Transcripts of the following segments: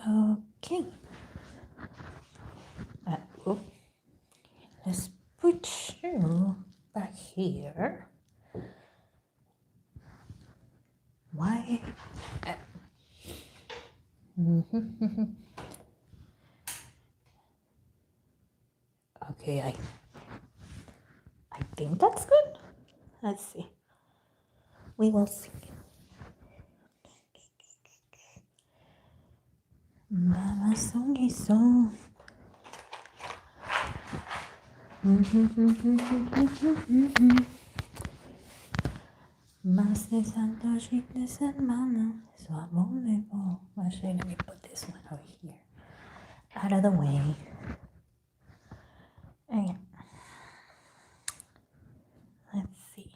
Okay. Oh, let's put you back here. Why? Okay, I think that's good. Let's see. We will see. Mama songi song. Más de santos y de hermano, su amor de bo. Actually, let me put this one over here, out of the way. And let's see.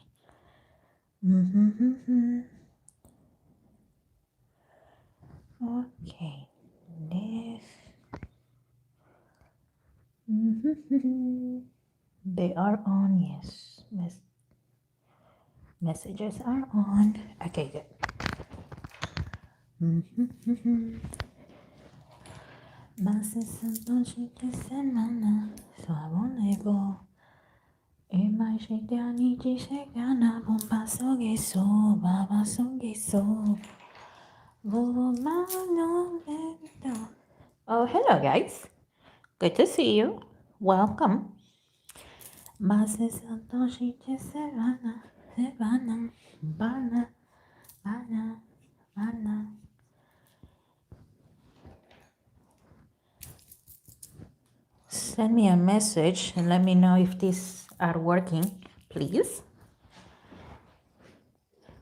Okay, this. They are on, yes. Messages are on. Okay, good. Más de santos y de semana, su amor de bo. Oh, hello, guys. Good to see you. Welcome. Send me a message and let me know if these are working, please.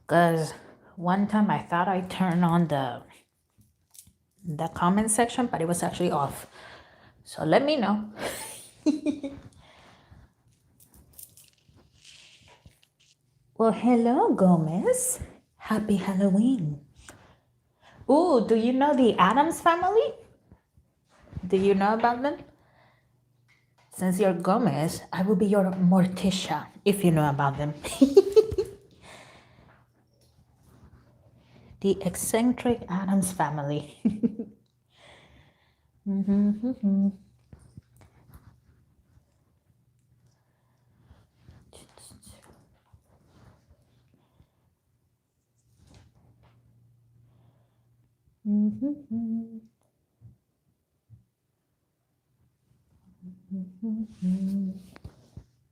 Because one time I thought I turned on the comment section, but it was actually off. So let me know. Well, hello, Gomez. Happy Halloween. Ooh, do you know the Addams family? Do you know about them? Since you're Gomez, I will be your Morticia, if you know about them. The eccentric Addams family.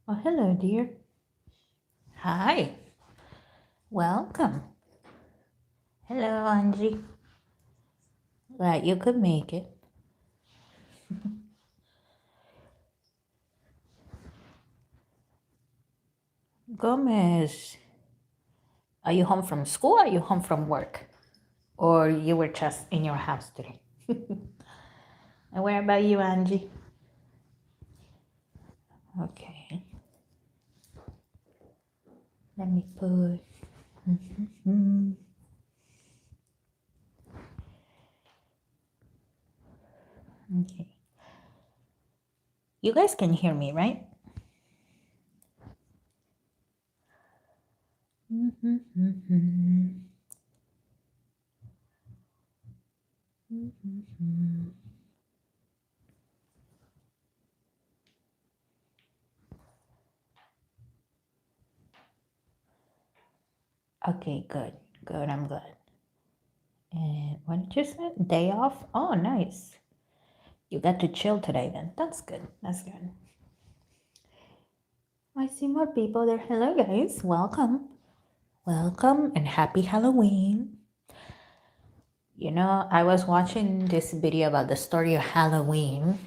Oh, hello, dear. Hi. Welcome. Hello, Angie. Glad you could make it. Gomez, are you home from school or are you home from work? Or you were just in your house today? And where about you, Angie? Okay. Let me put. Okay. You guys can hear me, right? Okay, good. Good, I'm glad. And what did you say? Day off? Oh, nice. You got to chill today then. That's good. That's good. I see more people there. Hello, guys. Welcome. Welcome and happy Halloween. You know, I was watching this video about the story of Halloween,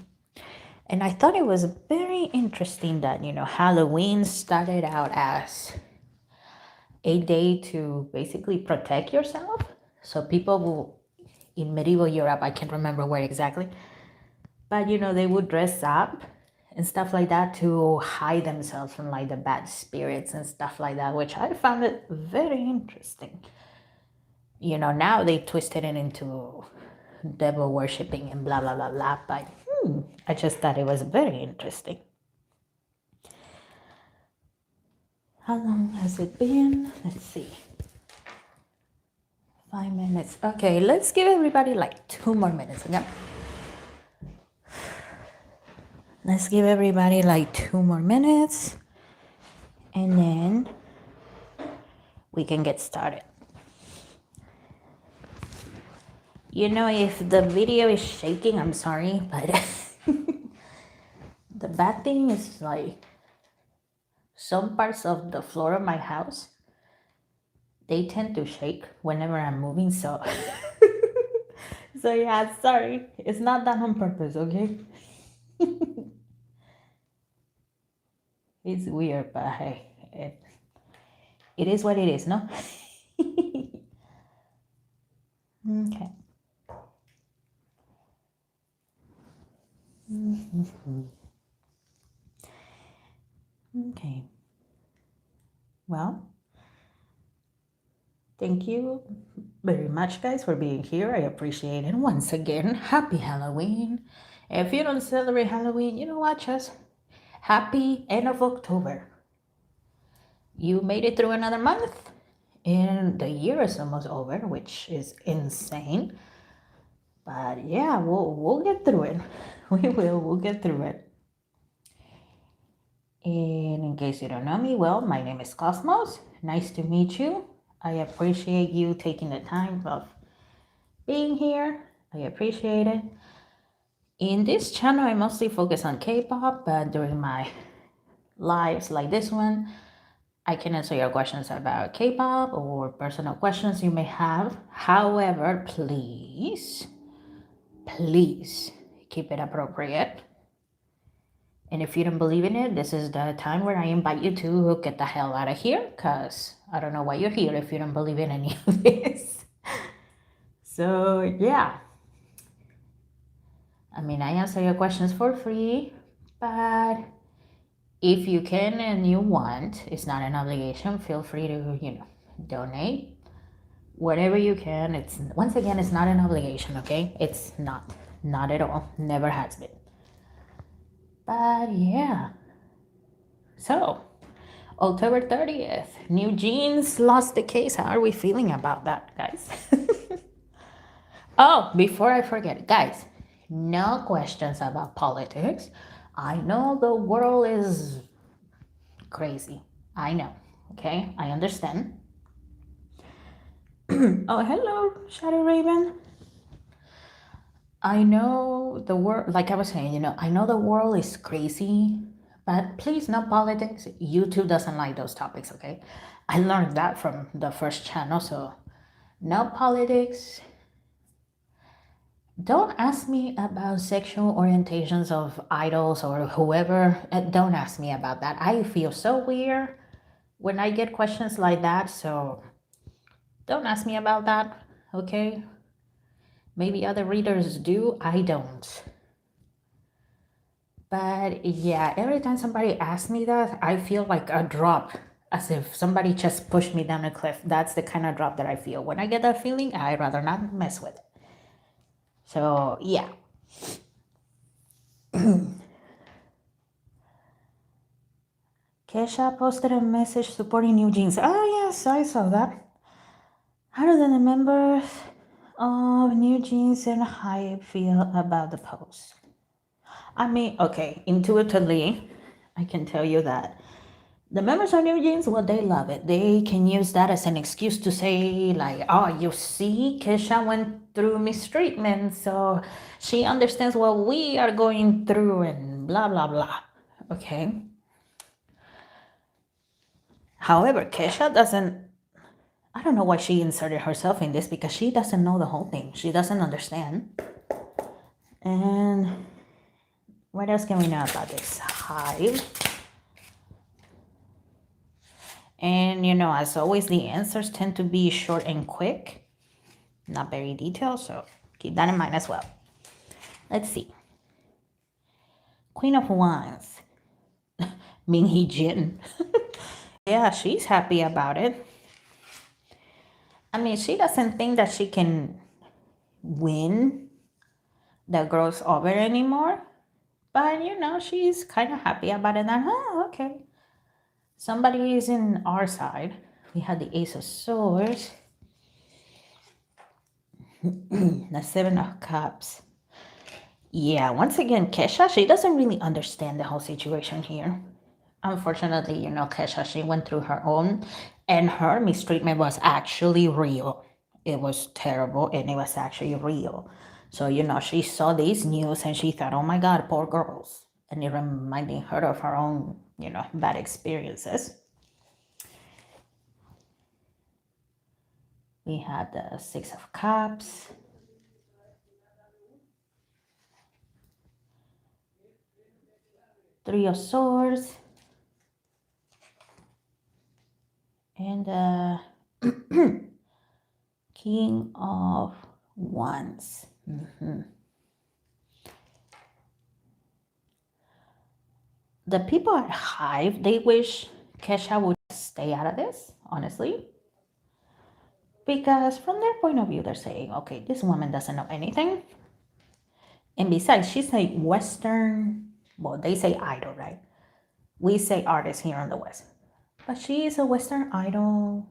and I thought it was very interesting that, Halloween started out as a day to basically protect yourself. So people will, in medieval Europe, I can't remember where exactly, but they would dress up and stuff like that to hide themselves from like the bad spirits and stuff like that, which I found it very interesting. Now they twisted it into devil worshipping and blah blah blah blah, but I just thought it was very interesting. How long has it been? Let's see. 5 minutes. Okay, let's give everybody like 2 more minutes. Okay? Let's give everybody like 2 more minutes and then we can get started. You know, if the video is shaking, I'm sorry, but the bad thing is like some parts of the floor of my house, they tend to shake whenever I'm moving, so so yeah, sorry. It's not done on purpose, okay? It's weird, but hey, it is what it is, no? Okay. Okay. Well, thank you very much, guys, for being here. I appreciate it. Once again, happy Halloween. If you don't celebrate Halloween, you know what? Just happy end of October. You made it through another month, and the year is almost over, which is insane. But yeah, we'll get through it. We will. We'll get through it. And in case you don't know me, well, my name is Cosmos. Nice to meet you. I appreciate you taking the time of being here. I appreciate it. In this channel, I mostly focus on K-pop, but during my lives like this one, I can answer your questions about K-pop or personal questions you may have. However, please keep it appropriate. And if you don't believe in it, this is the time where I invite you to get the hell out of here, because I don't know why you're here if you don't believe in any of this. So yeah, I mean, I answer your questions for free, but if you can and you want, it's not an obligation. Feel free to, donate whatever you can. It's, once again, it's not an obligation, okay? It's not at all. Never has been. But yeah. So, October 30th, NewJeans lost the case. How are we feeling about that, guys? Oh, before I forget, guys, no questions about politics. I know the world is crazy. I know, okay? I understand. Oh, hello, Shadow Raven. I know the world, like I was saying, I know the world is crazy, but please, no politics. YouTube doesn't like those topics, okay? I learned that from the first channel, so no politics. Don't ask me about sexual orientations of idols or whoever. Don't ask me about that. I feel so weird when I get questions like that, so don't ask me about that, okay? Maybe other readers do, I don't. But yeah, every time somebody asks me that, I feel like a drop, as if somebody just pushed me down a cliff. That's the kind of drop that I feel. When I get that feeling, I'd rather not mess with it. So yeah. Kesha posted a message supporting NewJeans. Oh yes, I saw that. How do the members of NewJeans and Hype feel about the post? I mean, okay, intuitively, I can tell you that the members of NewJeans, well, they love it. They can use that as an excuse to say, like, oh, you see, Kesha went through mistreatment, so she understands what we are going through and blah, blah, blah. Okay. However, Kesha doesn't, I don't know why she inserted herself in this, because she doesn't know the whole thing. She doesn't understand. And what else can we know about this Hive? And as always, the answers tend to be short and quick, not very detailed, so keep that in mind as well. Let's see. Queen of Wands, Min Hee Jin. Yeah, she's happy about it. I mean, she doesn't think that she can win the girls over anymore, but she's kind of happy about it. That, okay, somebody is in our side. We had the Ace of Swords. The Seven of Cups. Yeah, once again, Kesha, she doesn't really understand the whole situation here. Unfortunately, Kesha, she went through her own, and her mistreatment was actually real. It was terrible, and it was actually real. So, she saw these news and she thought, oh my God, poor girls. And it reminding her of her own, bad experiences. We had the Six of Cups. Three of Swords. And the King of Wands. The people at Hive, they wish Kesha would stay out of this, honestly. Because from their point of view, they're saying, okay, this woman doesn't know anything. And besides, she's a Western, well, they say idol, right? We say artist here in the West. But she is a Western idol.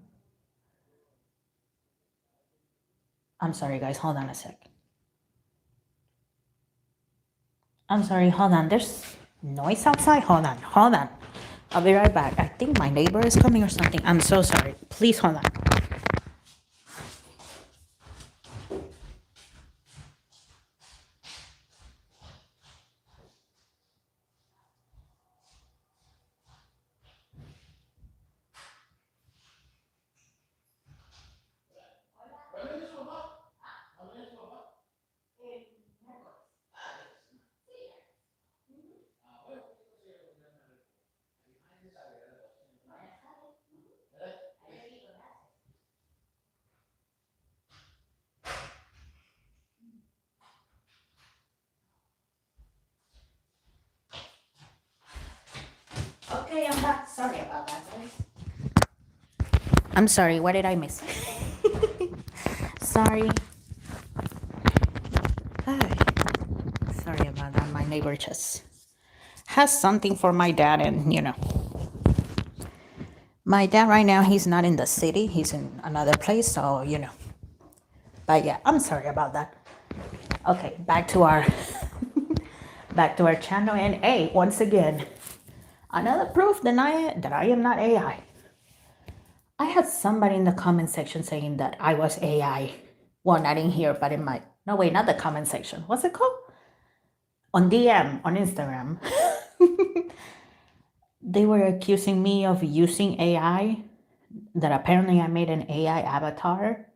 I'm sorry, guys, hold on a sec. I'm sorry, hold on. There's noise outside. Hold on. I'll be right back. I think my neighbor is coming or something. I'm so sorry. Please hold on. Okay, I'm back. Sorry about that, guys. I'm sorry. What did I miss? Sorry. Ay, sorry about that. My neighbor just has something for my dad, and my dad right now, he's not in the city. He's in another place, so But yeah, I'm sorry about that. Okay, back to our back to our channel, and hey, once again, another proof that I am not AI. I had somebody in the comment section saying that I was AI. Well, not in here, but in my no wait, not the comment section. What's it called? On DM on Instagram. They were accusing me of using AI. That apparently I made an AI avatar.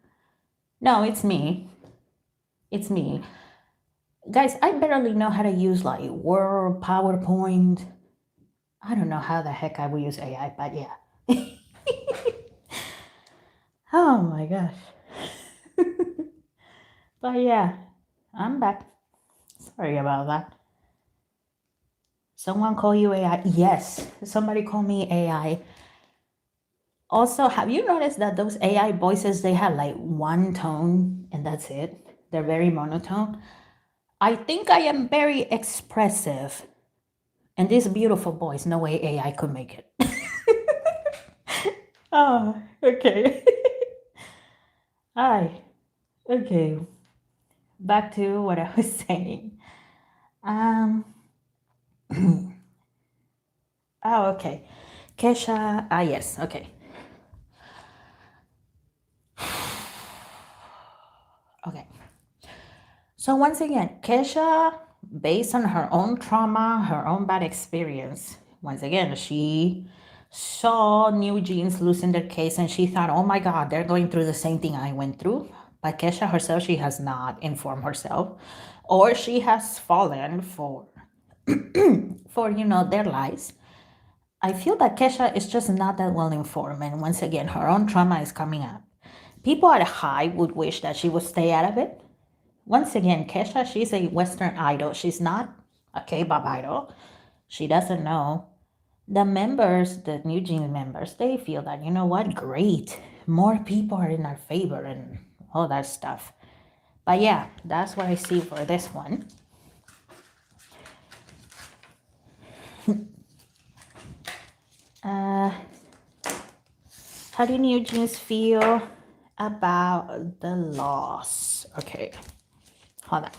No, it's me. It's me. Guys, I barely know how to use like Word, PowerPoint. I don't know how the heck I will use AI, but yeah. Oh my gosh. But yeah, I'm back. Sorry about that. Someone call you AI? Yes, somebody call me AI. Also, have you noticed that those AI voices, they have like one tone and that's it? They're very monotone. I think I am very expressive. And this beautiful voice, no way AI could make it. Oh, okay. Hi. Okay. Back to what I was saying. Um oh, okay. Kesha, yes, okay. Okay. So once again, Kesha, based on her own trauma, her own bad experience, once again, she saw New Jeans losing their case and she thought, oh my God, they're going through the same thing I went through. But Kesha herself, she has not informed herself, or she has fallen for their lies. I feel that Kesha is just not that well informed, and once again, her own trauma is coming up. People at High would wish that she would stay out of it. Once again, Kesha, she's a Western idol. She's not a K-pop idol. She doesn't know. The members, the New Jeans members, they feel that, you know what, great. More people are in our favor and all that stuff. But yeah, that's what I see for this one. How do New Jeans feel about the loss. Okay, hold on.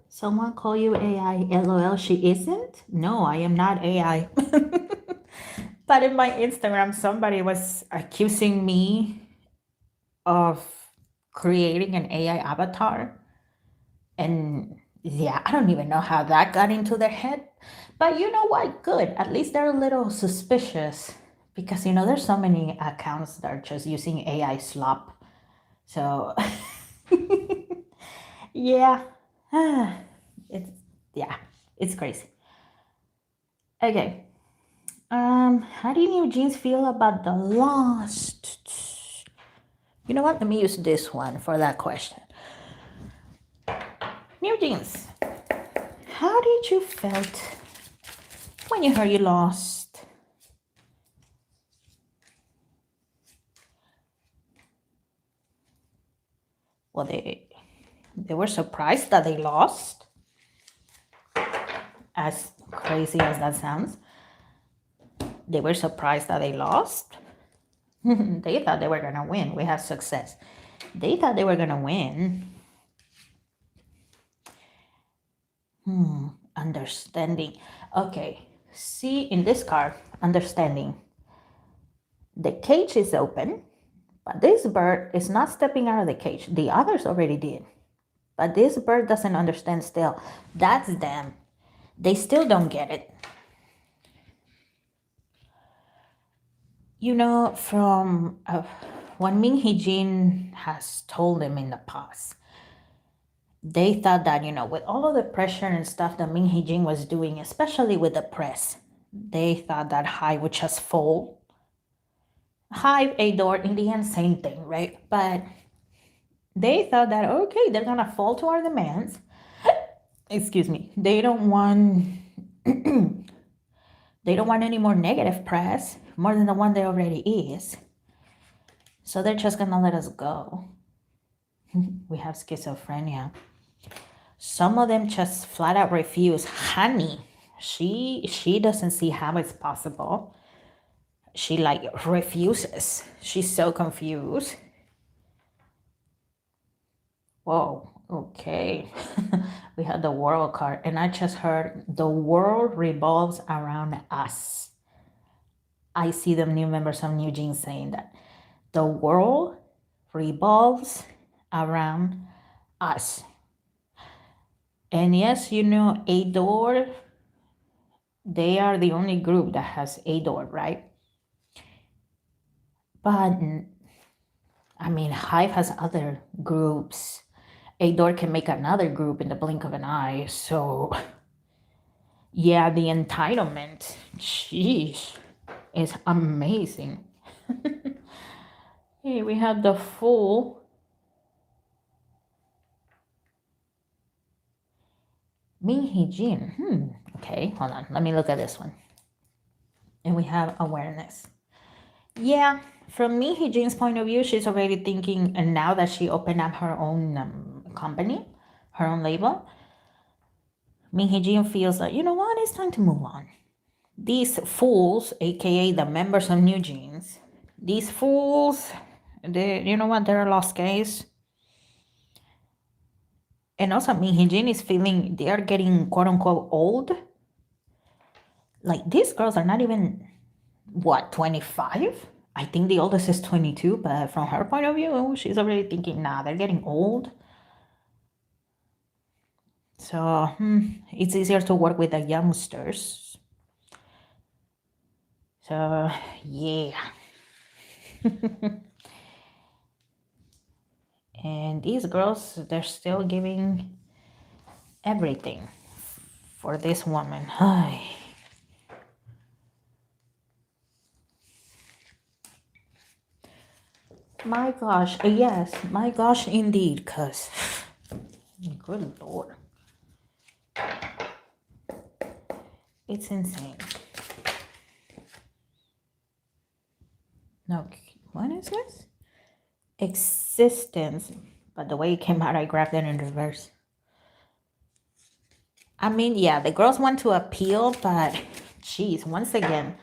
Someone call you AI? LOL, she isn't? No, I am not AI. But in my Instagram, somebody was accusing me of creating an AI avatar. And yeah, I don't even know how that got into their head. But you know what? Good. At least they're a little suspicious because, there's so many accounts that are just using AI slop. So, yeah. It's, yeah, it's crazy. Okay. How do New Jeans feel about the lost? You know what? Let me use this one for that question. New Jeans, how did you felt when you heard you lost? Well, they were surprised that they lost. As crazy as that sounds, they were surprised that they lost. They thought they were gonna win. We have success. They thought they were gonna win. Understanding. Okay. See in this card, understanding. The cage is open, but this bird is not stepping out of the cage. The others already did. But this bird doesn't understand still. That's them. They still don't get it. From what Min Hee Jin has told them in the past, they thought that, with all of the pressure and stuff that Min Hee Jin was doing, especially with the press, they thought that Hive would just fall. Hive, Adore, in the end, same thing, right? But they thought that, okay, they're going to fall to our demands. Excuse me. They don't want any more negative press, more than the one there already is. So they're just going to let us go. We have schizophrenia. Some of them just flat out refuse. Honey, she doesn't see how it's possible. She refuses. She's so confused. Whoa, okay. We had the world card, and I just heard the world revolves around us. I see the new members of New Jeans saying that the world revolves around us. And yes, Adore, they are the only group that has Adore, right? But Hive has other groups. Adore can make another group in the blink of an eye. So yeah, the entitlement, jeez, is amazing. Hey, we have the Fool. Min Hee Jin. Okay, hold on. Let me look at this one. And we have awareness. Yeah, from Min Hee Jin's point of view, she's already thinking, and now that she opened up her own company, her own label, Min Hee Jin feels like, you know what, it's time to move on. These fools, aka the members of New Jeans, these fools, you know what, they're a lost case. And also, Min Hee Jin is feeling they are getting quote unquote old. Like, these girls are not even, 25? I think the oldest is 22, but from her point of view, she's already thinking, nah, they're getting old. So it's easier to work with the youngsters. So, yeah. And these girls, they're still giving everything for this woman. Ay. My gosh, yes, my gosh, indeed, because, good Lord. It's insane. No, what is this? Existence. But the way it came out, I grabbed it in reverse. I mean, yeah, the girls want to appeal, but geez, once again,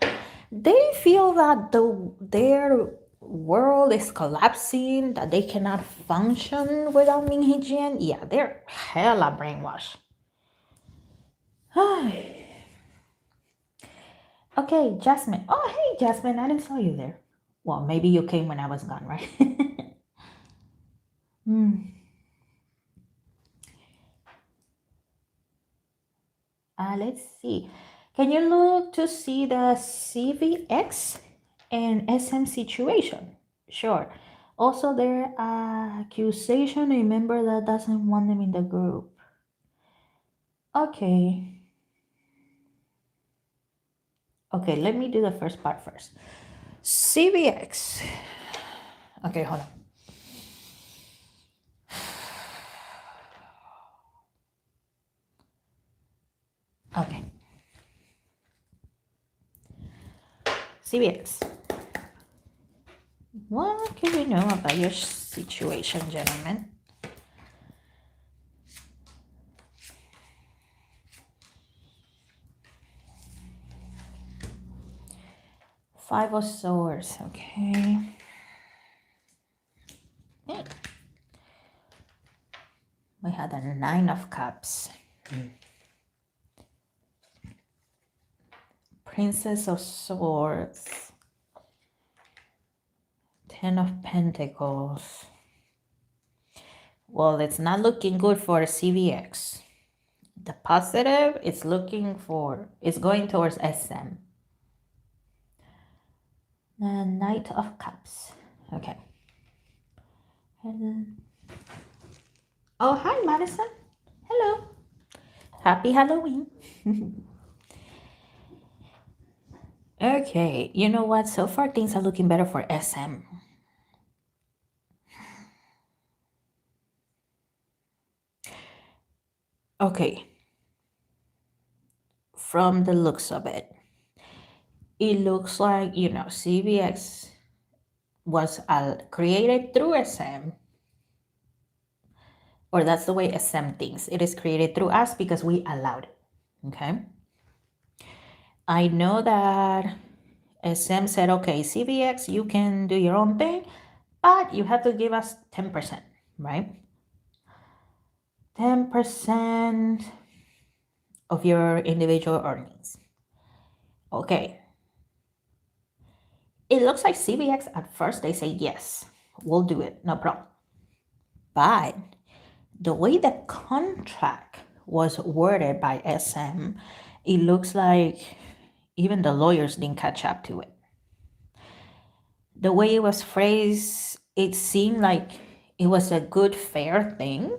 they feel that their world is collapsing, that they cannot function without Min Hee-jin. Yeah, they're hella brainwashed. Okay, Jasmine. Oh, hey, Jasmine, I didn't saw you there. Well, maybe you came when I was gone, right? Let's see. Can you look to see the CVX and SM situation? Sure. Also, their accusation, a member that doesn't want them in the group. Okay. Okay, let me do the first part first. CVX. Okay, hold on. Okay. CVX. What can we know about your situation, gentlemen? Five of Swords, okay. Yeah. We had a Nine of Cups. Princess of Swords. Ten of Pentacles. Well, it's not looking good for CVX. The positive is going towards SM. The Knight of Cups. Okay. Oh, hi, Madison. Hello. Happy Halloween. Okay, you know what? So far, things are looking better for SM. Okay. From the looks of it, it looks like, CVX was created through SM, or that's the way SM thinks. It is created through us because we allowed it, okay? I know that SM said, okay, CVX, you can do your own thing, but you have to give us 10%, right? 10% of your individual earnings. Okay. It looks like CVX at first, they say, yes, we'll do it, no problem. But the way the contract was worded by SM, it looks like even the lawyers didn't catch up to it. The way it was phrased, it seemed like it was a good, fair thing.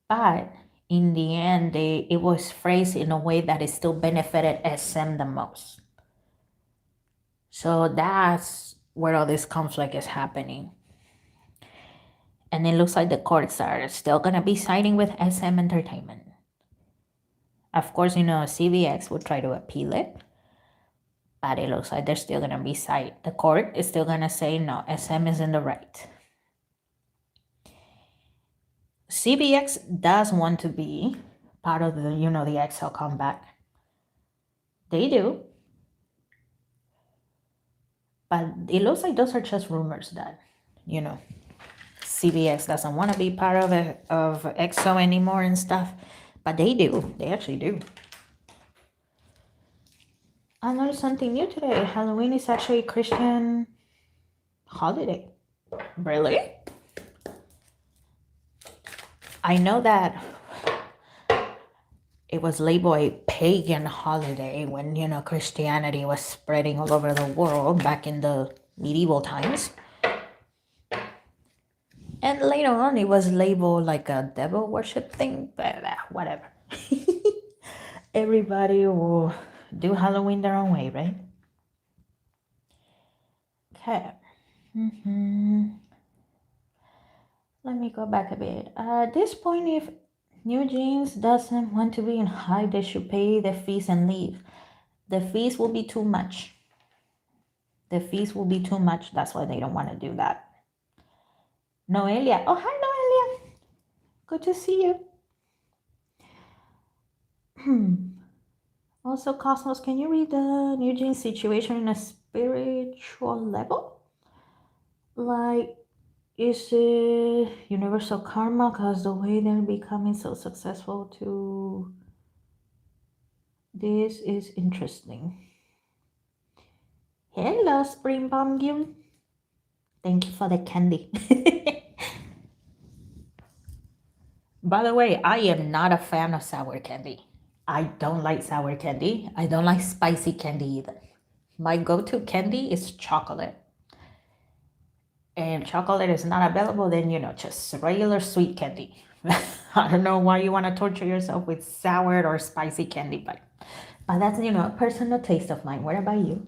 But in the end, it was phrased in a way that it still benefited SM the most. So that's where all this conflict is happening. And it looks like the courts are still going to be siding with SM Entertainment. Of course, CVX would try to appeal it, but it looks like they're still going to be side. The court is still going to say, no, SM is in the right. CVX does want to be part of the, the XL comeback. They do. But it looks like those are just rumors that, CVX doesn't want to be part of EXO anymore and stuff. But they do. They actually do. I noticed something new today. Halloween is actually a Christian holiday. Really? I know that it was labeled a pagan holiday when, Christianity was spreading all over the world back in the medieval times. And later on, it was labeled like a devil worship thing, but whatever. Everybody will do Halloween their own way, right? Okay. Let me go back a bit. At this point, if New Jeans doesn't want to be in Hybe, they should pay the fees and leave. The fees will be too much. The fees will be too much. That's why they don't want to do that. Noelia. Oh, hi, Noelia. Good to see you. Also, Cosmos, can you read the New Jeans situation in a spiritual level? Like, is it universal karma because the way they're becoming so successful to this is interesting. Hello, Spring Pumpkin. Thank you for the candy. By the way, I am not a fan of sour candy. I don't like sour candy. I don't like spicy candy either. My go-to candy is chocolate. And chocolate is not available, then just regular sweet candy. I don't know why you want to torture yourself with sour or spicy candy, but that's a personal taste of mine. What about you?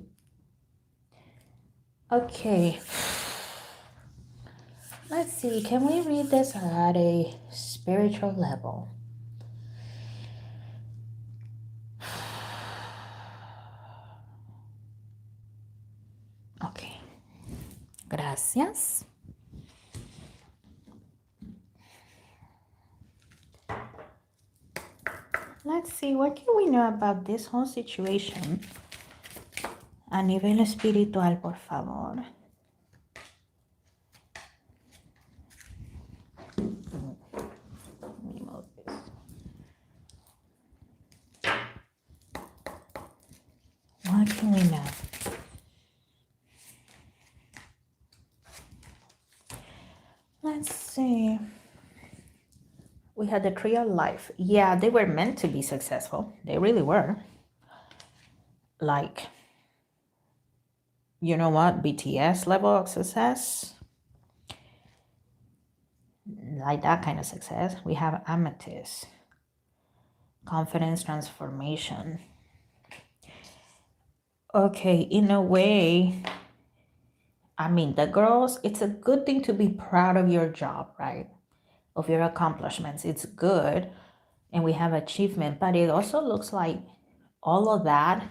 Okay. Let's see, can we read this at a spiritual level? Okay. Gracias. Let's see, what can we know about this whole situation? A nivel espiritual, por favor. Remove this. What can we know? Let's see. We had the Tree of Life. Yeah, they were meant to be successful. They really were. Like, you know what? BTS level of success. Like that kind of success. We have Amethyst. Confidence transformation. Okay, in a way, I mean, the girls, it's a good thing to be proud of your job, right? Of your accomplishments. It's good. And we have achievement, but it also looks like all of that,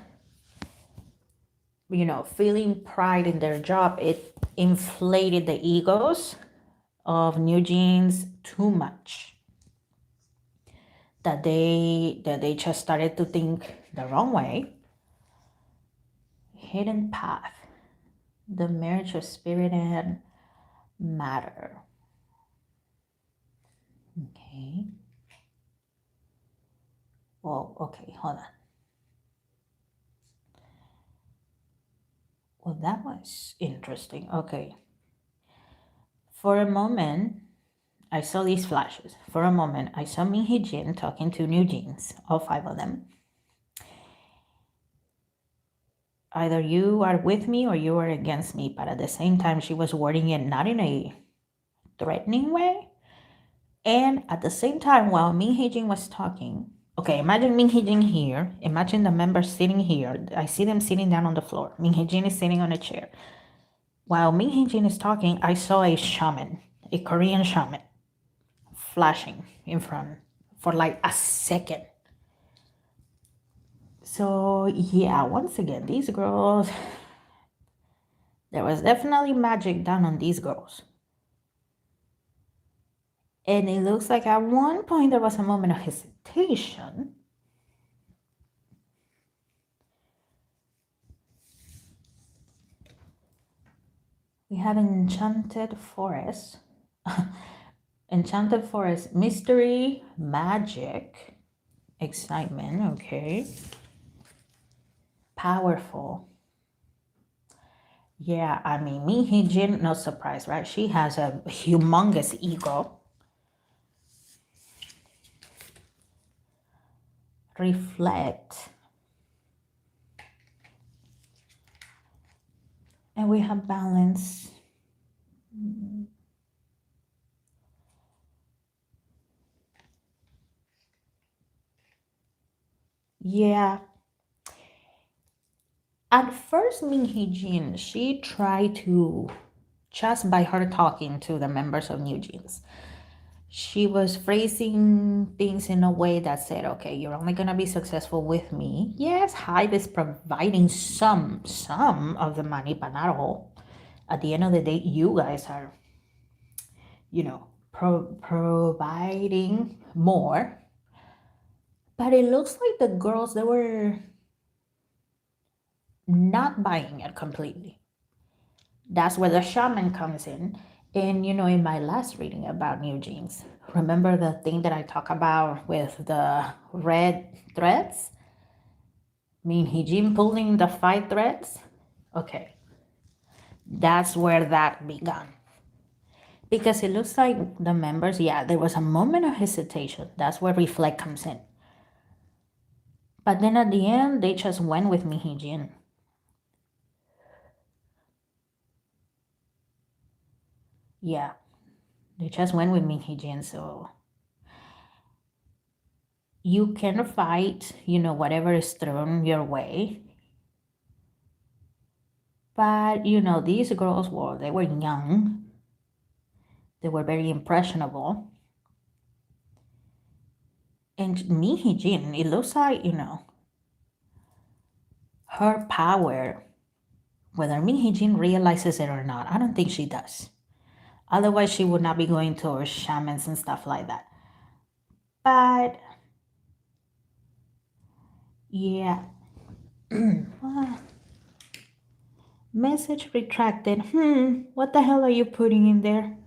feeling pride in their job, it inflated the egos of New Jeans too much. That they just started to think the wrong way. Hidden path. The marriage of spirit and matter. Okay. Well, okay, hold on. Well, that was interesting. Okay. For a moment, I saw these flashes. For a moment, I saw Min Hee Jin talking to New Jeans, all 5 of them. Either you are with me or you are against me, but at the same time, she was wording it not in a threatening way. And at the same time, while Min Hee Jin was talking, okay, imagine Min Hee Jin here. Imagine the members sitting here. I see them sitting down on the floor. Min Hee Jin is sitting on a chair. While Min Hee Jin is talking, I saw a shaman, a Korean shaman, flashing in front for like a second. So yeah, once again, these girls, there was definitely magic done on these girls. And it looks like at one point there was a moment of hesitation. We have Enchanted Forest. Enchanted Forest, mystery, magic, excitement, okay. Powerful. Yeah, I mean, Min Hee Jin, no surprise, right? She has a humongous ego. Reflect. And we have balance. Yeah. At first, Min Hee Jin, she tried to, just by her talking to the members of New Jeans, she was phrasing things in a way that said, okay, you're only going to be successful with me. Yes, Hive is providing some of the money, but not all. At the end of the day, you guys are, providing more. But it looks like the girls, they were not buying it completely. That's where the shaman comes in. And in my last reading about New Jeans, remember the thing that I talk about with the red threads? Mean Hijin pulling the 5 threads? Okay, that's where that began. Because it looks like the members, yeah, there was a moment of hesitation. That's where reflect comes in. But then at the end, they just went with Mihijin. Yeah, they just went with Mihijin. So you can fight, whatever is thrown your way. But, these girls they were young. They were very impressionable. And Mihijin, it looks like, her power, whether Mihijin realizes it or not, I don't think she does. Otherwise, she would not be going to shamans and stuff like that. But, yeah. Message retracted. What the hell are you putting in there?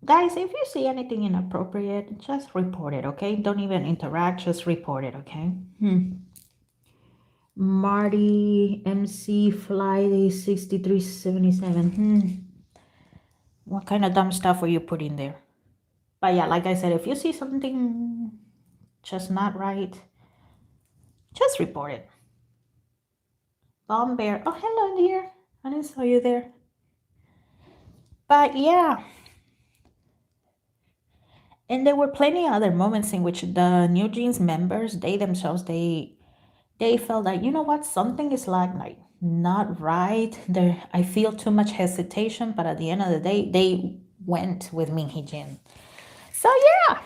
Guys, if you see anything inappropriate, just report it, okay? Don't even interact, just report it, okay? Marty MC Fly 6377. What kind of dumb stuff were you putting there? But yeah, like I said, if you see something just not right, just report it. Bomb Bear. Oh, hello, dear. I didn't saw you there. But yeah. And there were plenty of other moments in which the New Jeans members, they themselves, they felt that, you know what, something is like not right. There, I feel too much hesitation, but at the end of the day, they went with Min Hee Jin. So yeah,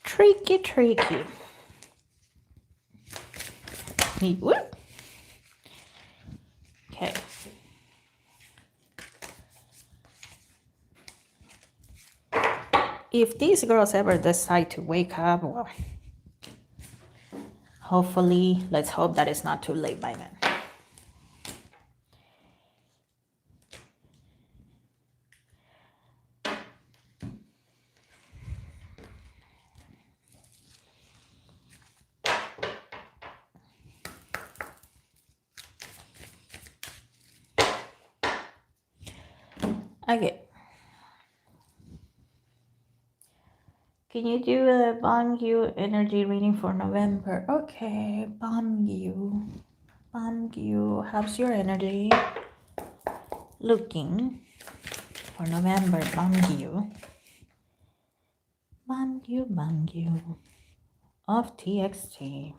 tricky. Whoop. Okay. If these girls ever decide to wake up, well, hopefully, let's hope that it's not too late by then. Okay. Can you do a Bangyu energy reading for November? Okay, Bangyu. How's your energy looking for November? Bangyu of TXT.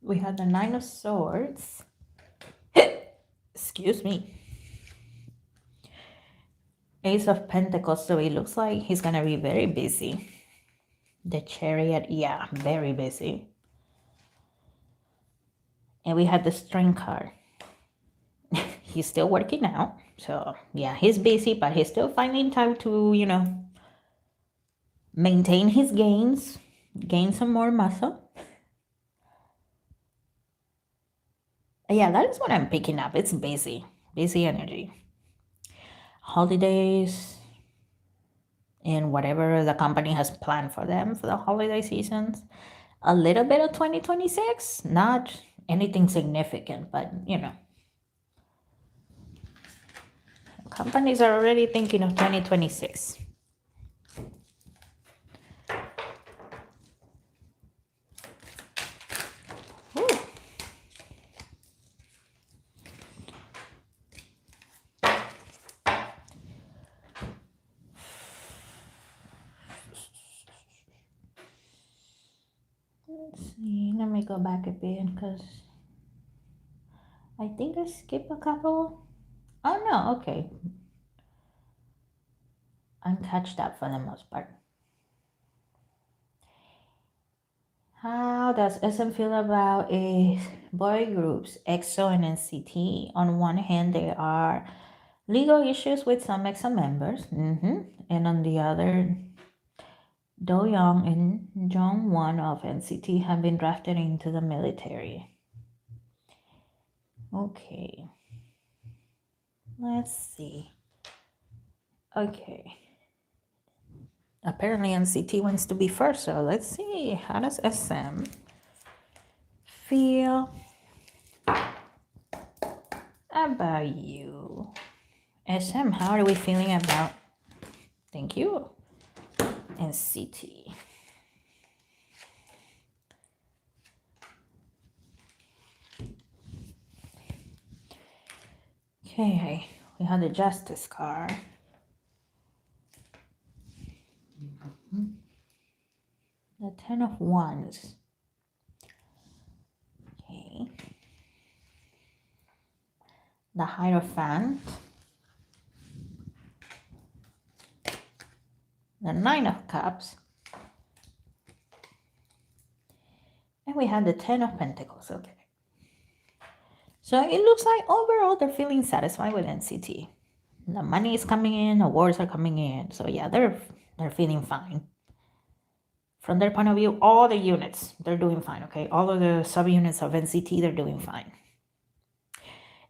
We had the 9 of Swords. Excuse me. Ace of Pentacles, so it looks like he's gonna be very busy. The Chariot, yeah, very busy. And we had the Strength card. He's still working out, so yeah, he's busy, but he's still finding time to, maintain his gains, gain some more muscle. Yeah, that is what I'm picking up. It's busy energy. Holidays and whatever the company has planned for them for the holiday seasons. A little bit of 2026, not anything significant, but companies are already thinking of 2026. Ooh. Let's see, let me go back a bit because I think I skipped a couple. Oh no, okay. I'm catched up for the most part. How does SM feel about boy groups, EXO and NCT? On one hand, there are legal issues with some EXO members, and on the other, Do Young and Jongwon of NCT have been drafted into the military. Okay, let's see. Okay, apparently NCT wants to be first, so let's see. How does SM feel about you? SM, how are we feeling about? Thank you. NCT. Okay, we have the Justice card. The Ten of Wands. Okay. The Hierophant. The Nine of Cups. And we have the Ten of Pentacles. Okay. So it looks like overall they're feeling satisfied with NCT. The money is coming in, awards are coming in. So yeah, they're feeling fine. From their point of view, all the units, they're doing fine, okay? All of the subunits of NCT, they're doing fine.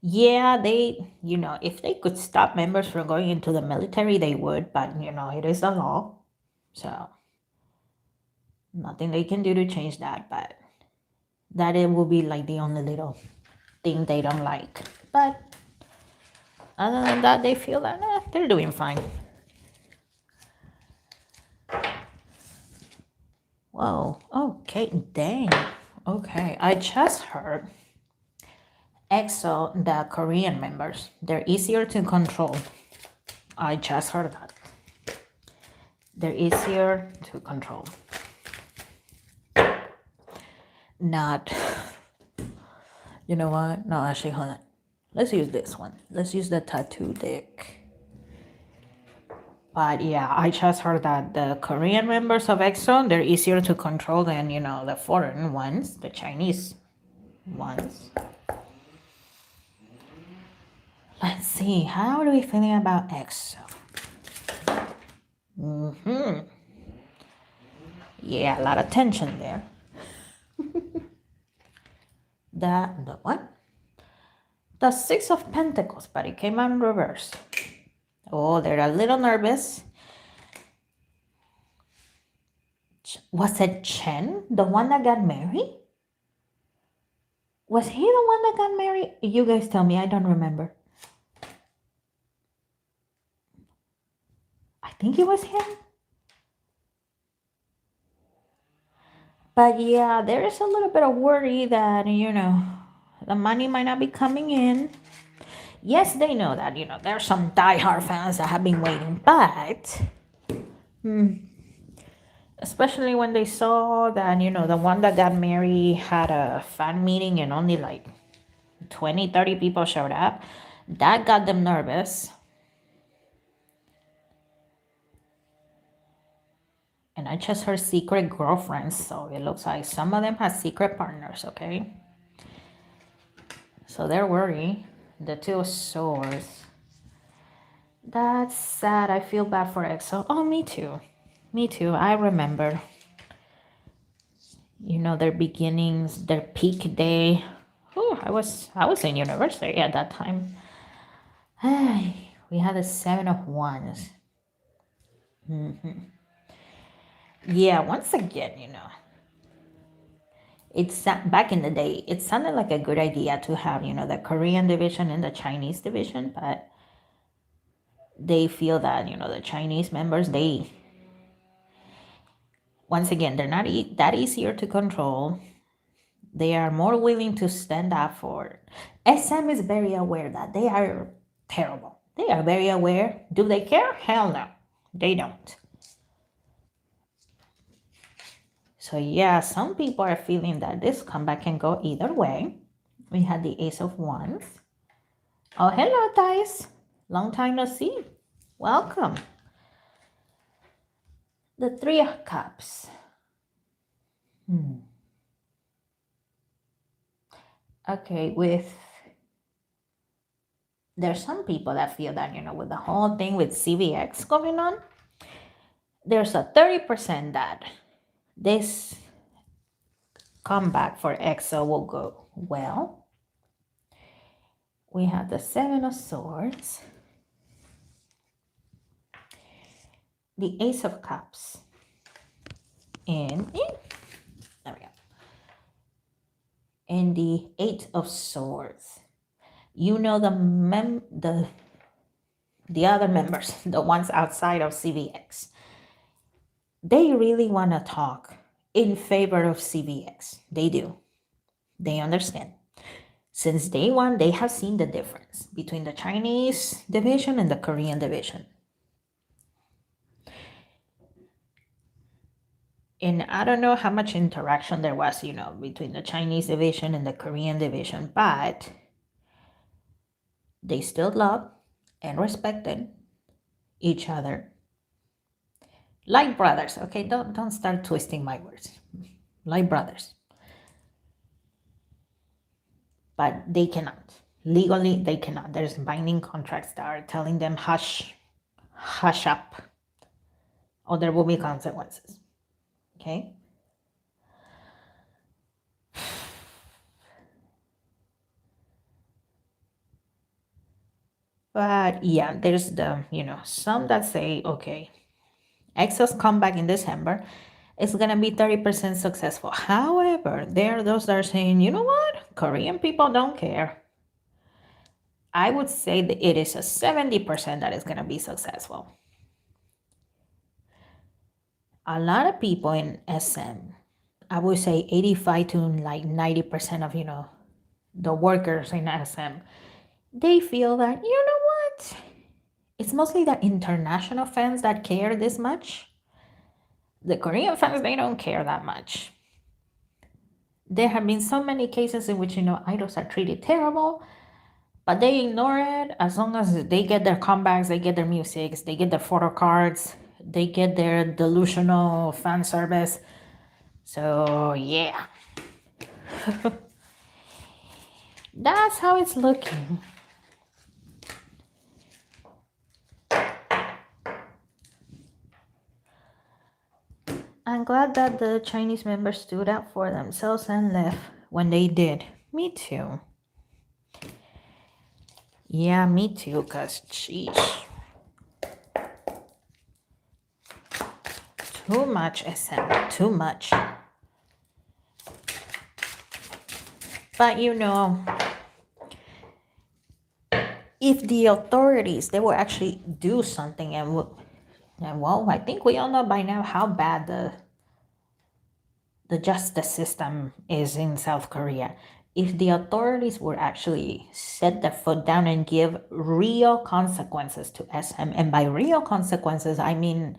Yeah, they, if they could stop members from going into the military, they would, but, it is the law. So, nothing they can do to change that, but that it will be like the only little thing they don't like. But other than that, they feel that they're doing fine. Whoa, okay, dang. Okay, I just heard EXO, the Korean members, they're easier to control. I just heard that. They're easier to control. Not, you know what? No, actually, hold on. Let's use this one. Let's use the tattoo deck. But yeah, I just heard that the Korean members of EXO, they're easier to control than, the foreign ones, the Chinese ones. Let's see, how are we feeling about EXO? Yeah, a lot of tension there. The what? The Six of Pentacles, but it came out in reverse. Oh, they're a little nervous. Was it Chen, the one that got married? Was he the one that got married? You guys tell me, I don't remember. I think it was him. But yeah, there is a little bit of worry that, the money might not be coming in. Yes, they know that, there are some diehard fans that have been waiting, but especially when they saw that, the one that got married had a fan meeting and only like 20, 30 people showed up, that got them nervous. And I just heard secret girlfriends, so it looks like some of them have secret partners, okay? So they're worried. The Two of Swords. That's sad. I feel bad for EXO. Oh, me too. Me too. I remember. Their beginnings, their peak day. Oh, I was in university at that time. We had the Seven of Wands. Yeah, once again, it's back in the day, it sounded like a good idea to have, the Korean division and the Chinese division, but they feel that, the Chinese members, once again, they're not that easier to control. They are more willing to stand up for. SM is very aware that they are terrible. They are very aware. Do they care? Hell no. They don't. So yeah, some people are feeling that this comeback can go either way. We had the Ace of Wands. Oh, hello, Thais. Long time no see. Welcome. The Three of Cups. Okay, there's some people that feel that, with the whole thing with CVX going on, there's a 30% that this comeback for EXO will go well. We have the Seven of Swords, the Ace of Cups, and there we go, and the Eight of Swords. The other members, the ones outside of CVX, they really want to talk in favor of CVX. They do. They understand. Since day one, they have seen the difference between the Chinese division and the Korean division. And I don't know how much interaction there was, between the Chinese division and the Korean division, but they still love and respected each other like brothers. Okay, don't start twisting my words. Like brothers. But they cannot. Legally, they cannot. There's binding contracts that are telling them hush up, or there will be consequences. Okay? But yeah, there's some that say, okay, EXO's comeback in December is gonna be 30% successful. However, there are those that are saying, you know what? Korean people don't care. I would say that it is a 70% that is gonna be successful. A lot of people in SM, I would say 85 to like 90% of the workers in SM, they feel that, you know what? It's mostly the international fans that care this much. The Korean fans, they don't care that much. There have been so many cases in which, idols are treated terrible, but they ignore it as long as they get their comebacks, they get their musics, they get their photo cards, they get their delusional fan service. So, yeah. That's how it's looking. I'm glad that the Chinese members stood up for themselves and left when they did. Me too. Yeah, me too, because, sheesh. Too much, SM. Too much. But if the authorities, they will actually do something and well, I think we all know by now how bad the justice system is in South Korea. If the authorities would actually set their foot down and give real consequences to SM, and by real consequences, I mean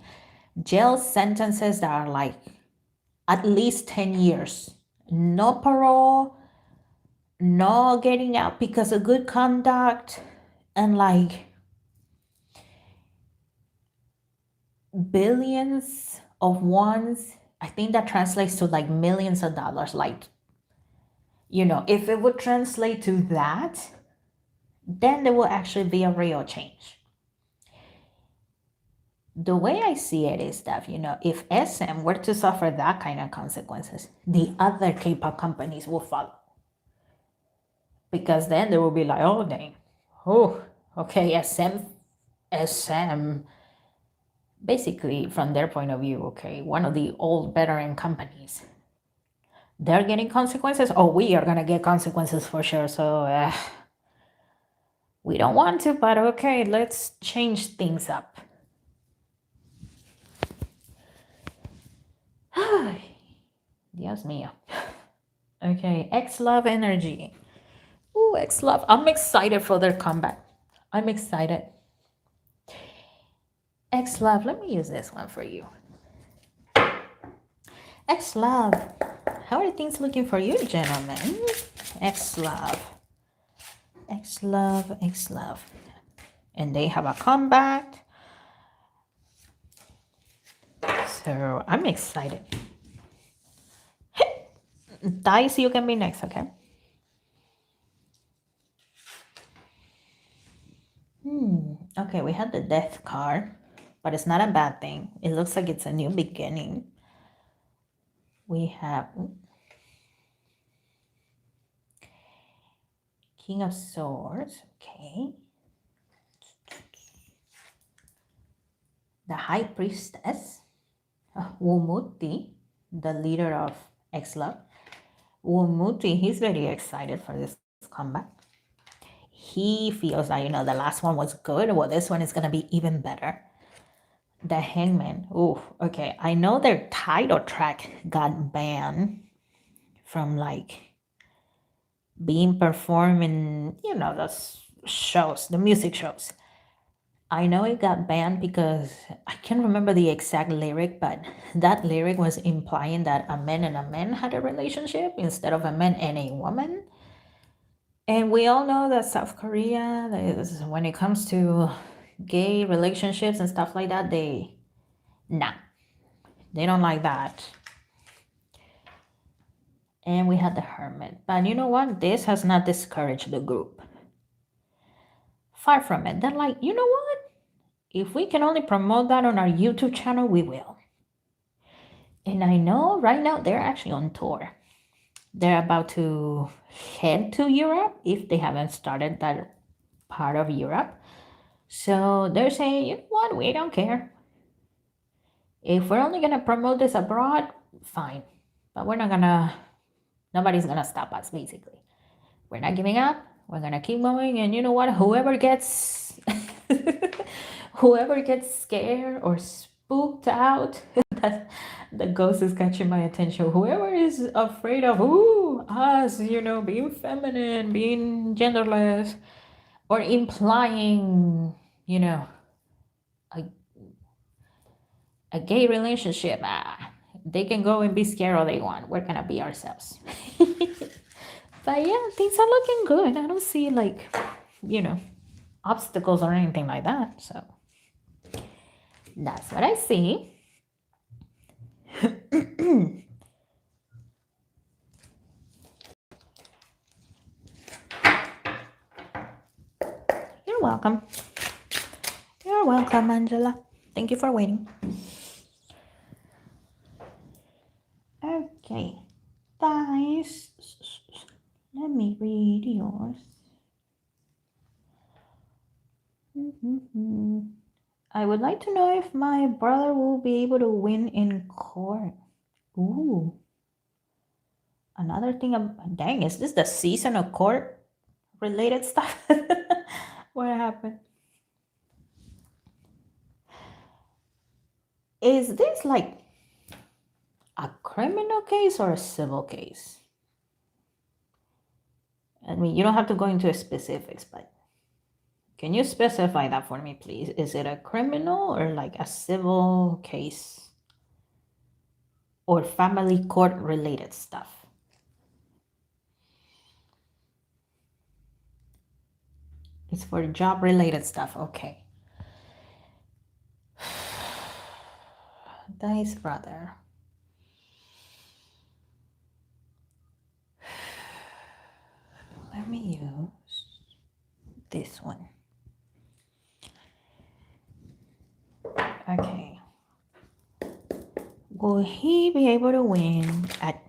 jail sentences that are like at least 10 years, no parole, no getting out because of good conduct, and like billions of wons. I think that translates to like millions of dollars. Like, if it would translate to that, then there will actually be a real change. The way I see it is that, if SM were to suffer that kind of consequences, the other K-pop companies will follow. Because then they will be like, oh, dang. Oh, okay, SM, basically, from their point of view, okay, one of the old veteran companies, they're getting consequences. Oh, we are going to get consequences for sure. So we don't want to, but okay, let's change things up. Dios mío. Okay, X-Love Energy. Ooh, X-Love. I'm excited for their comeback. I'm excited. X-Love, let me use this one for you. X-Love, how are things looking for you, gentlemen? X-Love. X-Love, X-Love. And they have a comeback. So I'm excited. Dice, you can be next, okay? Okay, we had the death card, but it's not a bad thing. It looks like it's a new beginning. We have King of Swords, okay. The High Priestess, Wumuti, the leader of X-Love. Wumuti, he's very excited for this comeback. He feels like, the last one was good. Well, this one is going to be even better. The Hangman. Oh, okay. I know their title track got banned from being performed in, those shows, the music shows. I know it got banned because I can't remember the exact lyric, but that lyric was implying that a man and a man had a relationship instead of a man and a woman. And we all know that South Korea, when it comes to gay relationships and stuff like that, they don't like that. And we had the Hermit. But you know what? This has not discouraged the group. Far from it. They're like, you know what? If we can only promote that on our YouTube channel, we will. And I know right now they're actually on tour. They're about to head to Europe if they haven't started that part of Europe. So they're saying, you know what? We don't care. If we're only going to promote this abroad, fine. But nobody's going to stop us, basically. We're not giving up. We're going to keep going. And you know what? Whoever gets scared or spooked out, the ghost is catching my attention. Whoever is afraid of, us, being feminine, being genderless, or implying, a gay relationship, they can go and be scared all they want. We're gonna be ourselves. But yeah, things are looking good. I don't see obstacles or anything like that. So that's what I see. You're welcome. You're welcome, Angela. Thank you for waiting. Okay, guys, let me read yours. I would like to know if my brother will be able to win in court. Ooh. Another thing, dang, is this the season of court related stuff? What happened? Is this like a criminal case or a civil case? I mean, you don't have to go into specifics, but can you specify that for me, please? Is it a criminal or like a civil case? Or family court related stuff? It's for job related stuff. Okay. Dice brother. Let me use this one. Okay. Will he be able to win at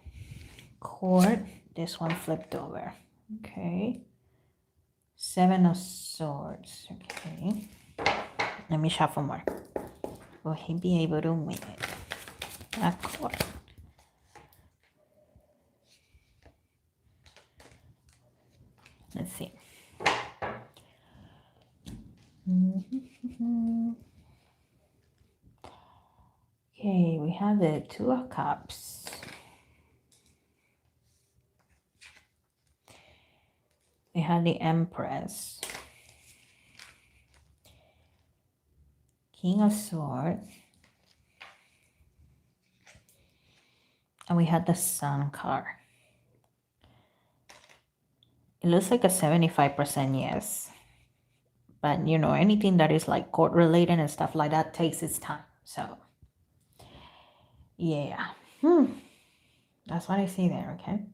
court? This one flipped over. Okay. 7 of Swords. Okay. Let me shuffle more. Will he be able to win it at court? Let's see. Okay, we have the 2 of Cups. We have the Empress. King of Swords. And we had the Sun card. It looks like a 75% yes. But, anything that is like court related and stuff like that takes its time. So, yeah. That's what I see there, okay?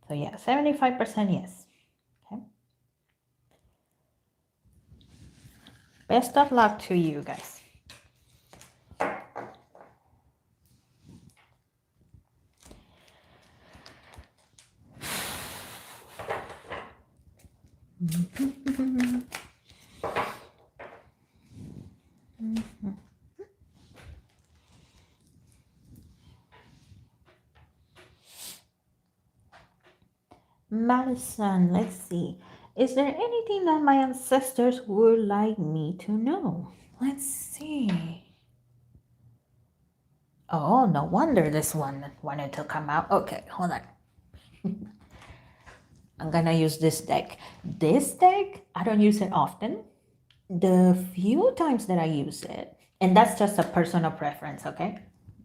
So, yeah, 75% yes. Okay. Best of luck to you guys. Madison, let's see. Is there anything that my ancestors would like me to know? Let's see. Oh, no wonder this one wanted to come out. Okay, hold on. I'm gonna use this deck. This deck, I don't use it often. The few times that I use it, and that's just a personal preference, okay?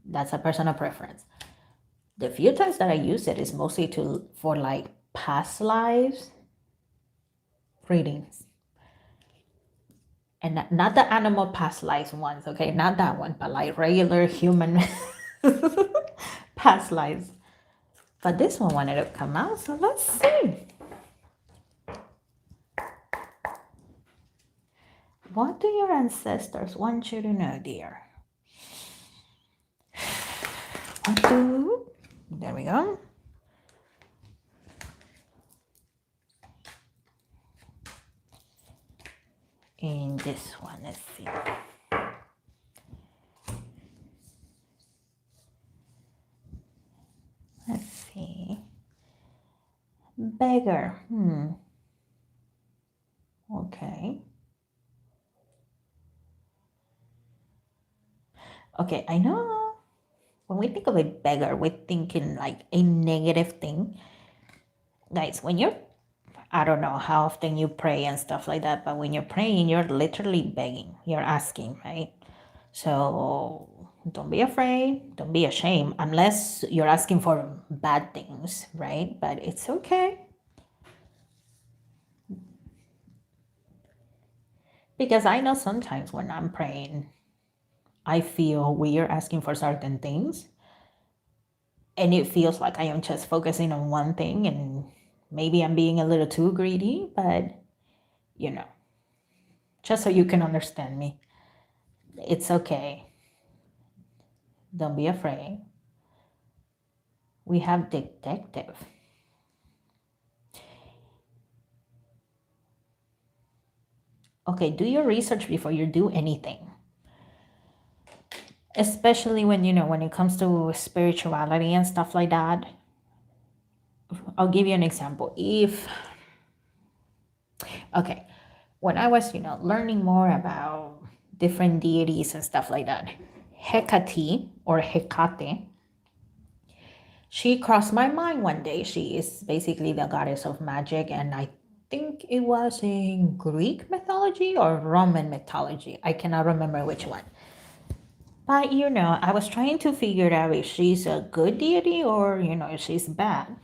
That's a personal preference. The few times that I use it is mostly for like past lives readings. And not the animal past lives ones, okay? Not that one, but like regular human past lives. But this one wanted to come out, so let's see. What do your ancestors want you to know, dear? There we go. And this one, let's see. Let's see. Beggar. Okay. Okay, I know when we think of a beggar, we're thinking like a negative thing. Guys, when you're, I don't know how often you pray and stuff like that, but when you're praying, you're literally begging, you're asking, right? So don't be afraid, don't be ashamed, unless you're asking for bad things, right? But it's okay. Because I know sometimes when I'm praying, I feel weird asking for certain things. And it feels like I am just focusing on one thing and maybe I'm being a little too greedy, but you know, just so you can understand me, it's okay. Don't be afraid. We have detective. Okay, do your research before you do anything. Especially when, when it comes to spirituality and stuff like that. I'll give you an example. Okay, when I was, learning more about different deities and stuff like that, Hecate or Hecate, she crossed my mind one day. She is basically the goddess of magic, and I think it was in Greek mythology or Roman mythology. I cannot remember which one. But I was trying to figure out if she's a good deity or if she's bad.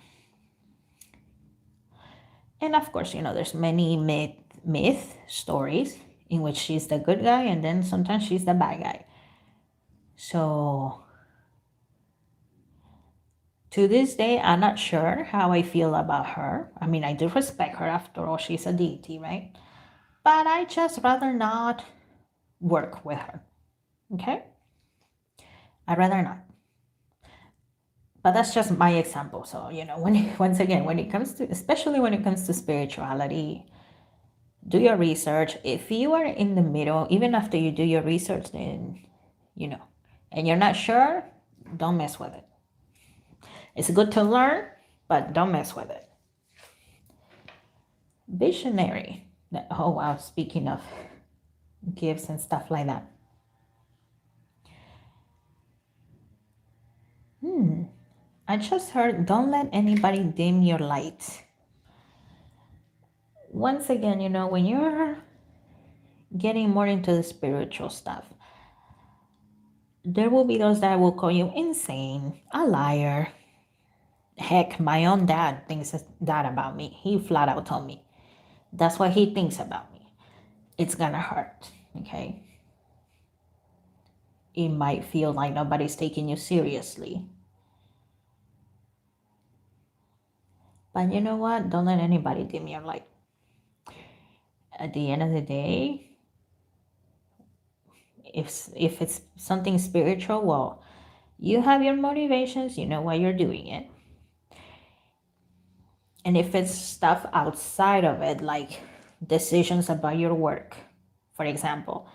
And of course, there's many myth stories in which she's the good guy and then sometimes she's the bad guy. So to this day, I'm not sure how I feel about her. I mean, I do respect her. After all, she's a deity, right? But I just rather not work with her. Okay? I'd rather not. But that's just my example. So, once again, when it comes to, especially when it comes to spirituality, do your research. If you are in the middle, even after you do your research, then, and you're not sure, don't mess with it. It's good to learn, but don't mess with it. Visionary. Oh, wow. Speaking of gifts and stuff like that. I just heard, don't let anybody dim your light. Once again, when you're getting more into the spiritual stuff, there will be those that will call you insane, a liar. Heck, my own dad thinks that about me. He flat out told me. That's what he thinks about me. It's gonna hurt, okay? It might feel like nobody's taking you seriously. But you know what? Don't let anybody dim your light. At the end of the day, If it's something spiritual, well, you have your motivations, you know why you're doing it. And if it's stuff outside of it, like decisions about your work, for example,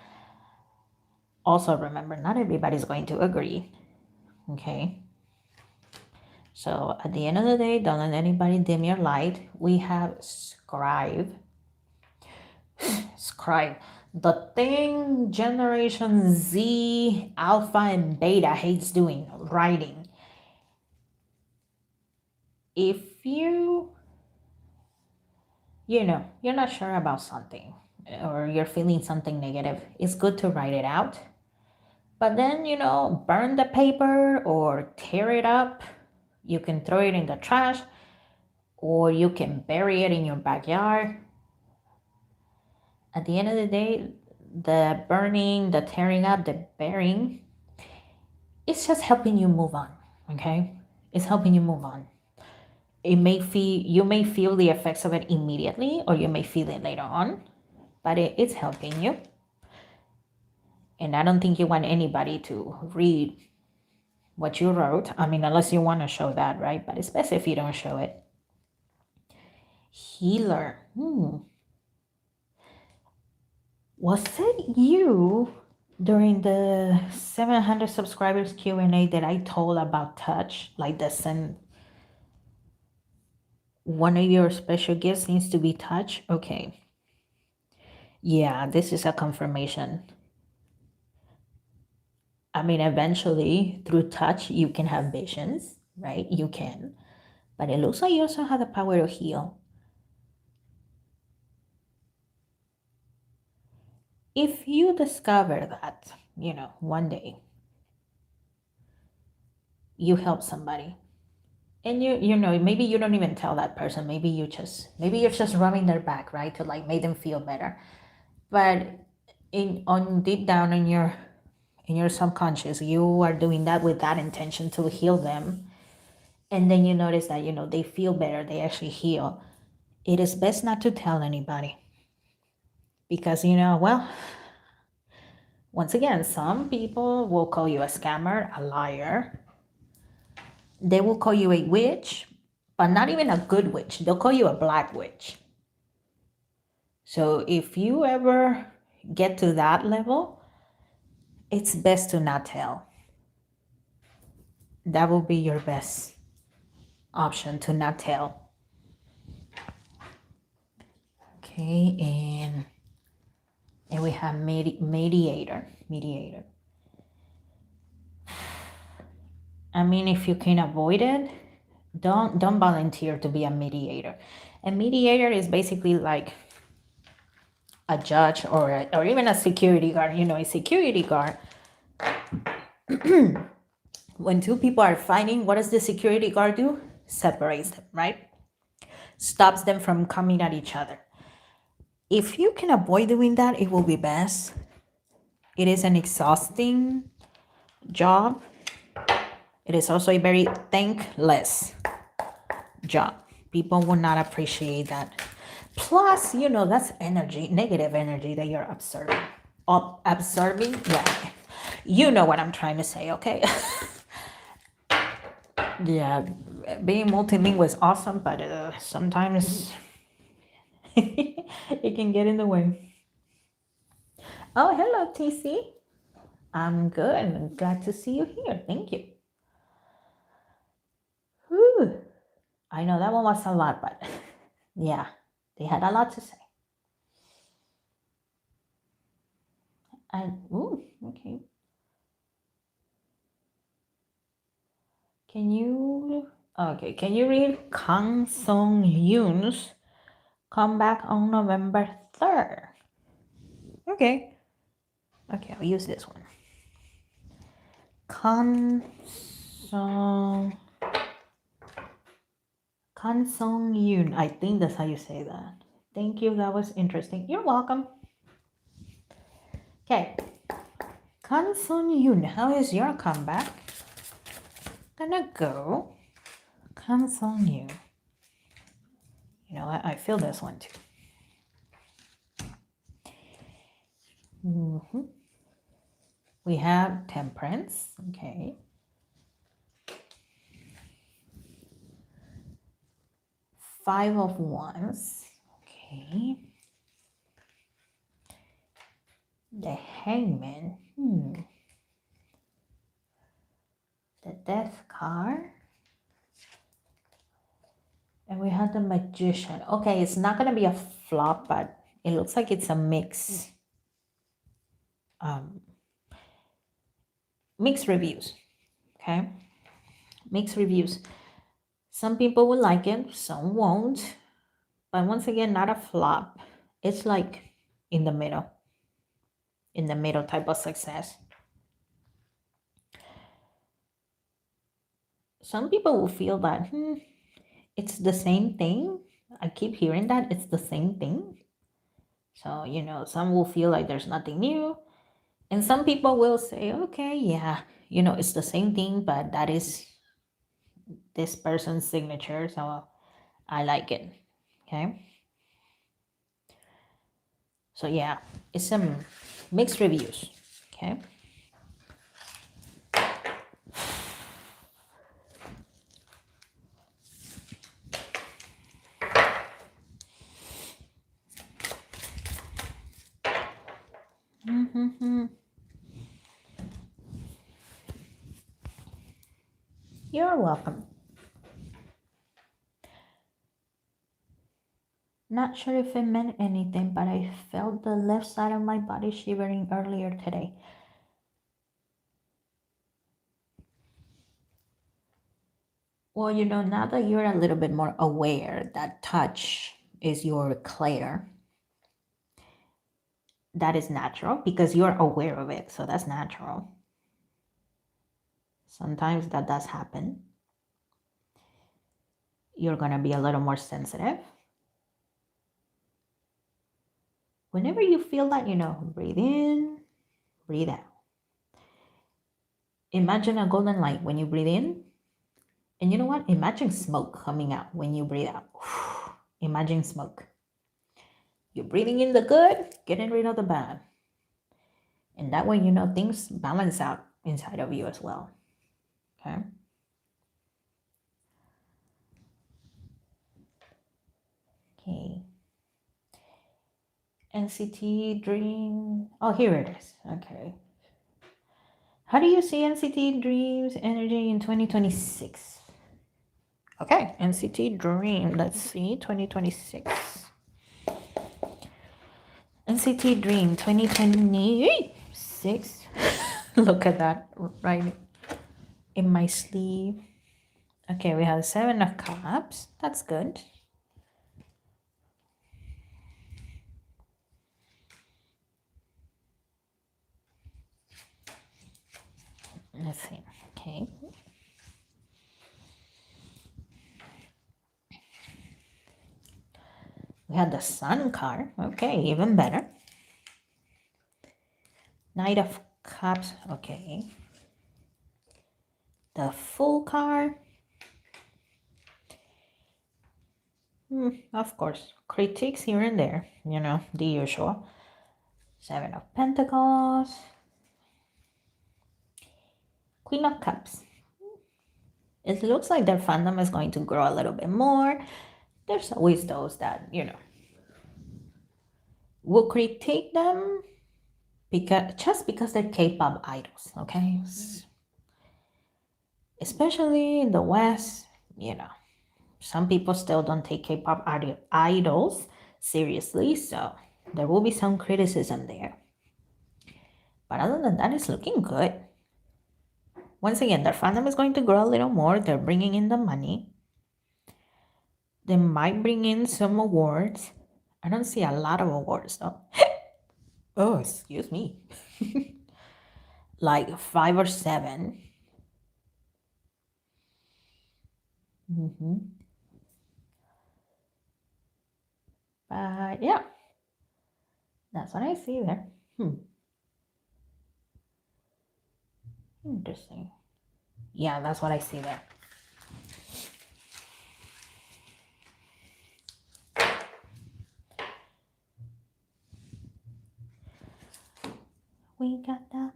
also remember, not everybody's going to agree. Okay. So at the end of the day, don't let anybody dim your light. We have Scribe. Scribe. The thing Generation Z, Alpha, and Beta hates doing, writing. If you're not sure about something or you're feeling something negative, it's good to write it out. But then, burn the paper or tear it up. You can throw it in the trash or you can bury it in your backyard. At the end of the day, the burning, the tearing up, the burying, it's just helping you move on, okay? It's helping you move on. You may feel the effects of it immediately or you may feel it later on, but it's helping you. And I don't think you want anybody to read what you wrote. I mean, unless you want to show that, right? But especially if you don't show it. Healer. Was it you during the 700 subscribers Q&A that I told about touch? Like one of your special gifts needs to be touch? Okay. Yeah, this is a confirmation. I mean, eventually through touch, you can have visions, right? You can. But it looks like you also have the power to heal. If you discover that, one day you help somebody and maybe you don't even tell that person, maybe you're just rubbing their back, right? To like make them feel better. But on deep down in your subconscious, you are doing that with that intention to heal them. And then you notice that, they feel better, they actually heal. It is best not to tell anybody. Because, well, once again, some people will call you a scammer, a liar. They will call you a witch, but not even a good witch. They'll call you a black witch. So if you ever get to that level, it's best to not tell. That will be your best option, to not tell. Okay, and we have mediator. I mean, if you can avoid it, don't volunteer to be a mediator. A mediator is basically like a judge or even a security guard. A security guard, when two people are fighting, what does the security guard do? Separates them, right? Stops them from coming at each other. If you can avoid doing that, it will be best. It is an exhausting job. It is also a very thankless job. People will not appreciate that. Plus, that's energy, negative energy that you're absorbing. Yeah. You know what I'm trying to say, okay? Yeah, being multilingual is awesome, but sometimes it can get in the way. Oh, hello, TC. I'm good. I'm glad to see you here. Thank you. Whew. I know that one was a lot, but yeah, they had a lot to say. And, okay. Can you read Kang Song Yoon's comeback on November 3rd? Okay, I'll use this one. Kang Song Yoon. I think that's how you say that. Thank you, that was interesting. You're welcome. Okay. Kang Song Yoon, how is your comeback? Gonna go. Kang Song Yoon. I feel this one too. 。We have Temperance. Okay. Five of Wands. Okay. The Hangman. The Death card. And we have the Magician. Okay, it's not going to be a flop, but it looks like it's a mix. Mixed reviews. Okay. Mixed reviews. Some people will like it, some won't. But once again, not a flop. It's like in the middle type of success. Some people will feel that it's the same thing. I keep hearing that it's the same thing. So, some will feel like there's nothing new. And some people will say, okay, yeah, it's the same thing, but that is this person's signature. So I like it. Okay. So yeah, it's some mixed reviews. Okay. You're welcome. Not sure if it meant anything, but I felt the left side of my body shivering earlier today. Well, now that you're a little bit more aware that touch is your clair, that is natural because you're aware of it. So that's natural. Sometimes that does happen. You're going to be a little more sensitive. Whenever you feel that, breathe in, breathe out. Imagine a golden light when you breathe in. And you know what? Imagine smoke coming out when you breathe out. Imagine smoke. You're breathing in the good, getting rid of the bad. And that way, things balance out inside of you as well. Okay. Okay. NCT Dream. Oh, here it is. Okay. How do you see NCT Dreams energy in 2026? Okay, NCT Dream. Let's see, 2026. NCT Dream 2026. Look at that right in my sleeve. Okay, we have 7 of Cups. That's good. Let's see. Okay. We had the Sun card. Okay, even better. Knight of Cups. Okay. The Fool card. Of course, critiques here and there. The usual. 7 of Pentacles. Queen of Cups. It looks like their fandom is going to grow a little bit more. There's always those that, will critique them just because they're K-pop idols, okay? Especially in the West, some people still don't take K-pop idols seriously, so there will be some criticism there. But other than that, it's looking good. Once again, their fandom is going to grow a little more. They're bringing in the money. They might bring in some awards. I don't see a lot of awards though. Oh, excuse me. Like 5 or 7. But yeah, that's what I see there. Interesting. Yeah, that's what I see there. We got that.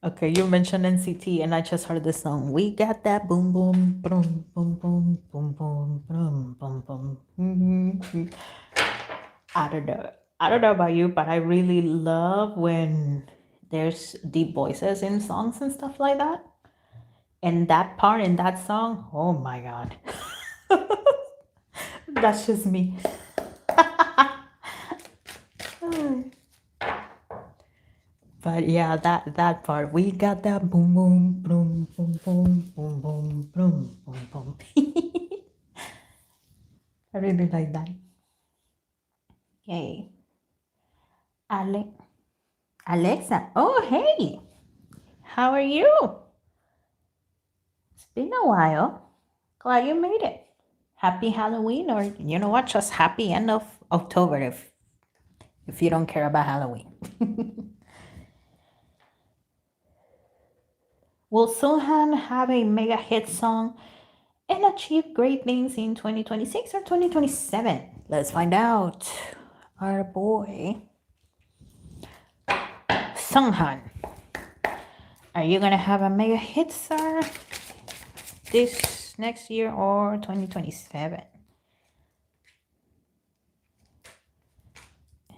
Okay, you mentioned NCT, and I just heard the song. We got that boom boom boom boom boom boom boom boom boom boom. I don't know. I don't know about you, but I really love when there's deep voices in songs and stuff like that. And that part in that song, oh my god. That's just me. But yeah, that part, we got that boom boom boom boom boom boom boom boom boom boom. I really like that. Yay. Ale Alexa. Oh hey, how are you? It's been a while. Glad you made it. Happy Halloween, or you know what? Just happy end of October if you don't care about Halloween. Will Sohan have a mega hit song and achieve great things in 2026 or 2027? Let's find out. Our boy Sunghan, are you gonna have a mega hit, sir, this next year or 2027?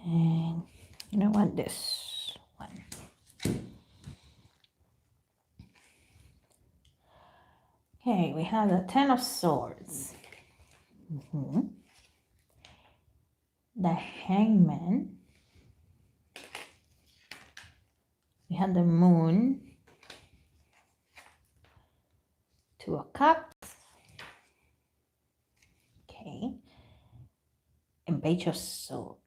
And you know what, this one. Okay, we have the Ten of Swords. The Hangman. We have the Moon. Two of Cups. Okay. And Page of Swords.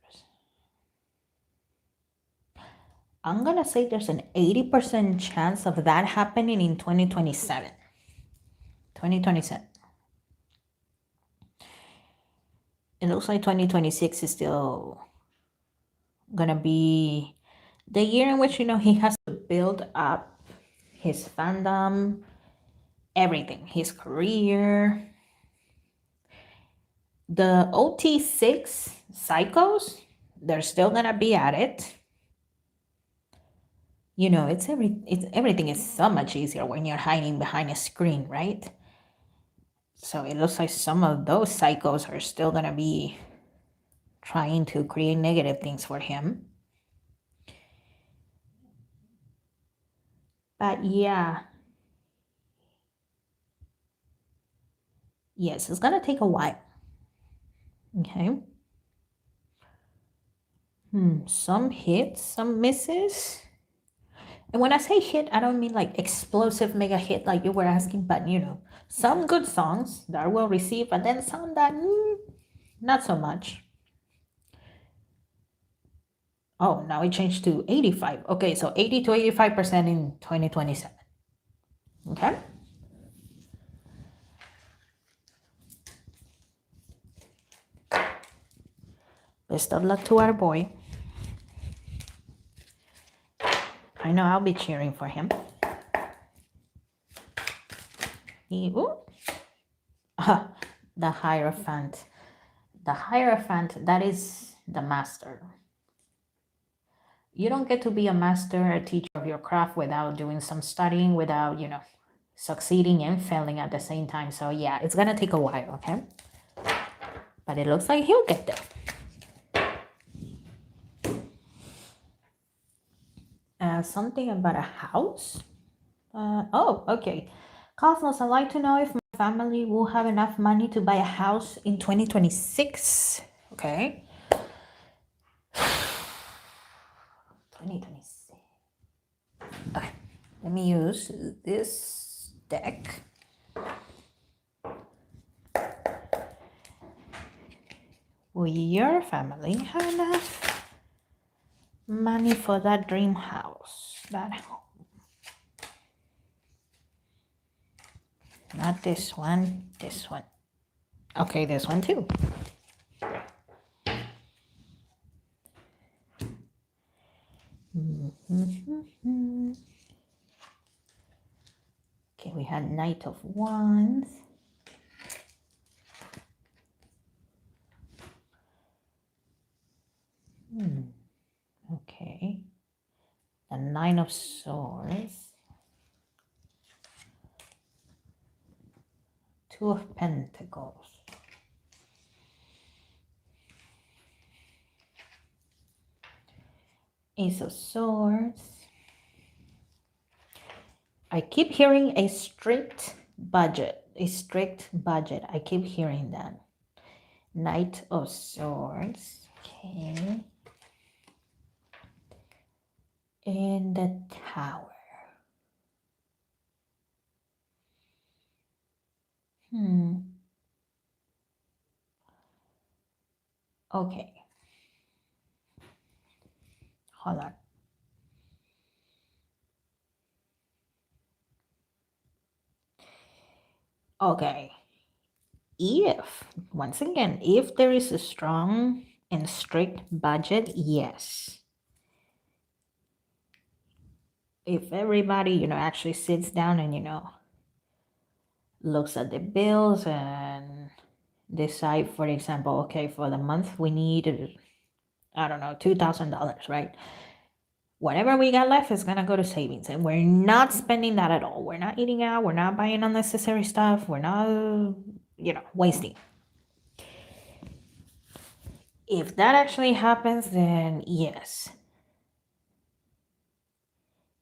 I'm gonna say there's an 80% chance of that happening in 2027. 2027. It looks like 2026 is still gonna be the year in which, he has to build up his fandom, everything, his career. The OT6 psychos, they're still gonna be at it. Everything is so much easier when you're hiding behind a screen, right? So it looks like some of those psychos are still gonna be trying to create negative things for him. But yeah. Yes, it's gonna take a while. Okay. Some hits, some misses. And when I say hit, I don't mean like explosive mega hit like you were asking, but some good songs that are well received, but then some that not so much. Oh, now it changed to 85. Okay, so 80 to 85% in 2027. Okay. Best of luck to our boy. I know I'll be cheering for him. The Hierophant. The Hierophant, that is the master. You don't get to be a master, a teacher of your craft without doing some studying, without, succeeding and failing at the same time. So yeah, it's gonna take a while, okay? But it looks like he'll get there. Something about a house? Okay. Cosmos, I'd like to know if my family will have enough money to buy a house in 2026. Okay. 2026. Okay. Let me use this deck. Will your family have enough money for that dream house, that home? Not this one, this one. Okay, this one too. Okay, we had Knight of Wands. Okay. Nine of Swords. Two of Pentacles. Ace of Swords. I keep hearing a strict budget. A strict budget. I keep hearing that. Knight of Swords. Okay. And the Tower. Okay. Hold on. Okay. Once again, if there is a strong and strict budget, yes. If everybody, actually sits down and, looks at the bills and decide, for example, okay, for the month we need, I don't know, $2,000, right? Whatever we got left is going to go to savings, and we're not spending that at all. We're not eating out. We're not buying unnecessary stuff. We're not, wasting. If that actually happens, then yes.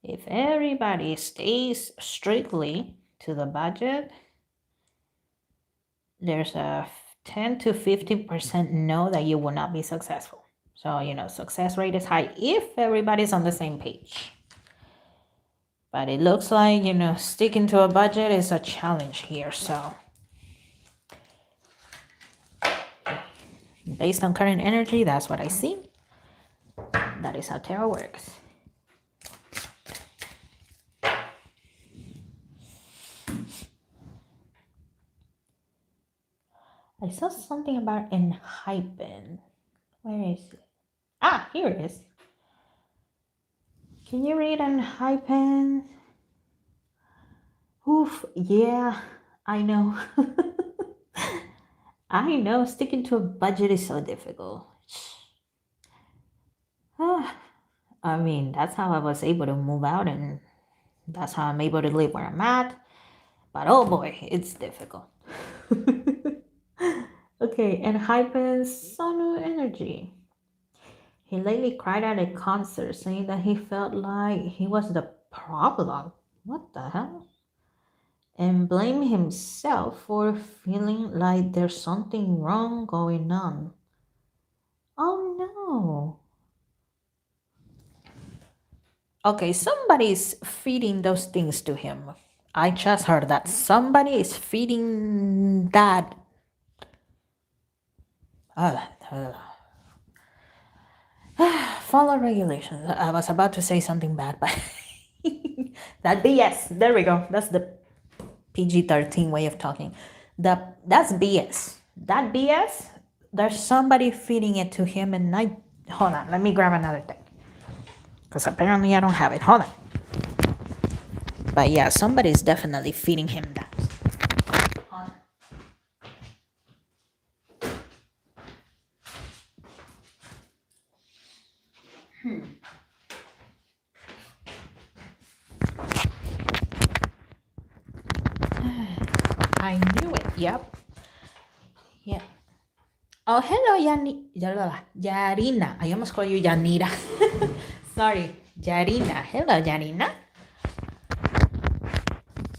If everybody stays strictly to the budget, there's a 10 to 15% no that you will not be successful. So, success rate is high if everybody's on the same page. But it looks like, sticking to a budget is a challenge here. So, based on current energy, that's what I see. That is how tarot works. I saw something about Enhypen. Where is it? Ah, here it is. Can you read Enhypen? Oof, yeah, I know. I know, sticking to a budget is so difficult. I mean, that's how I was able to move out, and that's how I'm able to live where I'm at. But oh boy, it's difficult. Okay, Enhypen's Sonu energy. He lately cried at a concert saying that he felt like he was the problem. What the hell? And blamed himself for feeling like there's something wrong going on. Oh no. Okay, somebody's feeding those things to him. I just heard that somebody is feeding that. Follow regulations. I was about to say something bad, but that BS. There we go. That's the PG-13 way of talking. That's BS. That BS. There's somebody feeding it to him, and hold on. Let me grab another thing, because apparently I don't have it. Hold on. But yeah, somebody's definitely feeding him that. Hold on. I knew it. Yep. Yeah. Oh, hello, Yarina. I almost call you Yanira. Sorry, Yarina. Hello, Yarina.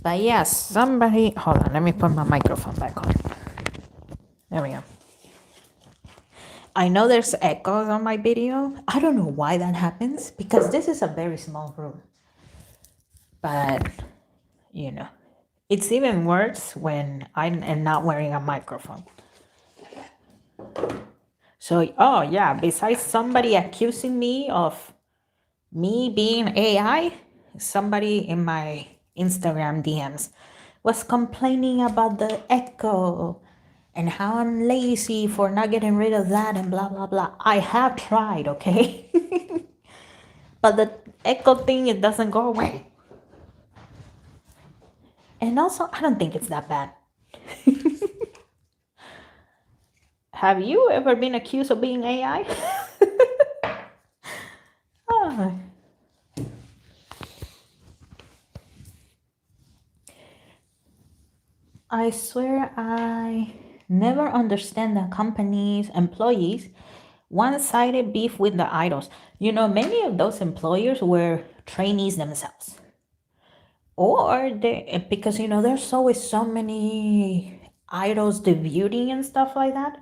But yeah, somebody... Hold on, let me put my microphone back on. There we go. I know there's echoes on my video. I don't know why that happens, because this is a very small room. But, it's even worse when I'm not wearing a microphone. So, oh yeah, besides somebody accusing me of me being AI, somebody in my Instagram DMs was complaining about the echo and how I'm lazy for not getting rid of that and blah, blah, blah. I have tried, okay? But the echo thing, it doesn't go away. And also, I don't think it's that bad. Have you ever been accused of being AI? Oh. I swear I never understand the company's employees one-sided beef with the idols. Many of those employers were trainees themselves. Or they, because there's always so many idols debuting and stuff like that.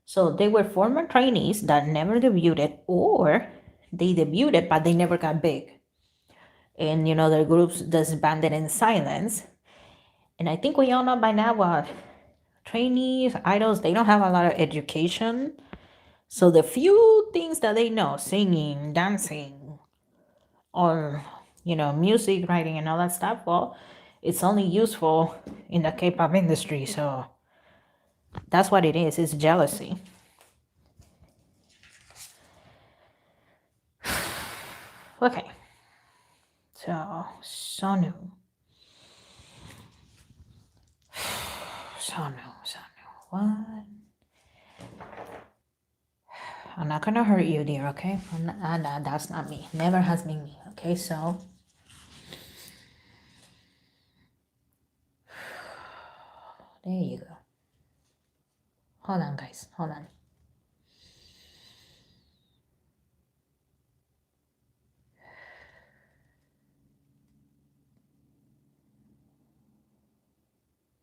So they were former trainees that never debuted, or they debuted but they never got big. And their groups disbanded in silence. And I think we all know by now what trainees, idols, they don't have a lot of education. So the few things that they know, singing, dancing, or music writing and all that stuff, well, it's only useful in the K-pop industry. So that's what it is. It's jealousy. Okay. So Sonu. What? I'm not gonna hurt you, dear, okay? That's not me. Never has been me, okay? So there you go. Hold on, guys. Hold on.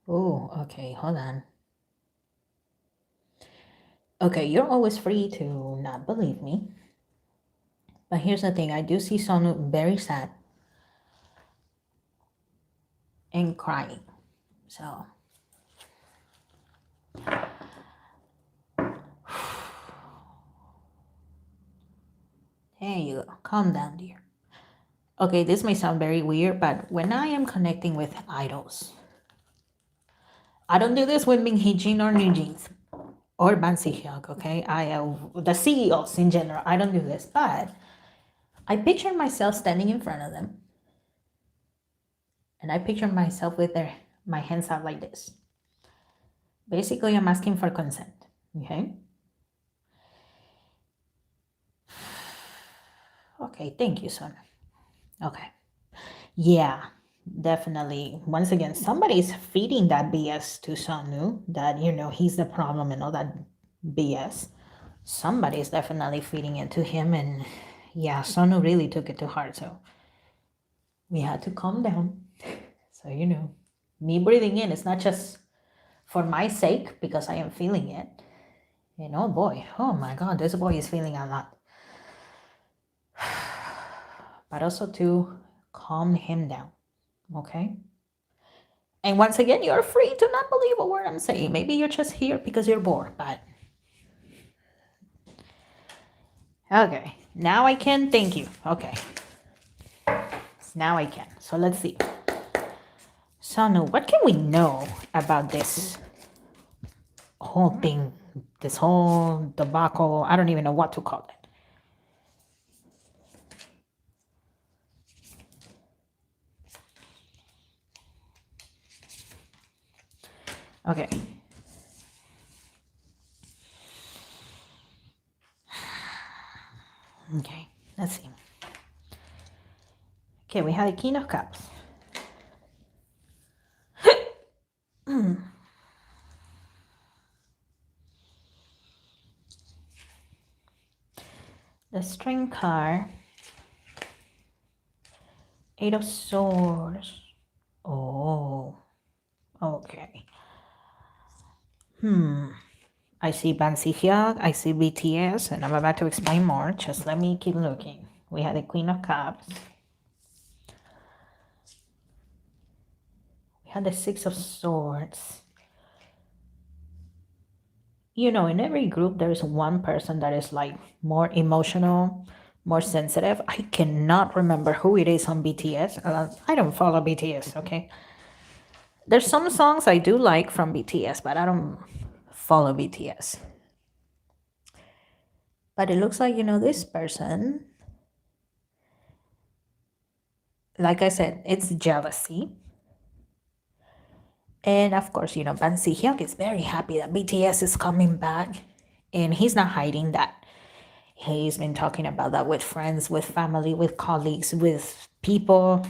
Oh, okay. Hold on. Okay, you're always free to not believe me. But here's the thing. I do see Sonu very sad and crying. So there you go. Calm down, dear. Okay, this may sound very weird, but when I am connecting with idols, I don't do this with Minhee Jin or New Jeans or Ban Si-hyuk, okay? The CEOs in general, I don't do this, but I picture myself standing in front of them, and I picture myself with my hands out like this. Basically, I'm asking for consent, okay? Okay, thank you, son. Okay. Yeah, definitely. Once again, somebody's feeding that BS to Sonu that, he's the problem and all that BS. Somebody's definitely feeding it to him. And yeah, Sonu really took it to heart. So we had to calm down. So, me breathing in is not just for my sake because I am feeling it. Boy, oh my God, this boy is feeling a lot. But also to calm him down, okay? And once again, you're free to not believe a word I'm saying. Maybe you're just here because you're bored, but... Okay, now I can. Thank you. Okay. Now I can. So let's see. Sonu, what can we know about this whole thing? This whole debacle? I don't even know what to call it. Okay. Okay, let's see. Okay, we have the King of Cups. The String card. Eight of Swords. Oh, okay. I see Ban Si-hyuk, I see BTS, and I'm about to explain more. Just let me keep looking. We had the Queen of Cups. We had the Six of Swords. In every group, there's one person that is like more emotional, more sensitive. I cannot remember who it is on BTS. I don't follow BTS, okay? There's some songs I do like from BTS, but I don't follow BTS. But it looks like, this person, like I said, it's jealousy. And of course, Ban Si-hyuk is very happy that BTS is coming back. And he's not hiding that. He's been talking about that with friends, with family, with colleagues, with people,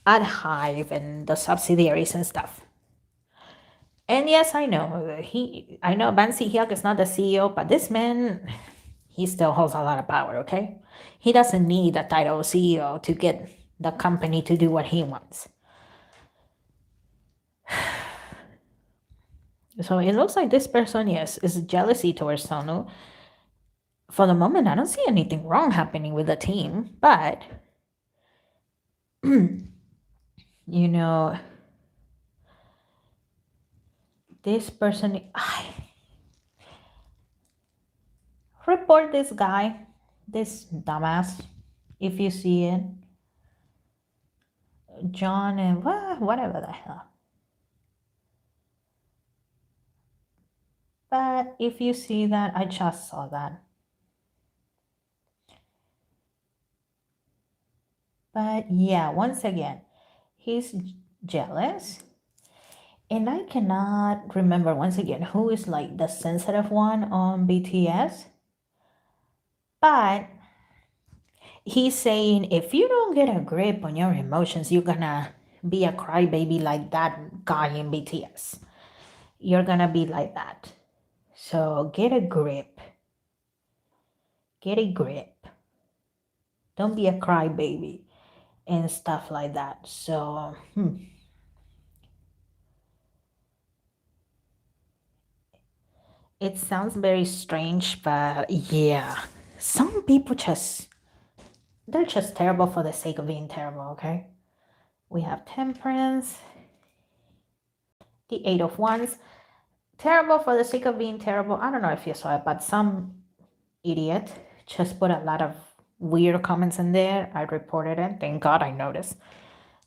at Hive and the subsidiaries and stuff. And yes, I know I know Bansi Hyuk is not the CEO, but this man, he still holds a lot of power. Okay, he doesn't need the title of CEO to get the company to do what he wants. So it looks like this person, yes, is jealousy towards Sonu. For the moment, I don't see anything wrong happening with the team, but you know, this person, report this guy, this dumbass, if you see it, John and whatever the hell. But if you see that, I just saw that. But yeah, once again, he's jealous. And I cannot remember once again who is like the sensitive one on BTS. But he's saying if you don't get a grip on your emotions, you're gonna be a crybaby like that guy in BTS. You're gonna be like that. So get a grip. Get a grip. Don't be a crybaby and stuff like that. So, it sounds very strange, but yeah, some people they're just terrible for the sake of being terrible, okay? We have Temperance, the Eight of Wands. Terrible for the sake of being terrible. I don't know if you saw it, but some idiot just put a lot of weird comments in there. I reported it. Thank God I noticed.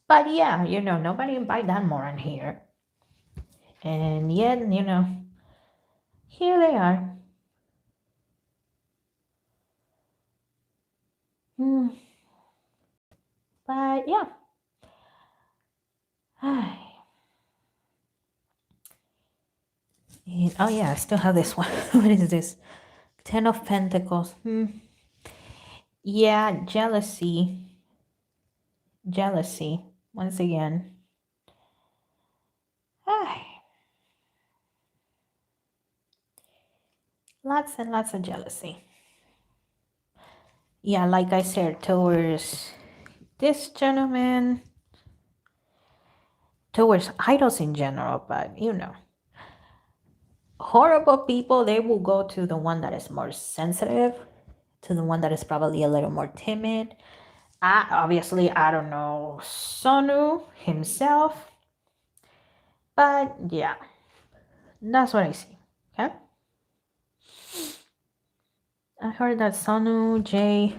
But yeah, nobody invite that moron here. And yet, here they are. But yeah. Oh yeah, I still have this one. What is this? Ten of Pentacles. Yeah, jealousy. Jealousy. Once again. Lots and lots of jealousy. Yeah, like I said, towards this gentleman, towards idols in general, but horrible people, they will go to the one that is more sensitive, to the one that is probably a little more timid. Obviously, I don't know Sonu himself, but yeah, that's what I see. Okay, I heard that Sonu, Jay,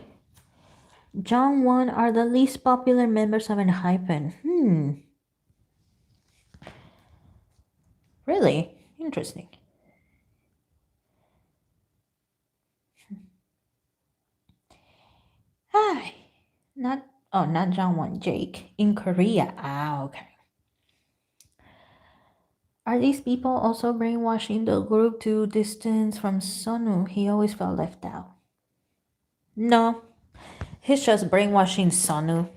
Jongwon are the least popular members of ENHYPEN. Really interesting. Hi, not Jongwon, Jake in Korea. Okay. Are these people also brainwashing the group to distance from Sonu? He always felt left out. No, he's just brainwashing Sonu.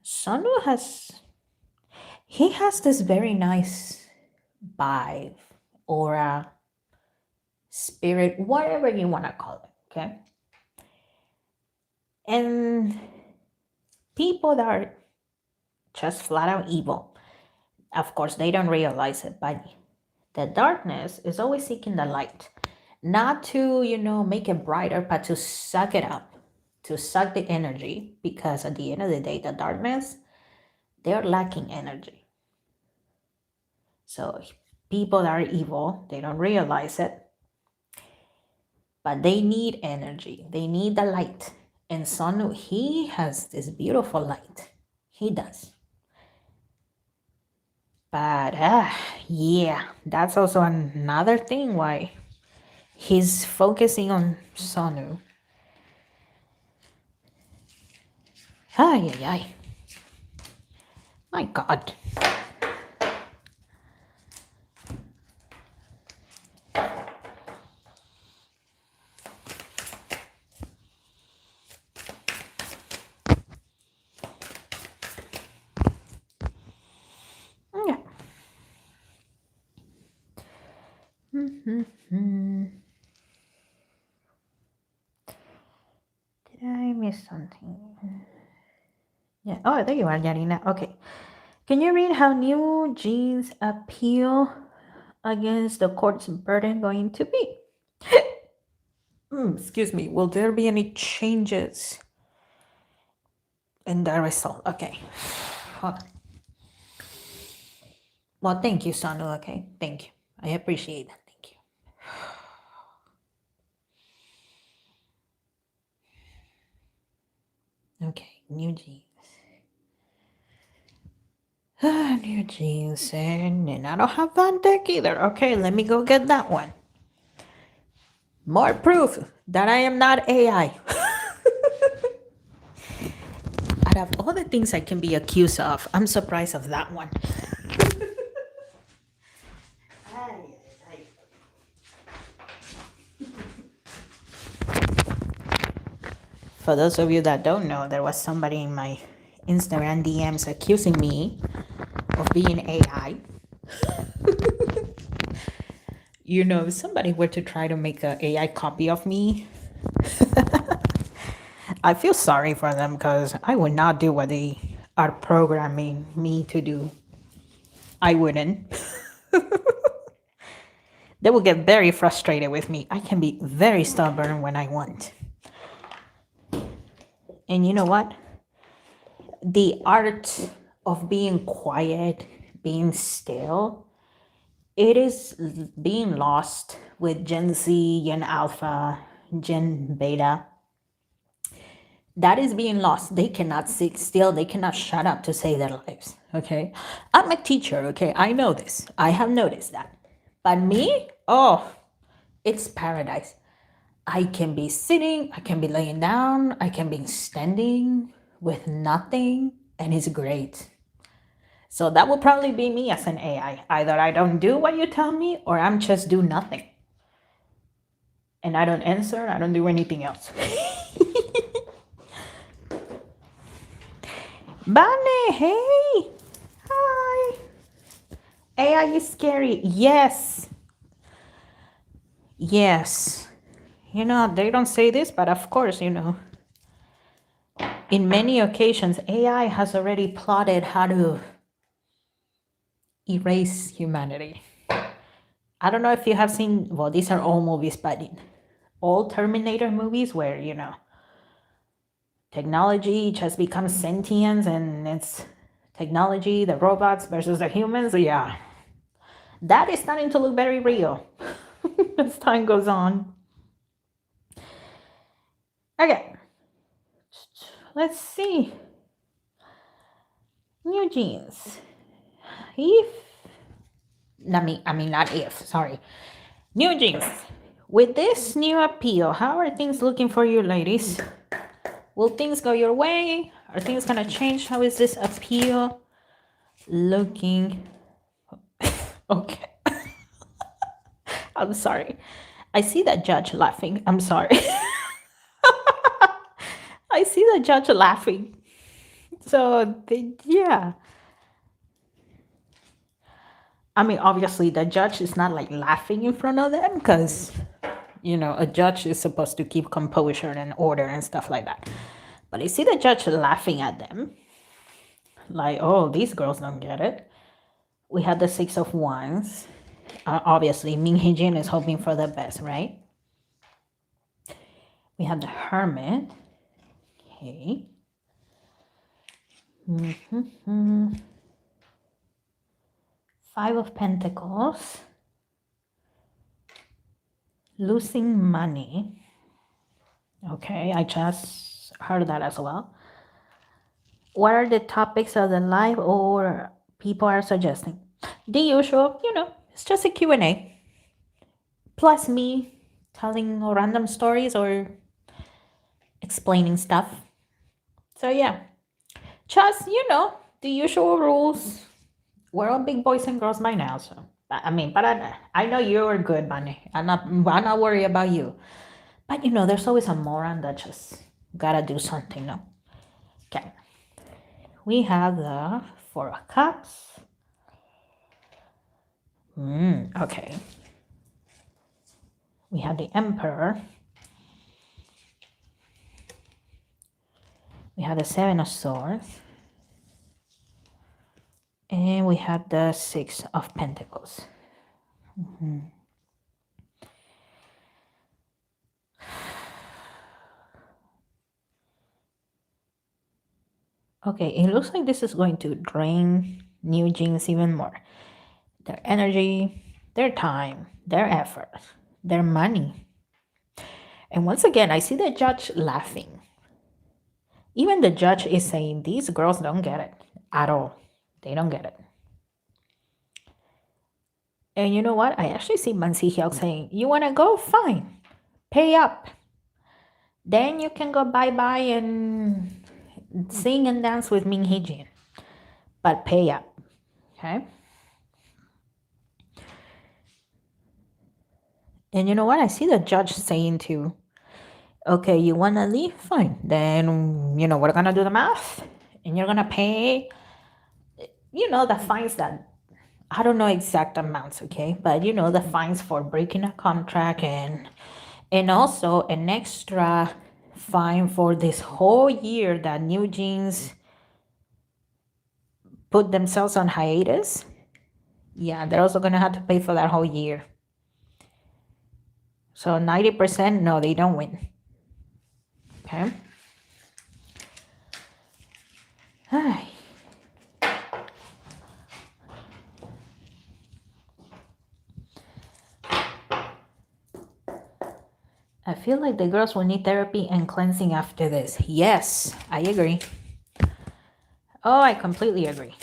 Sonu has this very nice vibe, aura, spirit, whatever you want to call it, okay? And people that are just flat out evil, of course, they don't realize it, but the darkness is always seeking the light. Not to, make it brighter, but to suck it up, to suck the energy, because at the end of the day, the darkness, they're lacking energy. So people that are evil, they don't realize it, but they need energy. They need the light. And Sonu, he has this beautiful light. He does. But yeah, that's also another thing why he's focusing on Sonu. Ay, ay, ay. My God. Did I miss something? Yeah. Oh, there you are, Yarina. Okay. Can you read how New Jeans appeal against the court's burden going to be? Excuse me. Will there be any changes in the result? Okay. Hold on. Well, thank you, Sanu. Okay. Thank you. I appreciate that. Thank you. Okay. New Jeans. New Jeans. And I don't have that deck either. Okay. Let me go get that one. More proof that I am not AI. Out of all the things I can be accused of, I'm surprised of that one. For those of you that don't know, there was somebody in my Instagram DMs accusing me of being AI. You know, if somebody were to try to make an AI copy of me, I feel sorry for them because I would not do what they are programming me to do. I wouldn't. They will get very frustrated with me. I can be very stubborn when I want. And you know what? The art of being quiet, being still, it is being lost with Gen Z, Gen Alpha, Gen Beta. That is being lost. They cannot sit still. They cannot shut up to save their lives. Okay. I'm a teacher. Okay. I know this. I have noticed that. But me, oh, it's paradise. I can be sitting, I can be laying down, I can be standing with nothing, and it's great. So that will probably be me as an AI. Either I don't do what you tell me, or I'm just do nothing. And I don't answer, I don't do anything else. Bunny, hey! Hi! AI is scary. Yes. Yes. You know, they don't say this, but of course, you know. In many occasions, AI has already plotted how to erase humanity. I don't know if you have seen, well, these are all movies, but all Terminator movies where, you know, technology just becomes sentience and it's technology, the robots versus the humans. Yeah. That is starting to look very real as time goes on. Okay. Let's see. New Jeans. If, not if, sorry. New Jeans. With this new appeal, how are things looking for you, ladies? Will things go your way? Are things gonna change? How is this appeal looking? Okay. I'm sorry. I see that judge laughing. I'm sorry. I see the judge laughing. So, yeah. I mean, obviously, the judge is not like laughing in front of them because, you know, a judge is supposed to keep composure and order and stuff like that. But I see the judge laughing at them. Like, oh, these girls don't get it. We had the Six of Wands. Obviously, Min Hee Jin is hoping for the best, right? We have the Hermit. Okay. Five of Pentacles. Losing money. Okay, I just heard that as well. What are the topics of the live or people are suggesting? The usual, you know, it's just a Q&A. Plus me telling random stories or explaining stuff. So yeah, just, you know, the usual rules. We're all big boys and girls by now, so I mean, but I know you're good, Bunny. I'm not worried about you. But you know, there's always a moron that just gotta do something, no? Okay. We have the Four of Cups. Okay. We have the Emperor. We have the Seven of Swords. And we have the Six of Pentacles. Okay, it looks like this is going to drain New Jeans even more. Their energy, their time, their effort, their money. And once again, I see the judge laughing. Even the judge is saying these girls don't get it at all. They don't get it. And you know what? I actually see Man Si Hyuk saying, you want to go? Fine. Pay up. Then you can go bye-bye and sing and dance with Min Hee Jin. But pay up. Okay? And you know what? I see the judge saying too, okay, you want to leave? Fine. Then, we're going to do the math. And you're going to pay, the fines that, I don't know exact amounts, okay? But, the fines for breaking a contract and also an extra fine for this whole year that New Jeans put themselves on hiatus. Yeah, they're also going to have to pay for that whole year. So 90%, no, they don't win. Okay. Ay. I feel like the girls will need therapy and cleansing after this. Yes, I agree. Oh, I completely agree.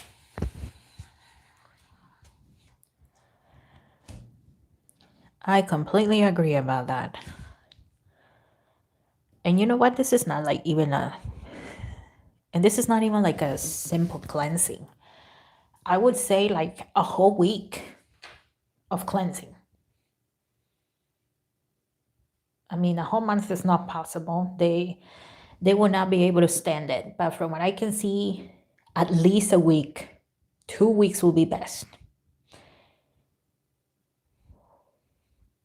I completely agree about that. And you know what? This is not like even this is not even like a simple cleansing. I would say like a whole week of cleansing. I mean, a whole month is not possible. They will not be able to stand it. But from what I can see, at least a week. 2 weeks will be best.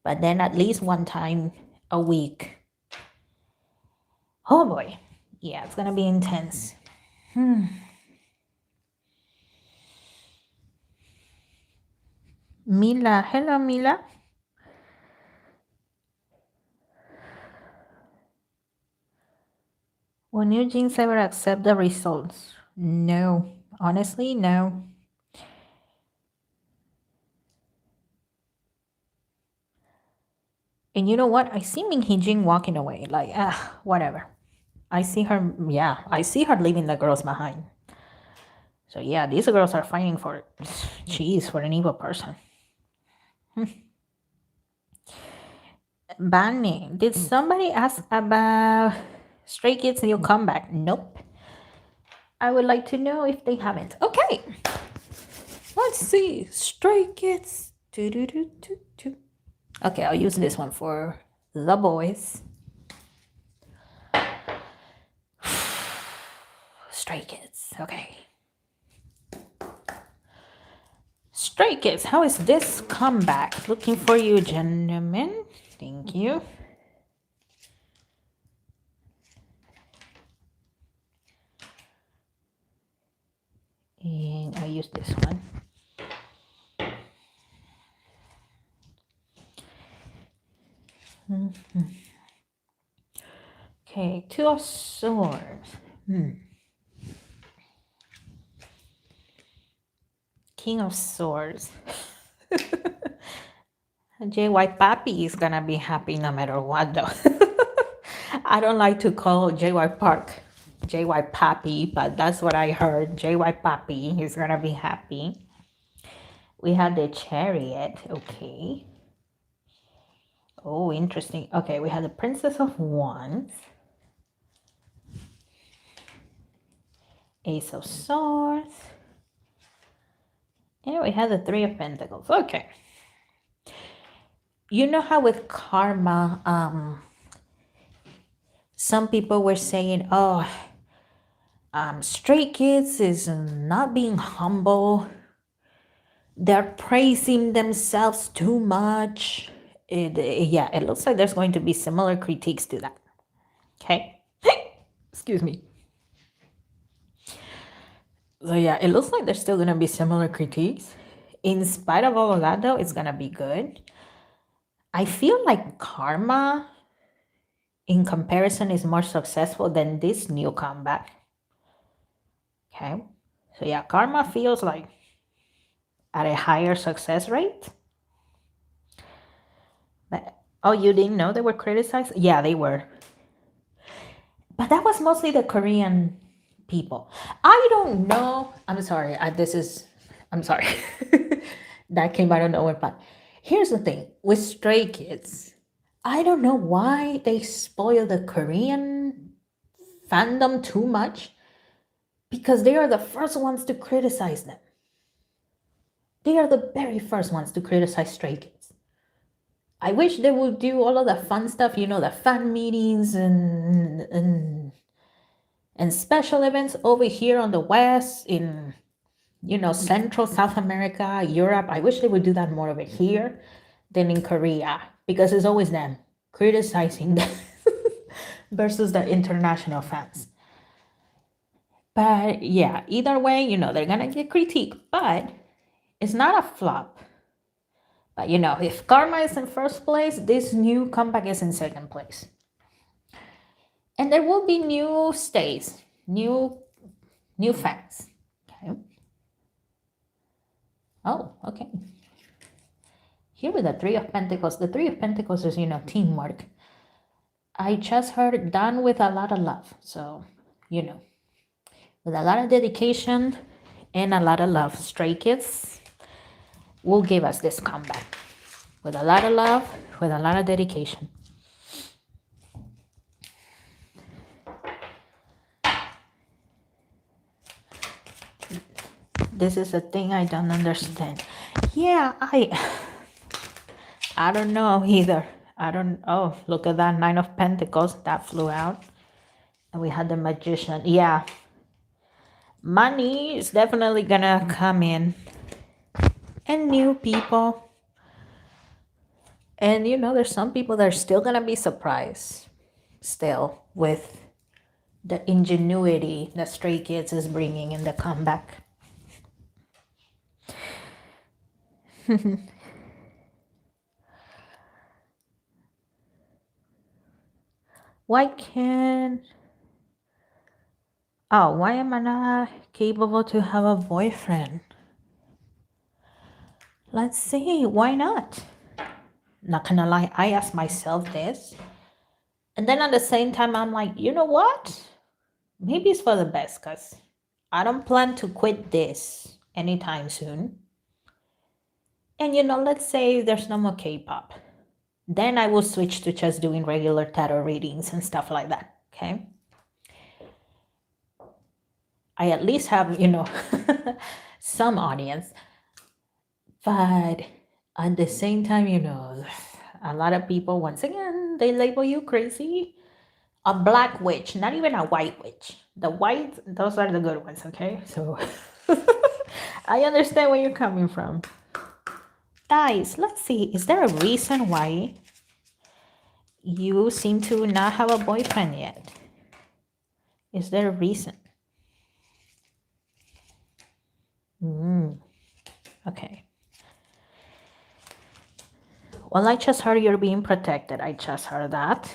But then at least one time a week. Oh boy. Yeah, it's going to be intense. Mila. Hello, Mila. Will New Jeans ever accept the results? No. Honestly, no. And you know what? I see Min Hee Jin walking away. Like, whatever. I see her leaving the girls behind. So yeah, these girls are fighting for for an evil person. Bunny, did somebody ask about Stray Kids' new comeback? Nope. I would like to know if they haven't. Okay. Let's see. Stray Kids. Okay, I'll use this one for the boys. Stray Kids. Okay. Stray Kids, how is this comeback? Looking for you, gentlemen. Thank you. And I'll use this one. Okay, Two of Swords. King of Swords. JY Papi is gonna be happy no matter what, though. I don't like to call JY Park JY Papi, but that's what I heard. JY Papi is gonna be happy. We have the Chariot. Okay. Oh, interesting. Okay, we have the Princess of Wands. Ace of Swords. And we have the Three of Pentacles. Okay. You know how with karma, some people were saying, Stray Kids is not being humble. They're praising themselves too much. Yeah, it looks like there's going to be similar critiques to that. Okay. Excuse me. So yeah, it looks like there's still gonna be similar critiques. In spite of all of that, though, it's gonna be good. I feel like Karma, in comparison, is more successful than this new comeback. Okay. So yeah, Karma feels like at a higher success rate. But, oh, you didn't know they were criticized? Yeah, they were. But that was mostly the Korean people. I don't know. I'm sorry. I'm sorry. That came out of nowhere. But here's the thing with Stray Kids, I don't know why they spoil the Korean fandom too much, because they are the first ones to criticize them. They are the very first ones to criticize Stray Kids. I wish they would do all of the fun stuff, the fan meetings and special events over here on the West, in Central South America, Europe. I wish they would do that more over here than in Korea, because it's always them criticizing them versus the international fans. But yeah, either way, they're gonna get critique, but it's not a flop. But if Karma is in first place, this new comeback is in second place. And there will be new stays, new fans. Okay. Oh, okay. Here with the Three of Pentacles. The Three of Pentacles is, teamwork. I just heard done with a lot of love. So, with a lot of dedication and a lot of love, Stray Kids will give us this comeback. With a lot of love, with a lot of dedication. This is a thing I don't understand. Yeah, I don't know either. Oh, look at that, Nine of Pentacles, that flew out. And we had the Magician. Yeah. Money is definitely gonna come in. And new people. And there's some people that are still gonna be surprised still with the ingenuity that Stray Kids is bringing in the comeback. Why am I not capable to have a boyfriend? Let's see, why not? Not gonna lie, I ask myself this. And then at the same time, I'm like, you know what? Maybe it's for the best, because I don't plan to quit this anytime soon. And let's say there's no more K-pop. Then I will switch to just doing regular tarot readings and stuff like that, okay? I at least have, some audience. But at the same time, a lot of people, once again, they label you crazy. A black witch, not even a white witch. The white, those are the good ones, okay? So I understand where you're coming from. Guys, let's see. Is there a reason why you seem to not have a boyfriend yet? Is there a reason? Okay. Well, I just heard you're being protected. I just heard that.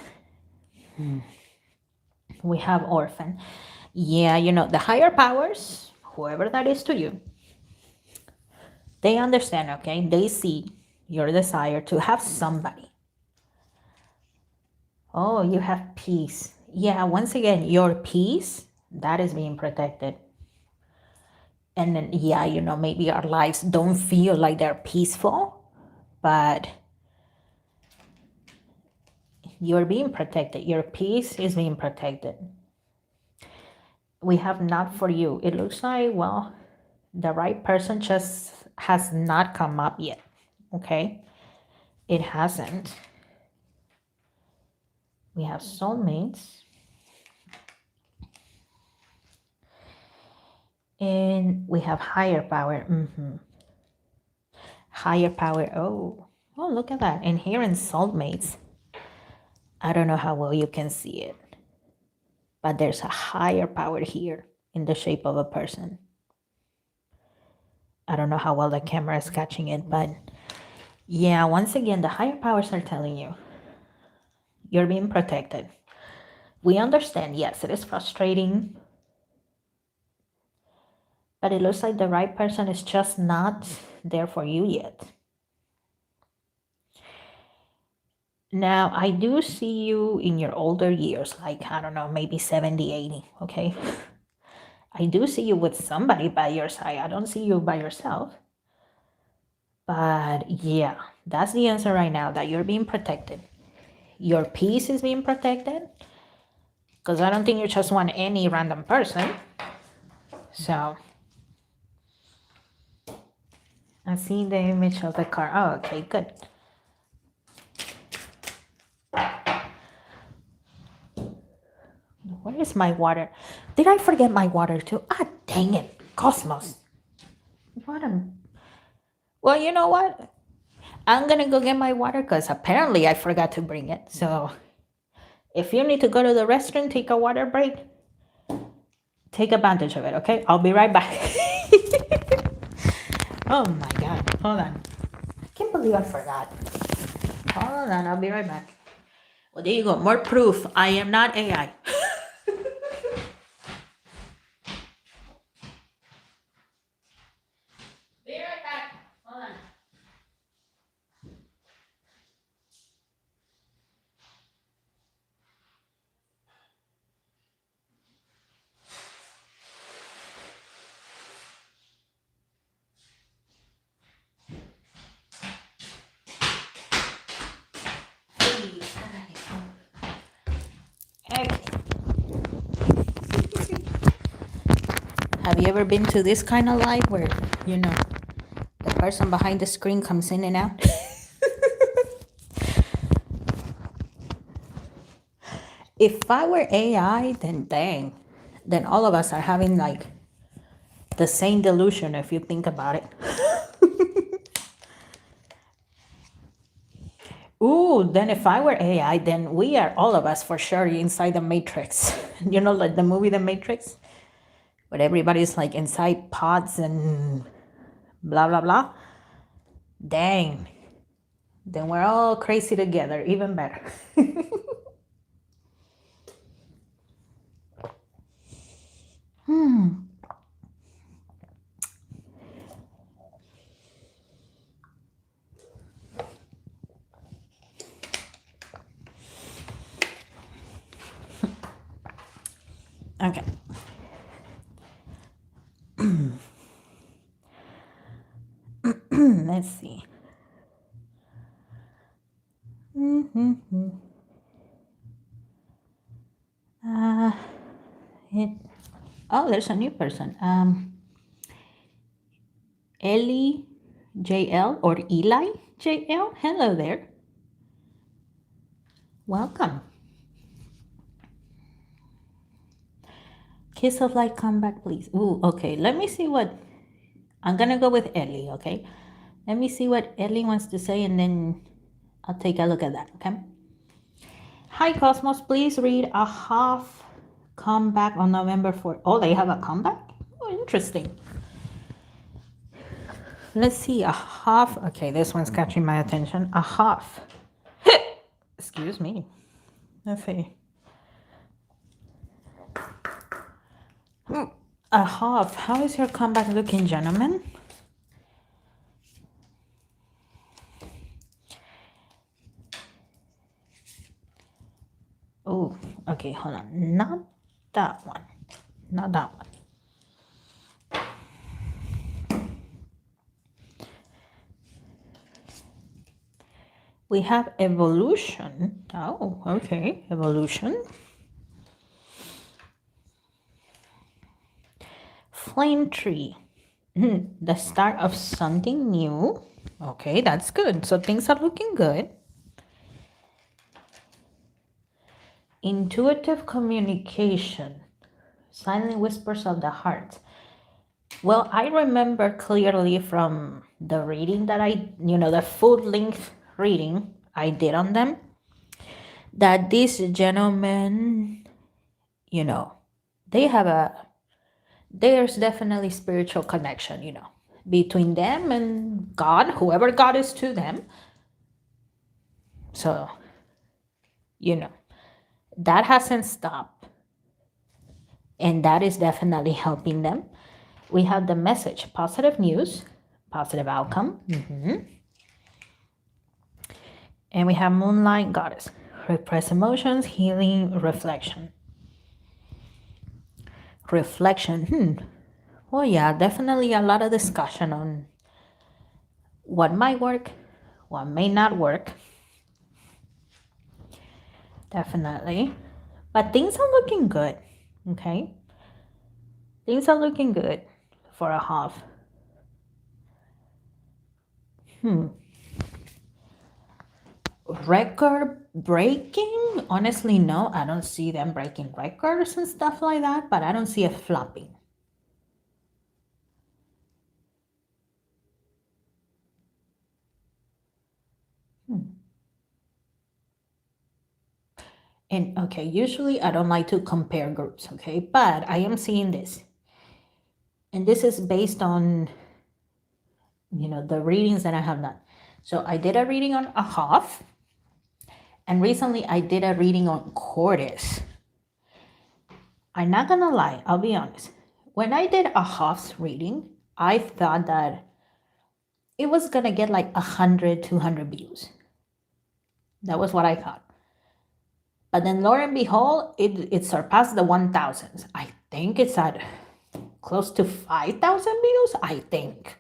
We have orphan. Yeah, the higher powers, whoever that is to you, they understand, okay? They see your desire to have somebody. Oh, you have peace. Yeah, once again, your peace, that is being protected. And then, yeah, maybe our lives don't feel like they're peaceful, but you're being protected. Your peace is being protected. We have not for you. It looks like, well, the right person just has not come up yet, okay? It hasn't. We have soulmates. And we have higher power. Higher power. Oh, Oh, look at that. And here in Soulmates, I don't know how well you can see it, but there's a higher power here in the shape of a person. I don't know how well the camera is catching it, but yeah, once again, the higher powers are telling you you're being protected. We understand, yes, it is frustrating, but it looks like the right person is just not there for you yet. Now, I do see you in your older years, like, I don't know, maybe 70, 80, okay? I do see you with somebody by your side. I don't see you by yourself. But yeah, that's the answer right now, that you're being protected. Your peace is being protected, because I don't think you just want any random person. So, I see the image of the car. Oh, okay, good. Where is my water? Did I forget my water too? Ah, dang it. Cosmos. What a... Well, you know what? I'm gonna go get my water because apparently I forgot to bring it. So if you need to go to the restroom, take a water break, take advantage of it, okay? I'll be right back. Oh my God. Hold on. I can't believe I forgot. Hold on, I'll be right back. Well, there you go. More proof. I am not AI. Be right back. Hold on. Okay. Have you ever been to this kind of live where, you know, the person behind the screen comes in and out? If I were AI, then dang, then all of us are having like the same delusion if you think about it. Ooh, then if I were AI, then we are all of us for sure inside the Matrix. You know, like the movie The Matrix, where everybody's like inside pods and blah, blah, blah. Dang, then we're all crazy together, even better. Okay. Let's see. It, oh, there's a new person. Ellie JL or Eli JL. Hello there. Welcome. Kiss of light, come back, please. Ooh, okay. Let me see what... I'm going to go with Ellie, okay? Let me see what Ellie wants to say, and then I'll take a look at that, okay? Hi, Cosmos. Please read a half comeback on November 4th. Oh, they have a comeback? Oh, interesting. Let's see, a half. Okay, this one's catching my attention. A half. Excuse me. Let's see. A half. How is your comeback looking, gentlemen? Oh, okay, hold on. Not that one. Not that one. We have evolution. Oh, okay. Evolution. Flame tree. The start of something new. Okay, that's good. So things are looking good. Intuitive communication. Silent whispers of the heart. Well, I remember clearly from the reading that the full length reading I did on them, that these gentlemen, you know, they have there's definitely spiritual connection, between them and God, whoever God is to them. So, you know, that hasn't stopped. And that is definitely helping them. We have the message, positive news, positive outcome. And we have Moonlight Goddess, repressed emotions, healing, reflection. Reflection. Well, yeah, definitely a lot of discussion on what might work, what may not work. Definitely. But things are looking good. Okay? Things are looking good for a half. Record breaking? Honestly, no. I don't see them breaking records and stuff like that, but I don't see it flopping. And okay, usually I don't like to compare groups, okay? But I am seeing this. And this is based on, the readings that I have done. So I did a reading on a half, and recently I did a reading on Cordis. I'm not gonna lie, I'll be honest. When I did a half's reading, I thought that it was gonna get like 100, 200 views. That was what I thought. But then lo and behold, it surpassed the 1,000s. I think it's at close to 5,000 views, I think.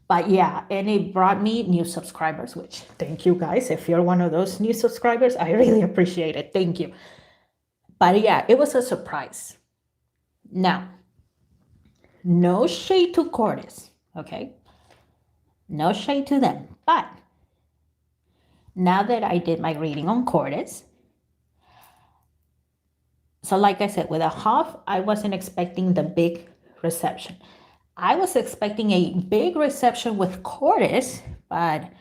But yeah, and it brought me new subscribers, which thank you guys. If you're one of those new subscribers, I really appreciate it. Thank you. But yeah, it was a surprise. Now, no shade to Cordis, okay? No shade to them. But now that I did my reading on Cordis, so like I said, with a half, I wasn't expecting the big reception. I was expecting a big reception with Cordis, and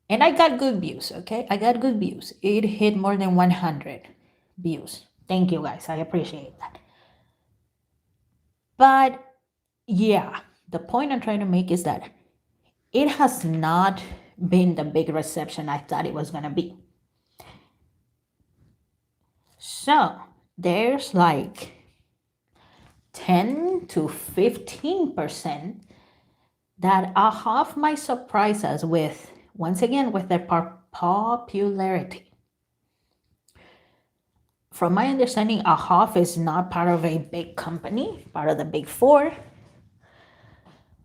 I got good views, okay? I got good views. It hit more than 100 views. Thank you guys. I appreciate that. But yeah, the point I'm trying to make is that it has not been the big reception I thought it was going to be. So there's like 10 to 15% that a half might surprise us with, once again, with their popularity. From my understanding, a half is not part of a big company, part of the big four.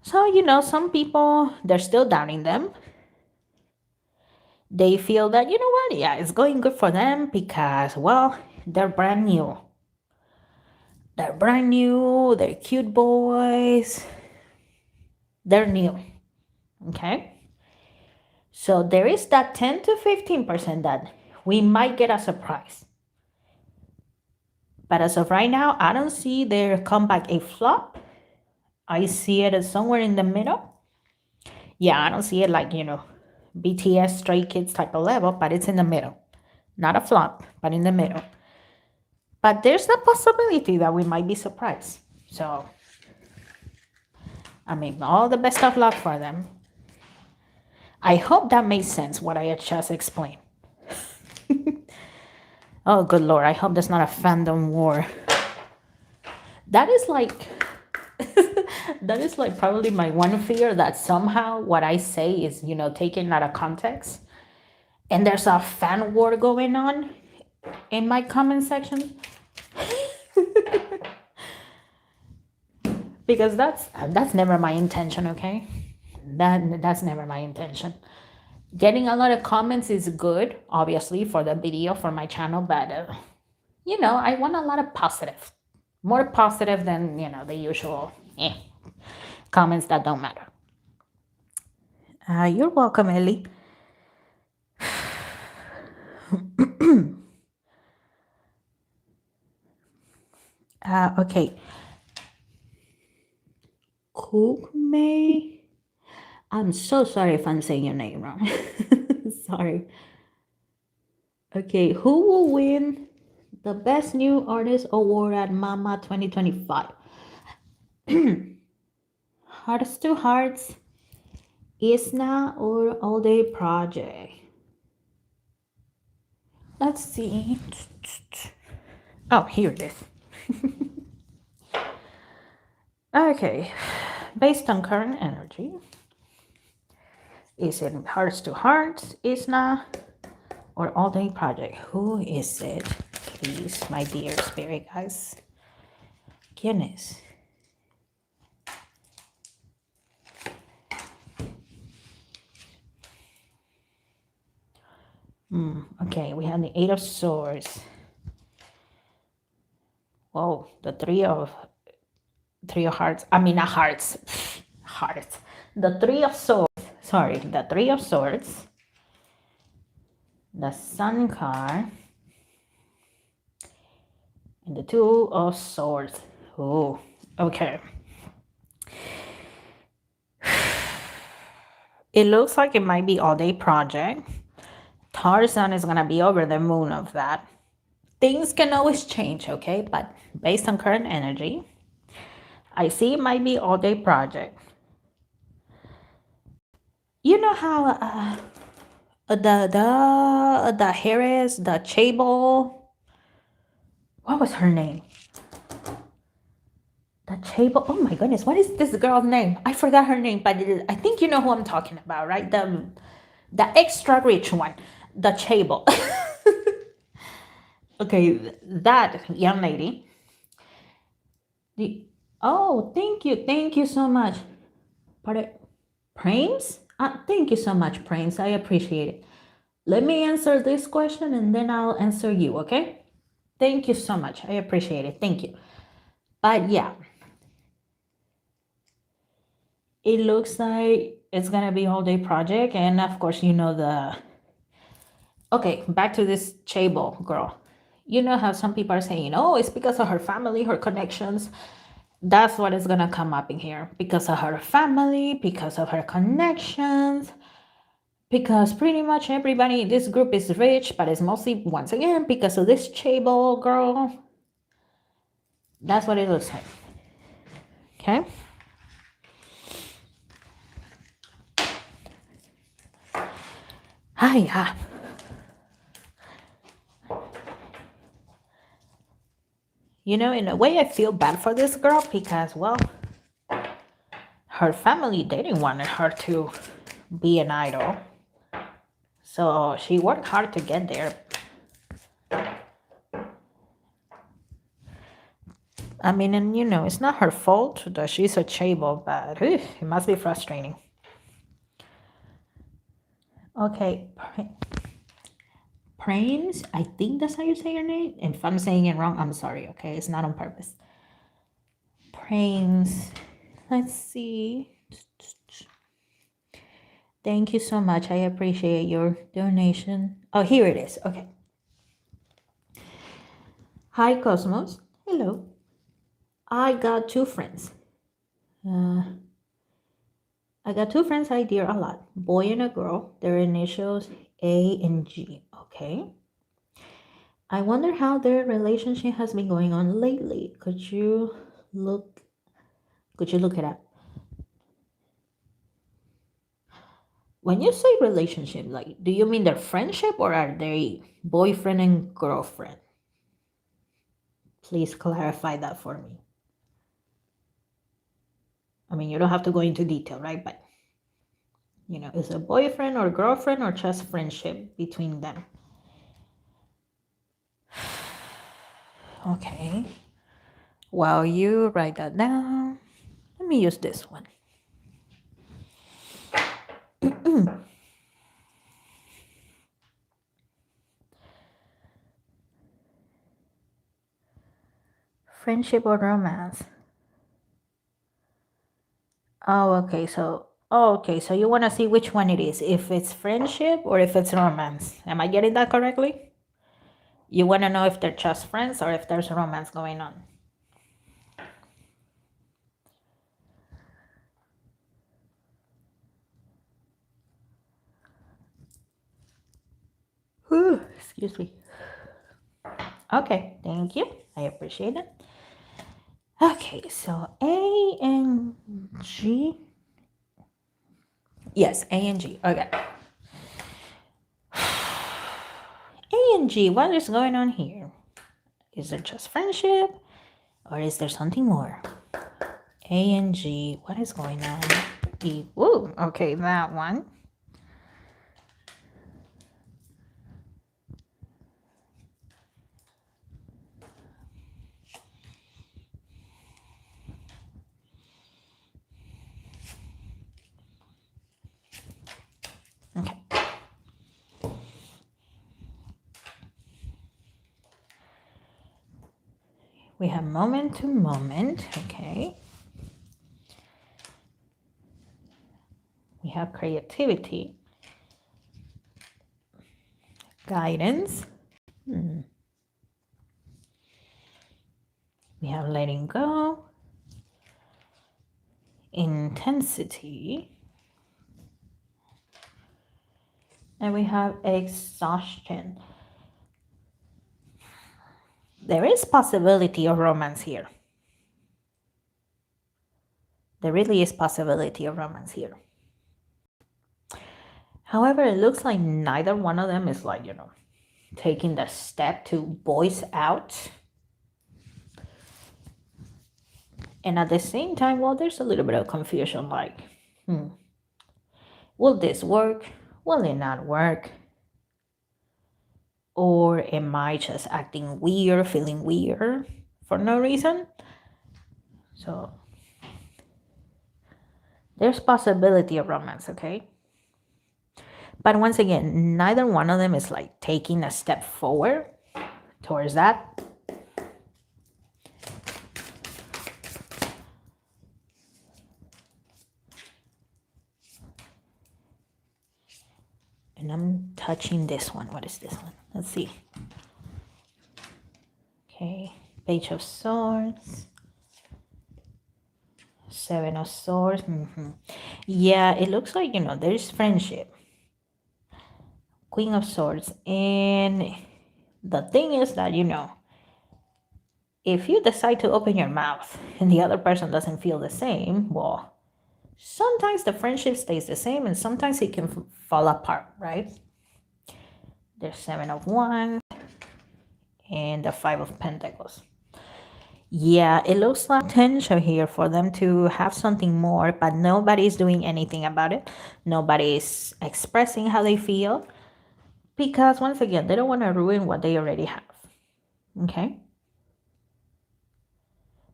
So, some people, they're still doubting them. They feel that, you know what, yeah, it's going good for them because, well, they're brand new. They're brand new, they're cute boys. They're new, okay? So there is that 10 to 15% that we might get a surprise. But as of right now, I don't see their comeback a flop. I see it as somewhere in the middle. Yeah, I don't see it like, BTS, Stray Kids type of level, but it's in the middle. Not a flop, but in the middle. But there's the possibility that we might be surprised. So, I mean, all the best of luck for them. I hope that made sense, what I had just explained. Oh, good Lord, I hope there's not a fandom war. That is like... that is like probably my one fear, that somehow what I say is, taken out of context. And there's a fan war going on in my comment section. Because that's never my intention, okay? That's never my intention. Getting a lot of comments is good, obviously, for the video, for my channel, but I want a lot of positive. More positive than, the usual comments that don't matter. You're welcome, Ellie. Okay. Cook May. I'm so sorry if I'm saying your name wrong. Sorry. Okay, who will win the Best New Artist Award at Mama 2025? Hearts to Hearts, Isna, or All Day Project? Let's see. Oh, here it is. Okay, based on current energy, is it Hearts to Hearts, Isna, or All Day Project? Who is it? Please, my dear spirit guys. ¿Quién es? Okay, we have the Eight of Swords. Whoa, the Three of Hearts. I mean, not hearts. Hearts. The Three of Swords. Sorry, the Three of Swords. The Sun card. And the Two of Swords. Oh, okay. It looks like it might be All Day Project. Tarzan is going to be over the moon of that. Things can always change, okay? But based on current energy, I see it might be All Day Project. You know how the Harris, the Chable, what was her name? The Chable. Oh my goodness, what is this girl's name? I forgot her name, but I think you know who I'm talking about, right? The extra rich one, the Chable. Okay, that young lady. Oh, thank you so much. Prames? Thank you so much, Prames. I appreciate it. Let me answer this question and then I'll answer you, okay? Thank you so much. I appreciate it. Thank you. But yeah, it looks like it's gonna be All Day Project, and of course, you know the. Okay, back to this Chable girl. You know how some people are saying, oh, it's because of her family, her connections. That's what is gonna come up in here. Because of her family, because of her connections, because pretty much everybody in this group is rich, but it's mostly, once again, because of this Chable girl. That's what it looks like. Okay. Hiya. You know, in a way, I feel bad for this girl because, well, her family, they didn't want her to be an idol. So she worked hard to get there. I mean, and you know, it's not her fault that she's a Chable, but it must be frustrating. Okay. Prains, I think that's how you say your name. If I'm saying it wrong, I'm sorry, okay? It's not on purpose. Prains. Let's see. Thank you so much. I appreciate your donation. Oh, here it is. Okay. Hi, Cosmos. Hello. I got two friends. I got two friends I dear a lot. Boy and a girl. Their initials A and G. Okay. I wonder how their relationship has been going on lately. Could you look it up? When you say relationship, like, do you mean their friendship or are they boyfriend and girlfriend? Please clarify that for me. I mean, you don't have to go into detail, right? But, you know, is it boyfriend or girlfriend or just friendship between them? Okay. While you write that down, let me use this one. Friendship or romance? Oh, okay. So you want to see which one it is, if it's friendship or if it's romance. Am I getting that correctly? You want to know if they're just friends or if there's romance going on. Excuse me. Okay, thank you. I appreciate it. Okay, so A and G. Yes, A and G. Okay. A and G, what is going on here? Is it just friendship or is there something more? A and G, what is going on? E, woo, okay, that one. Okay. We have moment to moment, okay. We have creativity, guidance. We have letting go, intensity, and we have exhaustion. There is possibility of romance here. There really is possibility of romance here. However, it looks like neither one of them is like, taking the step to voice out. And at the same time, well, there's a little bit of confusion like, will this work? Will it not work? Or am I just acting weird, feeling weird for no reason? So there's possibility of romance, okay? But once again, neither one of them is like taking a step forward towards that. And I'm touching this one. What is this one? Let's see. Okay, Page of Swords. Seven of Swords. Yeah, it looks like, there's friendship. Queen of Swords. And the thing is that, if you decide to open your mouth and the other person doesn't feel the same, well, sometimes the friendship stays the same and sometimes it can fall apart, right? There's Seven of Wands and the Five of Pentacles. Yeah, it looks like potential here for them to have something more, but nobody's doing anything about it. Nobody's expressing how they feel because, once again, they don't want to ruin what they already have. Okay?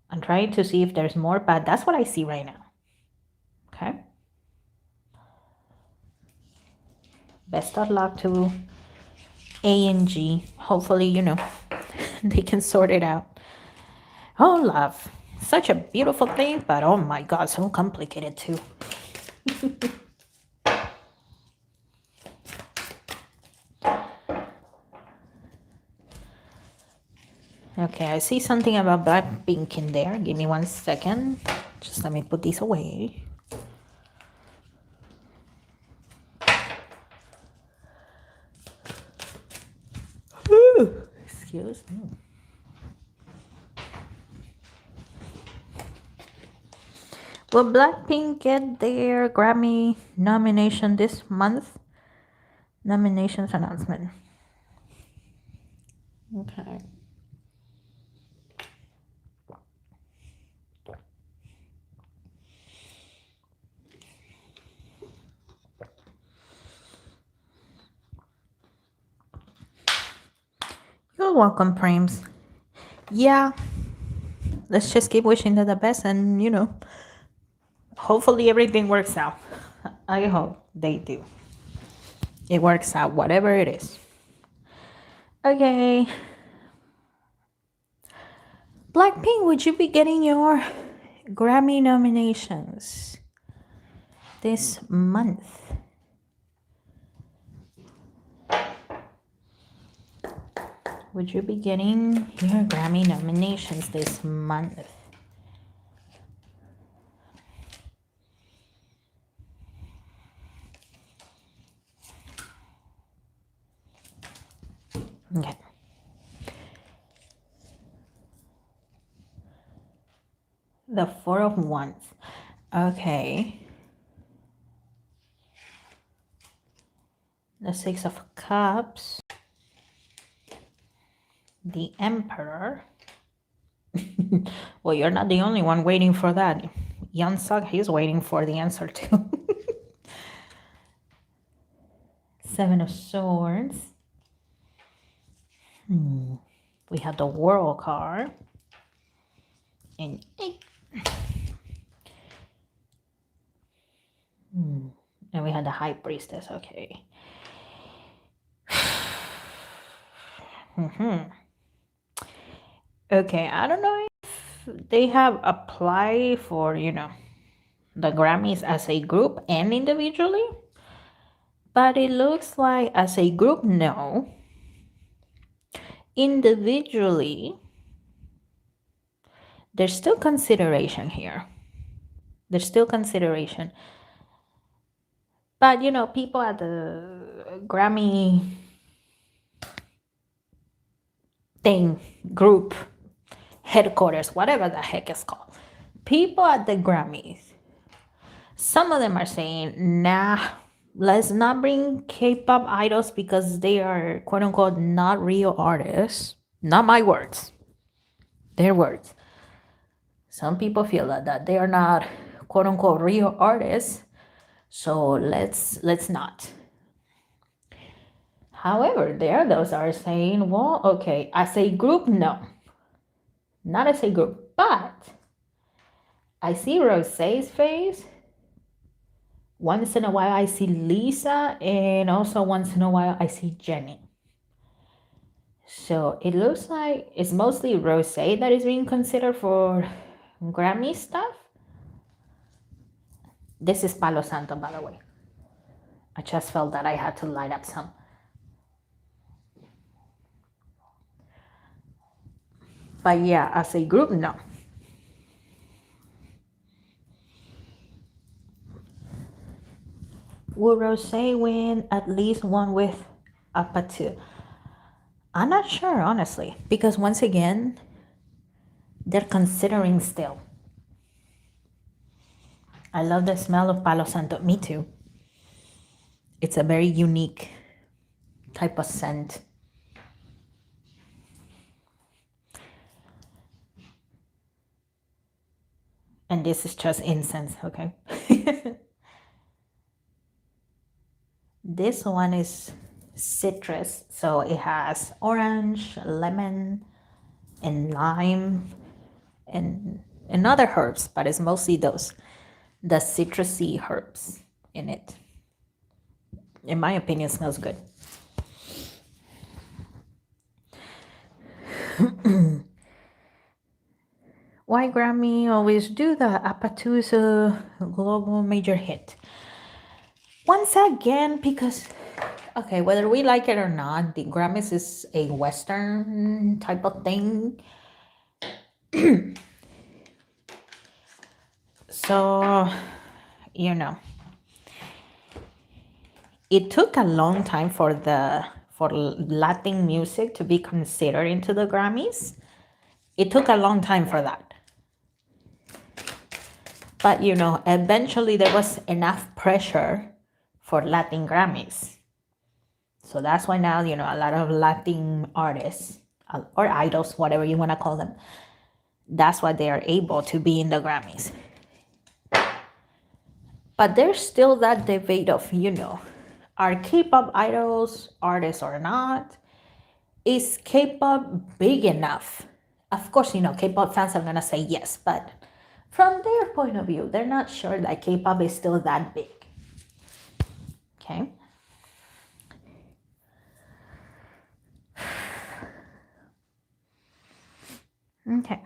I'm trying to see if there's more, but that's what I see right now. Okay? Best of luck to A and G. Hopefully, they can sort it out. Oh, love. Such a beautiful thing, but oh my God, so complicated too. Okay, I see something about Blackpink in there. Give me 1 second. Just let me put these away. Ooh, excuse me. Will Blackpink get their Grammy nomination this month? Nominations announcement. Okay. You're welcome, Primes. Yeah. Let's just keep wishing them the best and, hopefully everything works out. I hope they do. It works out, whatever it is. Okay. Blackpink, would you be getting your Grammy nominations this month? Would you be getting your Grammy nominations this month? Okay. The Four of Wands. Okay. The Six of Cups. The Emperor. Well, you're not the only one waiting for that. Young Suk, he's waiting for the answer too. Seven of Swords. We have the World card. And and we had the High Priestess. Okay. Okay, I don't know if they have applied for, the Grammys as a group and individually, but it looks like as a group, no. Individually, there's still consideration here. There's still consideration. But, people at the Grammy thing, group, headquarters, whatever the heck it's called, people at the Grammys, some of them are saying, nah, let's not bring K-pop idols because they are quote unquote not real artists. Not my words, their words. Some people feel that they are not quote unquote real artists, so let's not. However, there are those that are saying, well, okay, as a group, no, not as a group, but I see Rosé's face. Once in a while, I see Lisa, and also once in a while, I see Jennie. So it looks like it's mostly Rosé that is being considered for Grammy stuff. This is Palo Santo, by the way. I just felt that I had to light up some. But yeah, as a group, no. Will Rosé win at least one with Apatu? I'm not sure, honestly, because once again, they're considering still. I love the smell of Palo Santo. Me too. It's a very unique type of scent. And this is just incense, okay? This one is citrus, so it has orange, lemon, and lime, and other herbs, but it's mostly those, the citrusy herbs in it. In my opinion, it smells good. Why Grammy always do the Apatu's global major hit? Once again, because, okay, whether we like it or not, the Grammys is a Western type of thing. So, it took a long time for Latin music to be considered into the Grammys. It took a long time for that. But, eventually there was enough pressure for Latin Grammys. So that's why now, a lot of Latin artists or idols, whatever you want to call them, that's why they are able to be in the Grammys. But there's still that debate of, are K-pop idols artists or not? Is K-pop big enough? Of course, K-pop fans are going to say yes, but from their point of view, they're not sure that K-pop is still that big. Okay. Okay.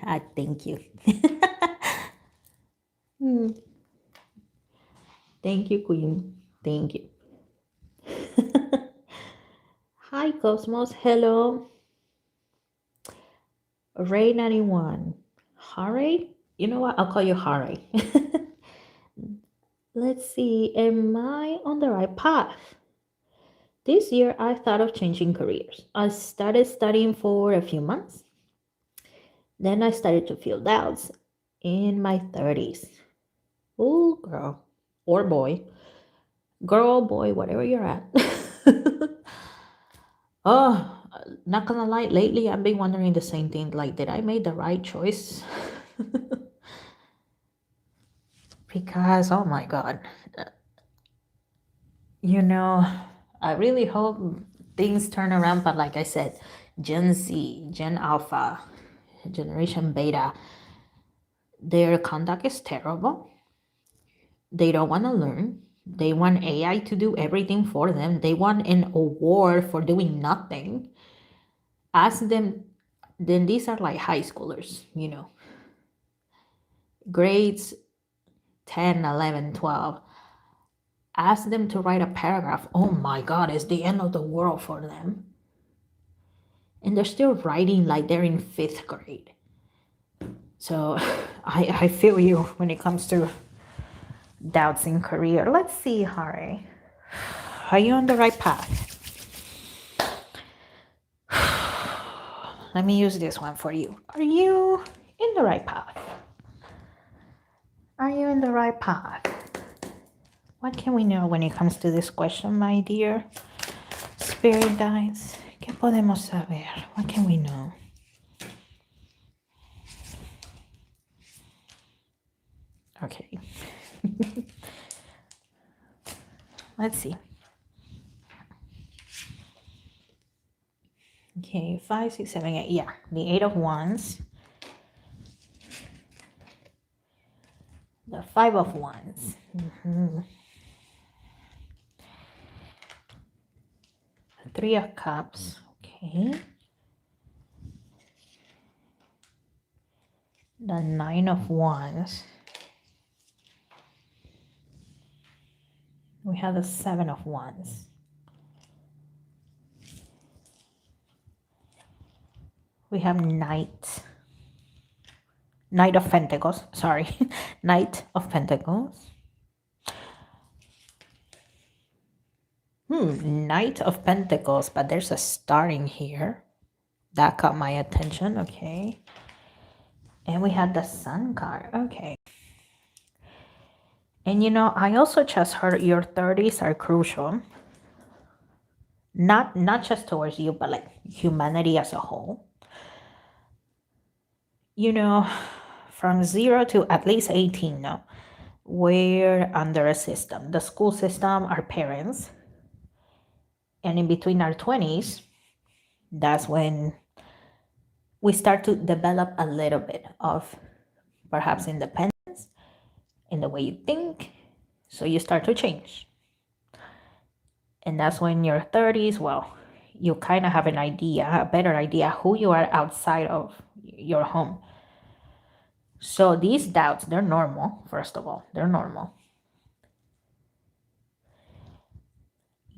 I thank you. Thank you, Queen. Thank you. Hi, Cosmos. Hello. Ray 91. Hurry? You know what? I'll call you Hari. Let's see. Am I on the right path? This year, I thought of changing careers. I started studying for a few months. Then I started to feel doubts in my 30s. Oh, girl or boy, girl, boy, whatever you're at. Oh, not gonna lie, lately I've been wondering the same thing. Like, did I make the right choice? Because, oh my God, you know, I really hope things turn around. But like I said, Gen Z, Gen Alpha, Generation Beta, their conduct is terrible. They don't want to learn. They want AI to do everything for them. They want an award for doing nothing. Ask them, then these are like high schoolers, grades 10, 11, 12. Ask them to write a paragraph. Oh my God, it's the end of the world for them. And they're still writing like they're in fifth grade. So I feel you when it comes to doubts in career. Let's see, Hari. Are you on the right path? Let me use this one for you. Are you in the right path? Are you in the right path? What can we know when it comes to this question, my dear spirit guides? ¿Qué podemos saber? What can we know? Okay. Let's see. Okay, 5, 6, 7, 8. Yeah, the 8 of Wands. The 5 of Wands. Mm-hmm. 3 of Cups. Okay. The 9 of Wands. We have the 7 of Wands. We have Knight of Pentacles. Sorry. Knight of Pentacles. Knight of Pentacles, but there's a star in here. That caught my attention. Okay. And we had the Sun card. Okay. And I also just heard your 30s are crucial. Not just towards you, but like humanity as a whole. From 0 to at least 18 now, we're under a system. The school system, our parents. And in between our 20s, that's when we start to develop a little bit of perhaps independence in the way you think. So you start to change. And that's when your 30s, well, you kind of have an idea, a better idea who you are outside of your home. So these doubts, they're normal, first of all. They're normal.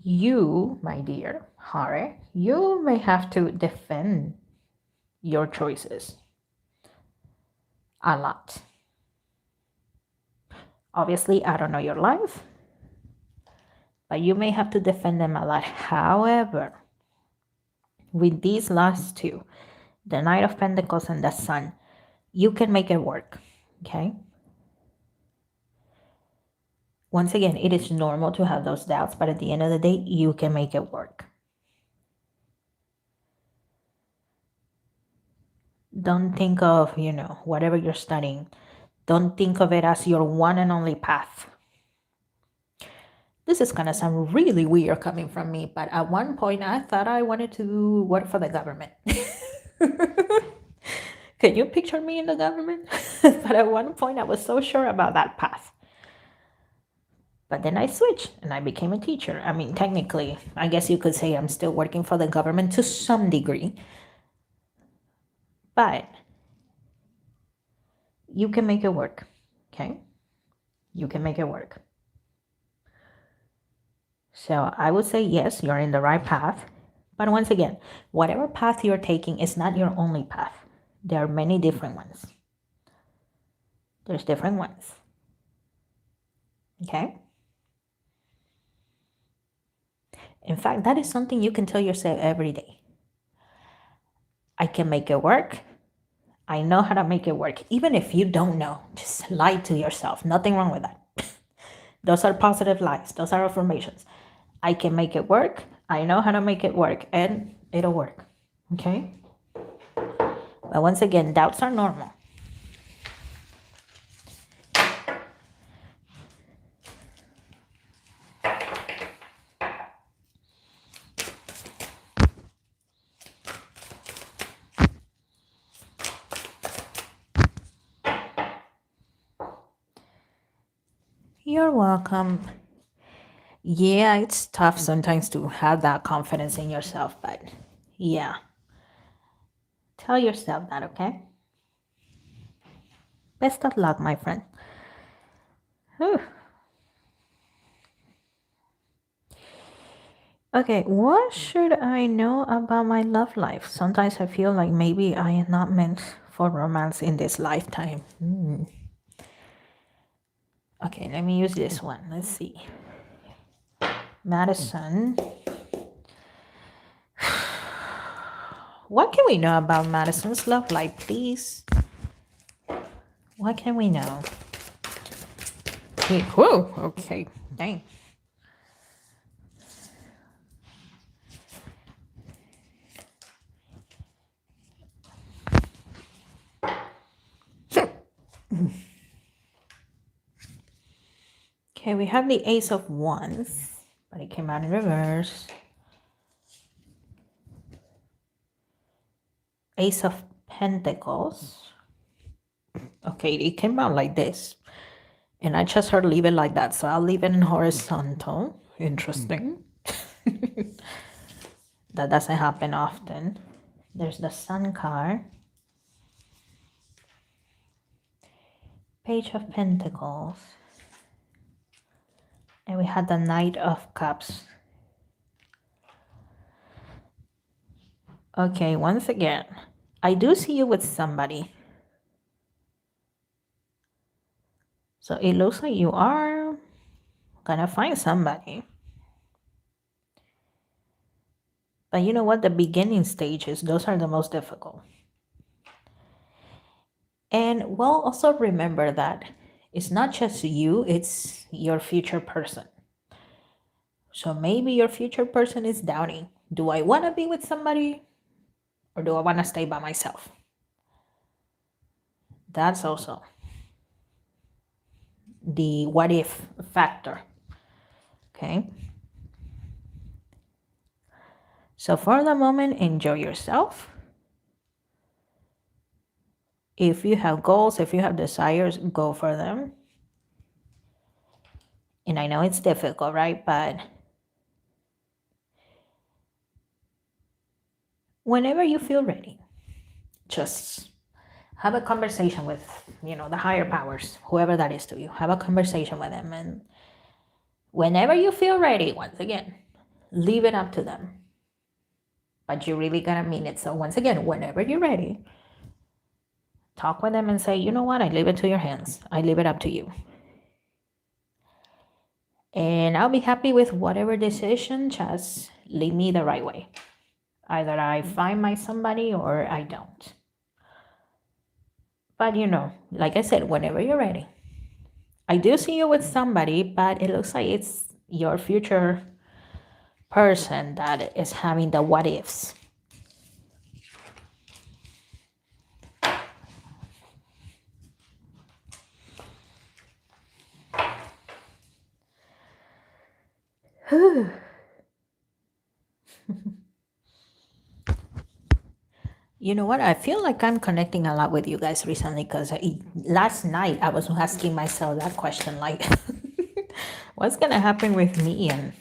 You, my dear Hari, you may have to defend your choices a lot. Obviously, I don't know your life, but you may have to defend them a lot. However, with these last two, the Knight of Pentacles and the Sun, you can make it work, okay? Once again, it is normal to have those doubts, but at the end of the day, you can make it work. Don't think of, whatever you're studying. Don't think of it as your one and only path. This is going to sound really weird coming from me, but at one point I thought I wanted to work for the government. Can you picture me in the government? But at one point I was so sure about that path. But then I switched and I became a teacher. I mean, technically, I guess you could say I'm still working for the government to some degree. But you can make it work, okay? You can make it work. So I would say, yes, you're in the right path. But once again, whatever path you're taking is not your only path. There are many different ones. There's different ones. Okay? In fact, that is something you can tell yourself every day. I can make it work. I know how to make it work. Even if you don't know, just lie to yourself. Nothing wrong with that. Those are positive lies. Those are affirmations. I can make it work. I know how to make it work, and it'll work. Okay? But once again, doubts are normal. You're welcome. Yeah, it's tough sometimes to have that confidence in yourself, but yeah. Tell yourself that, okay? Best of luck, my friend. Whew. Okay, what should I know about my love life? Sometimes I feel like maybe I am not meant for romance in this lifetime. Okay, let me use this one. Let's see. Madison. What can we know about Madison's love life, please? What can we know? Whoa, okay, dang. Okay, we have the Ace of Wands, but it came out in reverse. Ace of Pentacles. Okay, it came out like this. And I just heard leave it like that, so I'll leave it in horizontal. Interesting. That doesn't happen often. There's the Sun card. Page of Pentacles. And we had the Knight of Cups. Okay, once again, I do see you with somebody. So it looks like you are gonna find somebody. But you know what? The beginning stages, those are the most difficult. And well, also remember that it's not just you, it's your future person. So maybe your future person is doubting, do I want to be with somebody or do I want to stay by myself? That's also the what if factor. Okay. So for the moment, enjoy yourself. If you have goals, if you have desires, go for them. And I know it's difficult, right? But whenever you feel ready, just have a conversation with, the higher powers, whoever that is to you. Have a conversation with them. And whenever you feel ready, once again, leave it up to them. But you really gotta mean it. So once again, whenever you're ready, talk with them and say, you know what? I leave it to your hands. I leave it up to you. And I'll be happy with whatever decision, just lead me the right way. Either I find my somebody or I don't. But like I said, whenever you're ready. I do see you with somebody, but it looks like it's your future person that is having the what ifs. You know what? I feel like I'm connecting a lot with you guys recently because last night I was asking myself that question, like, what's going to happen with me? And,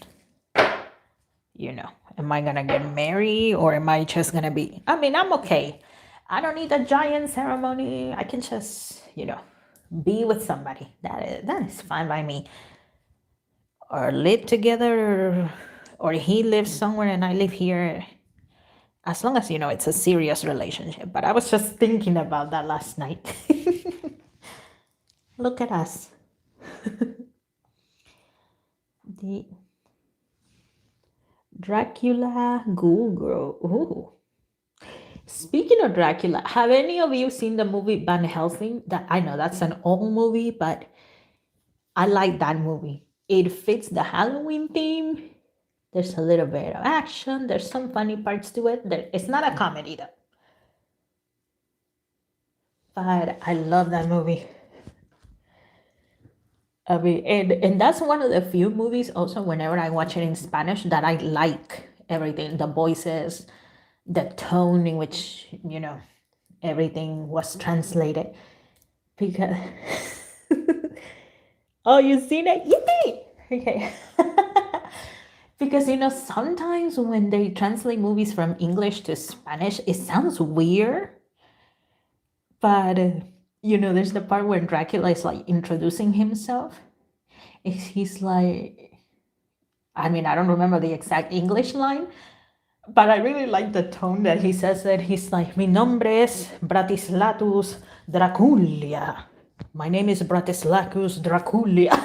am I going to get married or am I just going to be, I'm okay. I don't need a giant ceremony. I can just, be with somebody. That is fine by me. Or live together, or he lives somewhere and I live here. As long as, it's a serious relationship. But I was just thinking about that last night. Look at us. The Dracula Guru. Ooh. Speaking of Dracula, have any of you seen the movie Van Helsing? That I know that's an old movie, but I like that movie. It fits the Halloween theme. There's a little bit of action. There's some funny parts to it. It's not a comedy though. But I love that movie. I mean, and that's one of the few movies also whenever I watch it in Spanish that I like everything, the voices, the tone in which, everything was translated. Because oh, you seen it? Yippee! Okay. Because sometimes when they translate movies from English to Spanish, it sounds weird. But there's the part where Dracula is like introducing himself. He's like, I mean, I don't remember the exact English line, but I really like the tone that he says it. He's like, Mi nombre es Bratislatus Draculia. My name is Bratislatus Draculia.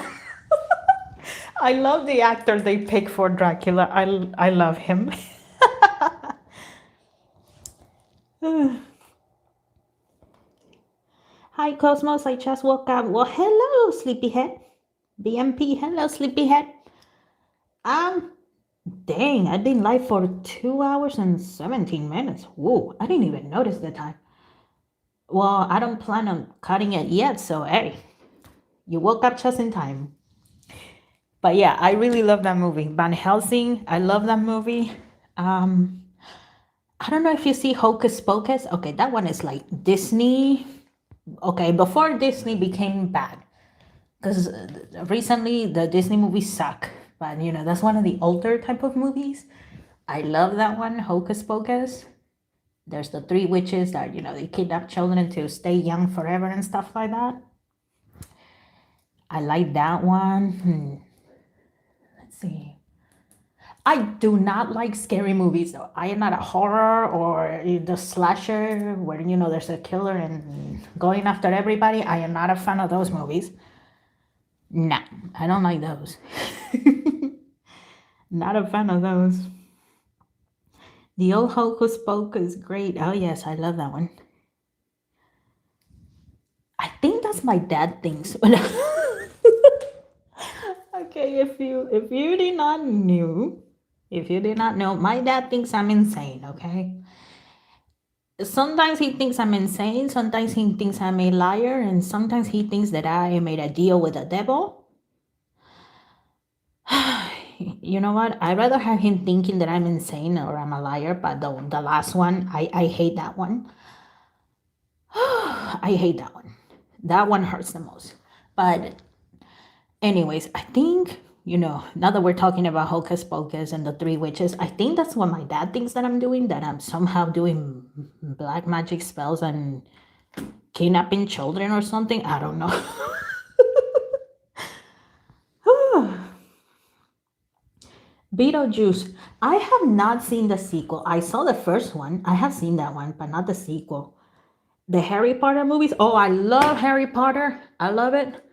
I love the actor they pick for Dracula. I love him. Hi, Cosmos. I just woke up. Well, hello, Sleepyhead. BMP, hello, Sleepyhead. Dang, I've been live for 2 hours and 17 minutes. Whoa, I didn't even notice the time. Well, I don't plan on cutting it yet, so hey, you woke up just in time. But yeah, I really love that movie. Van Helsing, I love that movie. I don't know if you see Hocus Pocus. Okay, that one is like Disney. Okay, before Disney became bad. Because recently the Disney movies suck. But that's one of the older type of movies. I love that one, Hocus Pocus. There's the three witches that, they kidnap children to stay young forever and stuff like that. I like that one. Let's see. I do not like scary movies though. I am not a horror or the slasher where, there's a killer and going after everybody. I am not a fan of those movies. No, I don't like those. Not a fan of those. The old Hocus Pocus, great. Oh yes, I love that one. I think that's my dad thinks. Okay, if you did not know, my dad thinks I'm insane. Okay. Sometimes he thinks I'm insane. Sometimes he thinks I'm a liar, and sometimes he thinks that I made a deal with the devil. You know what? I'd rather have him thinking that I'm insane or I'm a liar, but the last one, I hate that one. I hate that one. That one hurts the most. But anyways, I think, now that we're talking about Hocus Pocus and the three witches, I think that's what my dad thinks that I'm doing, that I'm somehow doing black magic spells and kidnapping children or something. I don't know. Beetlejuice. I have not seen the sequel. I saw the first one. I have seen that one, but not the sequel. The Harry Potter movies. Oh, I love Harry Potter. I love it.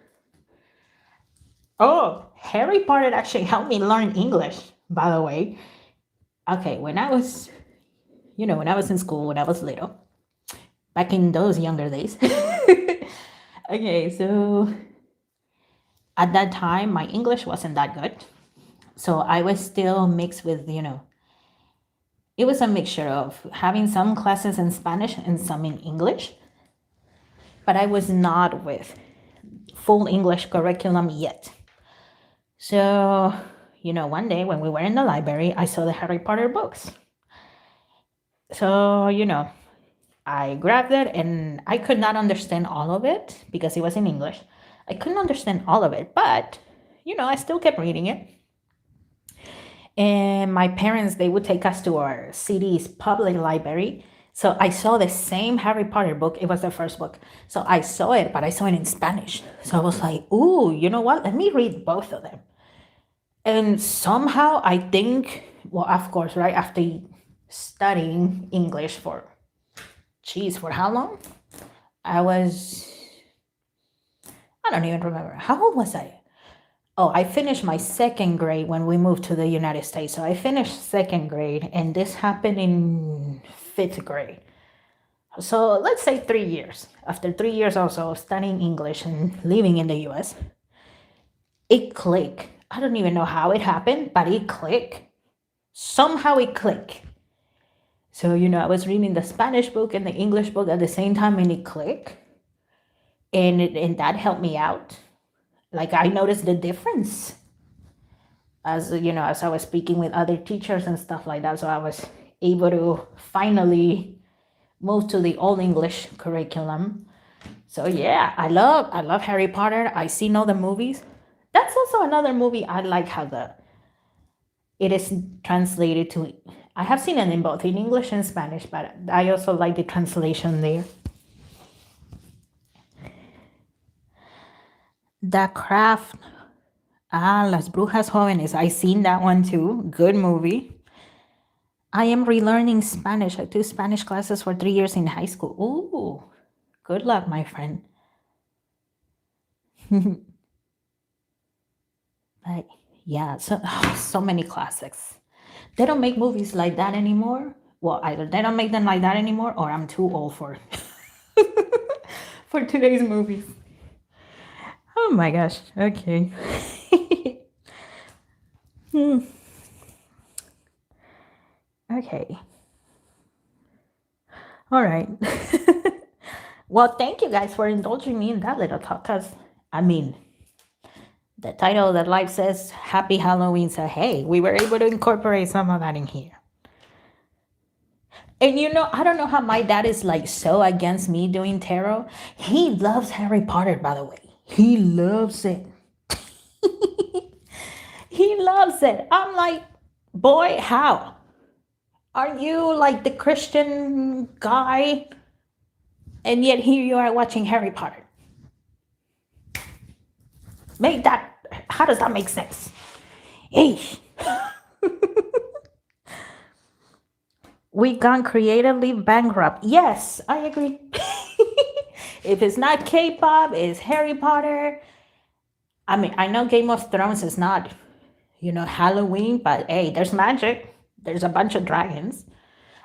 Oh, Harry Potter actually helped me learn English, by the way. Okay, when I was in school, when I was little, back in those younger days. Okay, so at that time, my English wasn't that good. So I was still mixed with, it was a mixture of having some classes in Spanish and some in English. But I was not with full English curriculum yet. So, one day when we were in the library, I saw the Harry Potter books. So, I grabbed it and I could not understand all of it because it was in English. I couldn't understand all of it, but, I still kept reading it. And my parents, they would take us to our city's public library. So I saw the same Harry Potter book. It was the first book. So I saw it, but I saw it in Spanish. So I was like, ooh, you know what? Let me read both of them. And somehow I think, well, of course, right after studying English for how long? I was I don't even remember. How old was I? Oh, I finished my second grade when we moved to the United States. So I finished second grade, and this happened in fifth grade. So let's say 3 years. After 3 years also of studying English and living in the US, it clicked. I don't even know how it happened, but it clicked. Somehow it clicked. So, I was reading the Spanish book and the English book at the same time, and it clicked. And that helped me out. Like, I noticed the difference as I was speaking with other teachers and stuff like that. So I was able to finally move to the old English curriculum. So yeah, I love Harry Potter. I seen all the movies. That's also another movie I like how it is translated to. I have seen it in both in English and Spanish, but I also like the translation there. The Craft. Las Brujas Jóvenes. I seen that one too. Good movie. I am relearning Spanish. I took Spanish classes for 3 years in high school. Ooh, good luck, my friend. But yeah, so many classics. They don't make movies like that anymore. Well, either they don't make them like that anymore, or I'm too old for for today's movies. Oh my gosh. Okay. Okay. All right. Well, thank you guys for indulging me in that little talk. Cause I mean, the title of the live says Happy Halloween. So hey, we were able to incorporate some of that in here. And I don't know how my dad is like so against me doing tarot. He loves Harry Potter, by the way. He loves it. He loves it. I'm like, boy, how? Are you like the Christian guy? And yet here you are watching Harry Potter. How does that make sense? Eesh. We gone creatively bankrupt. Yes, I agree. If it's not K-pop, it's Harry Potter. I mean, I know Game of Thrones is not, Halloween, but hey, there's magic. There's a bunch of dragons.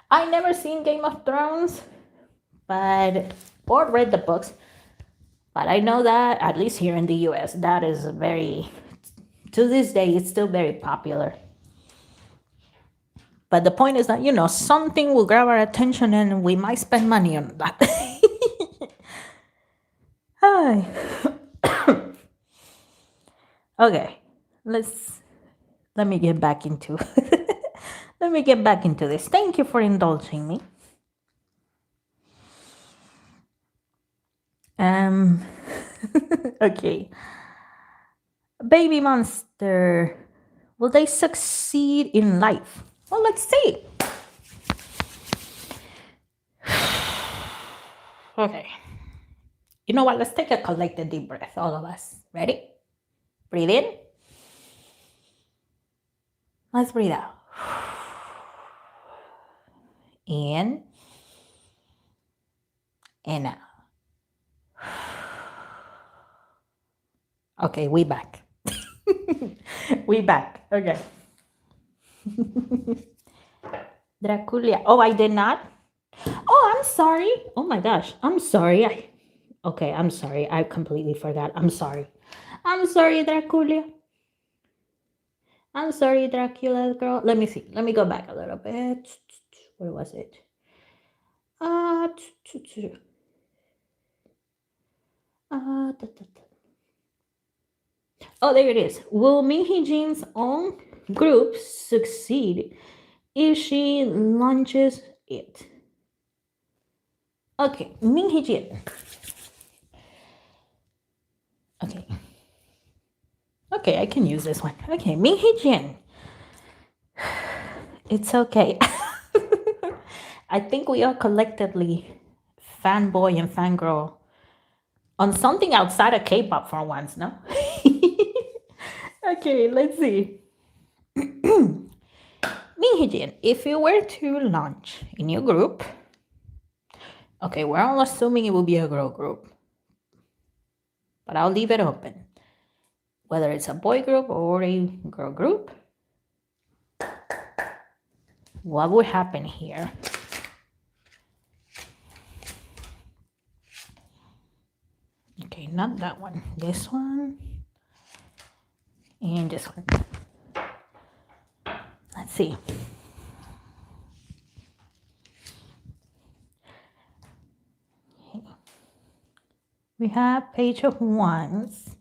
I never seen Game of Thrones, or read the books. But I know that, at least here in the US, that is to this day, it's still very popular. But the point is that, something will grab our attention and we might spend money on that. Hi. Okay, let me get back into this. Thank you for indulging me. Okay. Baby monster, will they succeed in life? Well, let's see. Okay. You know what? Let's take a collected deep breath, all of us. Ready? Breathe in. Let's breathe out. In and out. Okay, we back. We back. Okay. Draculia. Oh, I did not? Oh, I'm sorry. Oh my gosh. I'm sorry. I'm sorry. I completely forgot. I'm sorry. I'm sorry, Draculia. I'm sorry, Dracula girl. Let me see. Let me go back a little bit. Where was it? Oh, there it is. Will Minhee Jin's own group succeed if she launches it? Okay, Minhee Jin. Okay, I can use this one. Okay, Minhee Jin. It's okay. I think we are collectively fanboy and fangirl on something outside of K-pop for once, no? Okay, let's see. Minhee Jin, if you were to launch a new group, okay, we're all assuming it will be a girl group. but I'll leave it open. Whether it's a boy group or a girl group, what would happen here? Okay, not that one. This one and this one. Let's see. We have Page of Wands.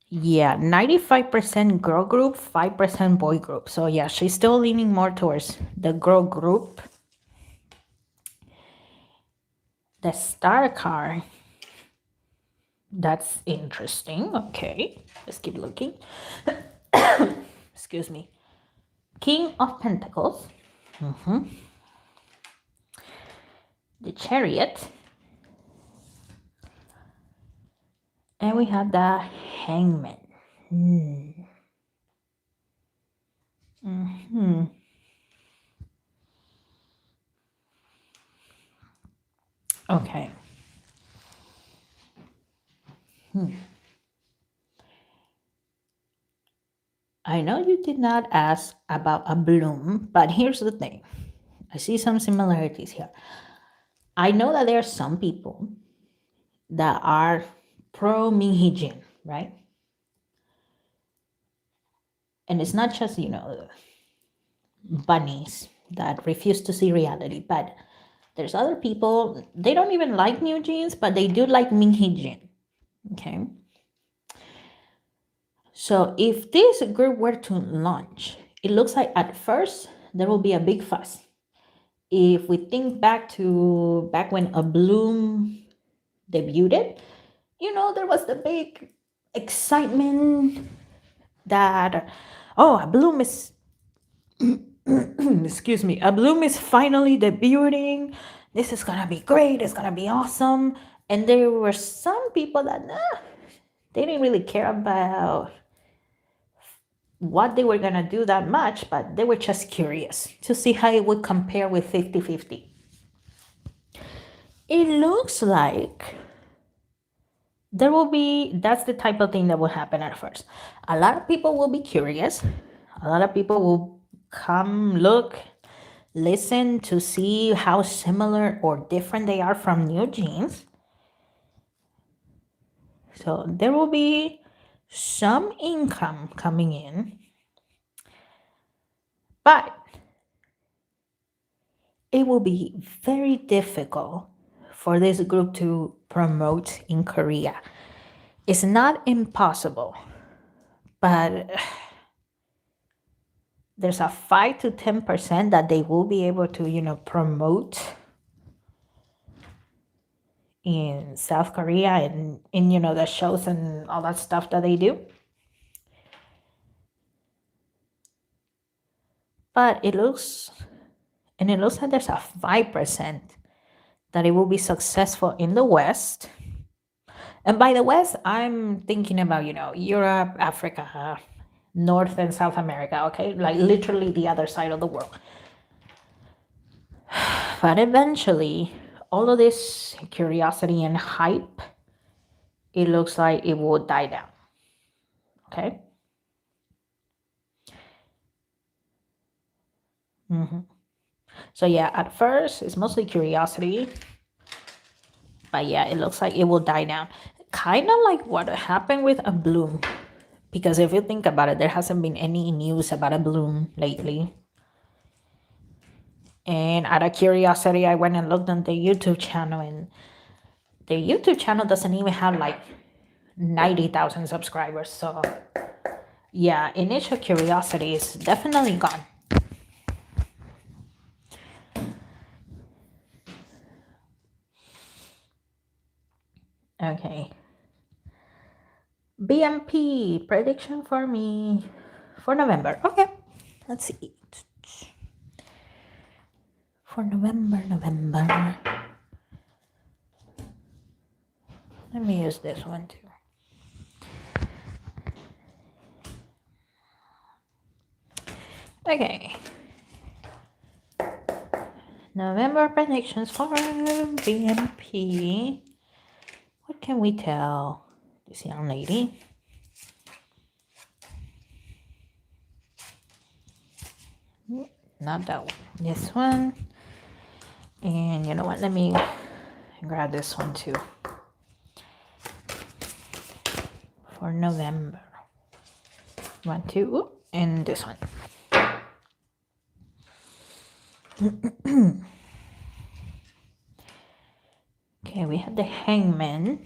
Yeah, 95% girl group, 5% boy group. So yeah, she's still leaning more towards the girl group. The Star card. That's interesting. Okay, let's keep looking. Excuse me. King of Pentacles. The Chariot. And we have the Hangman. Okay. I know you did not ask about a bloom, but here's the thing. I see some similarities here. I know that there are some people that are pro Minhee Jin, right? And it's not just, bunnies that refuse to see reality, but there's other people, they don't even like New Jeans, but they do like Minhee Jin, okay? So if this group were to launch, it looks like at first there will be a big fuss. If we think back when a Bloom debuted, there was the big excitement that, a Bloom is, excuse me, a Bloom is finally debuting. This is gonna be great. It's gonna be awesome. And there were some people that, they didn't really care about what they were gonna do that much, but they were just curious to see how it would compare with 50-50. It looks like that's the type of thing that will happen at first. A lot of people will be curious. A lot of people will come look, listen to see how similar or different they are from New Jeans. So there will be some income coming in, but it will be very difficult for this group to promote in Korea. It's not impossible, but there's a 5 to 10% that they will be able to, promote in South Korea and in, the shows and all that stuff that they do. But it looks like there's a 5% that it will be successful in the West. And by the West, I'm thinking about, Europe, Africa, North and South America, okay? Like literally the other side of the world. But eventually, all of this curiosity and hype, it looks like it will die down, okay? So yeah, at first, it's mostly curiosity. But yeah, it looks like it will die down. Kind of like what happened with a Bloom. Because if you think about it, there hasn't been any news about a Bloom lately. And out of curiosity, I went and looked on the YouTube channel, and the YouTube channel doesn't even have like 90,000 subscribers. So yeah, initial curiosity is definitely gone. Okay. BMP prediction for me for November. Okay, let's see. For November. Let me use this one too. Okay. November predictions for BMP. What can we tell this young lady? Not that one. This one. And you know what? Let me grab this one too. For November. 1, 2, and this one. Okay, we have the Hangman.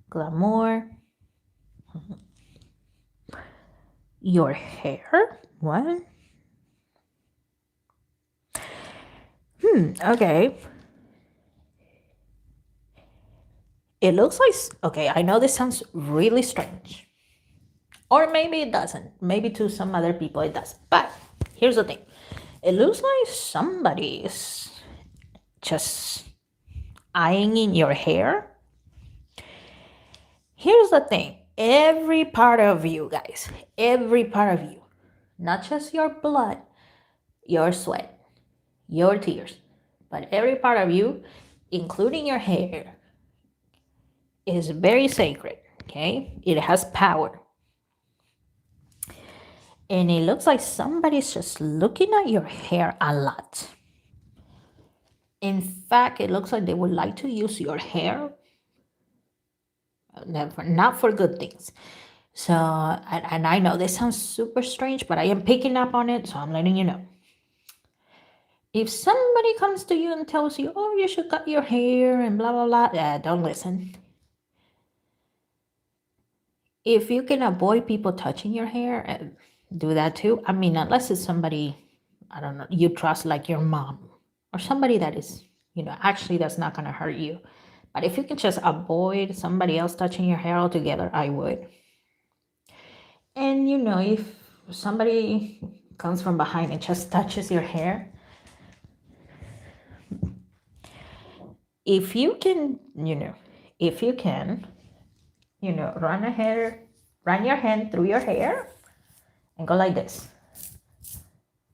Glamour. Your hair? What? Okay. It looks like, okay, I know this sounds really strange. Or maybe it doesn't. Maybe to some other people it does. But here's the thing. It looks like somebody is just eyeing in your hair. Here's the thing. Every part of you, guys, every part of you, not just your blood, your sweat, your tears, but every part of you, including your hair, is very sacred, okay? It has power. And it looks like somebody's just looking at your hair a lot. In fact, it looks like they would like to use your hair, not for good things. So, and I know this sounds super strange, but I am picking up on it, so I'm letting you know. If somebody comes to you and tells you, oh, you should cut your hair and blah, blah, blah, don't listen. If you can avoid people touching your hair, do that too. I mean, unless it's somebody, I don't know, you trust, like your mom or somebody that is, actually that's not going to hurt you. But if you can just avoid somebody else touching your hair altogether, I would. And, if somebody comes from behind and just touches your hair, if you can, run your hand through your hair and go like this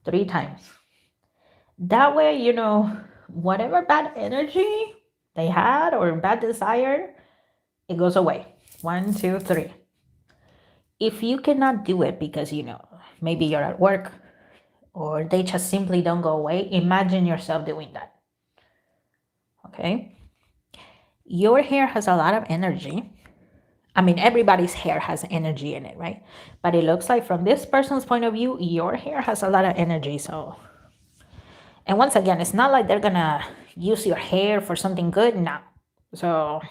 3 times. That way, whatever bad energy they had or bad desire, it goes away. 1, 2, 3. If you cannot do it because, maybe you're at work or they just simply don't go away, imagine yourself doing that. Okay? Your hair has a lot of energy. I mean, everybody's hair has energy in it, right? But it looks like from this person's point of view, your hair has a lot of energy. So, and once again, it's not like they're gonna use your hair for something good. No. So,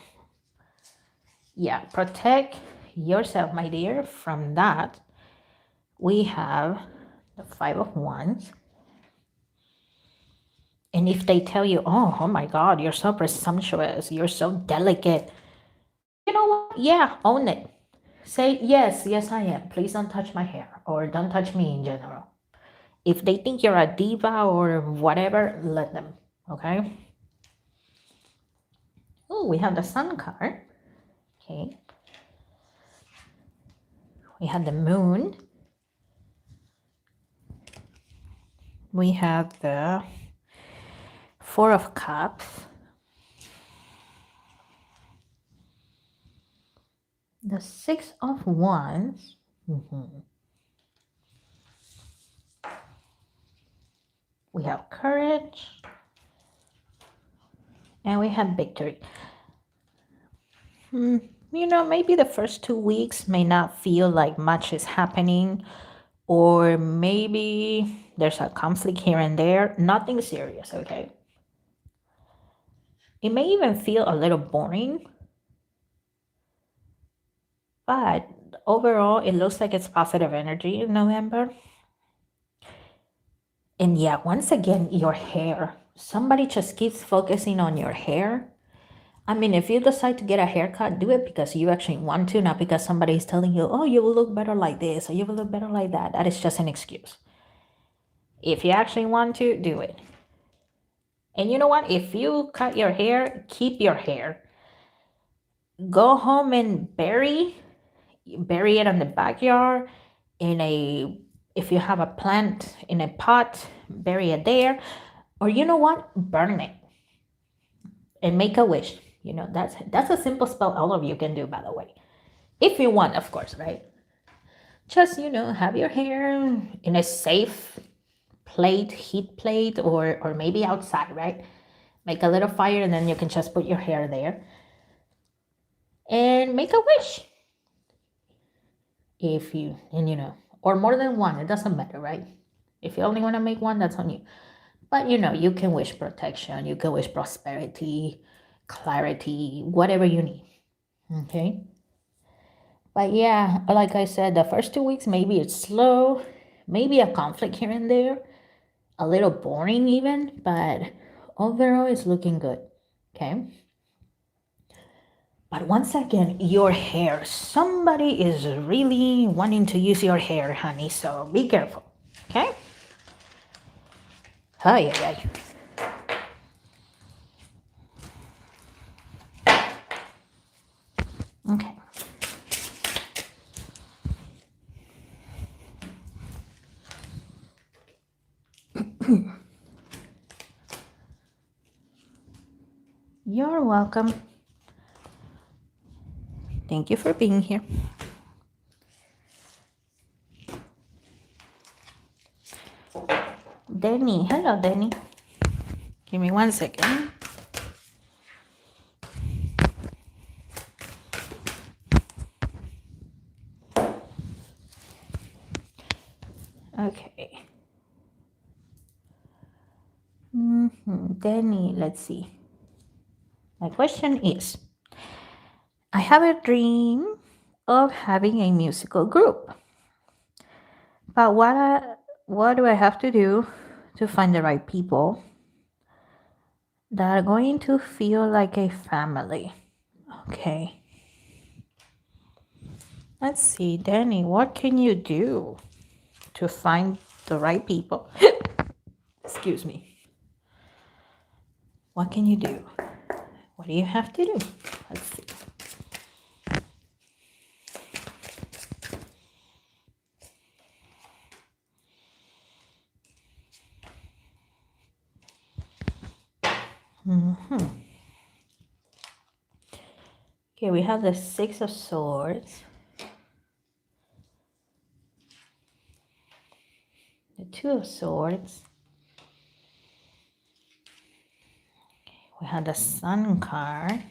yeah, protect yourself, my dear, from that. We have the 5 of Wands. And if they tell you, oh my God, you're so presumptuous, you're so delicate, you know what? Yeah, own it. Say, yes, I am. Please don't touch my hair, or don't touch me in general. If they think you're a diva or whatever, let them, okay? Oh, we have the Sun card. Okay. We have the Moon. We have the 4 of Cups. The 6 of Wands. We have Courage. And we have Victory. Maybe the first 2 weeks may not feel like much is happening, or maybe there's a conflict here and there. Nothing serious, okay? It may even feel a little boring, but overall, it looks like it's positive energy in November. And yeah, once again, your hair. Somebody just keeps focusing on your hair. I mean, if you decide to get a haircut, do it because you actually want to, not because somebody is telling you, oh, you will look better like this, or you will look better like that. That is just an excuse. If you actually want to, do it. And you know what? If you cut your hair, keep your hair. Go home and bury it in the backyard, if you have a plant in a pot, bury it there. Or you know what? Burn it and make a wish. That's a simple spell all of you can do, by the way. If you want, of course, right? Just, have your hair in a safe plate, heat plate, or maybe outside, right? Make a little fire and then you can just put your hair there and make a wish. If you, and or more than one, it doesn't matter, right? If you only want to make one, that's on you. But you can wish protection, you can wish prosperity, clarity, whatever you need. Okay. But yeah, like I said, the first 2 weeks, maybe it's slow, maybe a conflict here and there, a little boring even, but overall it's looking good. Okay. But once again, your hair. Somebody is really wanting to use your hair, honey, so be careful. Okay? Ay, ay, ay. Okay. You're welcome. Thank you for being here. Denny. Hello, Denny. Give me 1 second. Okay. Denny, let's see. My question is, I have a dream of having a musical group. But what do I have to do to find the right people that are going to feel like a family? Okay. Let's see, Danny, what can you do to find the right people? Excuse me. What can you do? What do you have to do? Let's see. Okay, we have the Six of Swords, the Two of Swords, we have the Sun card,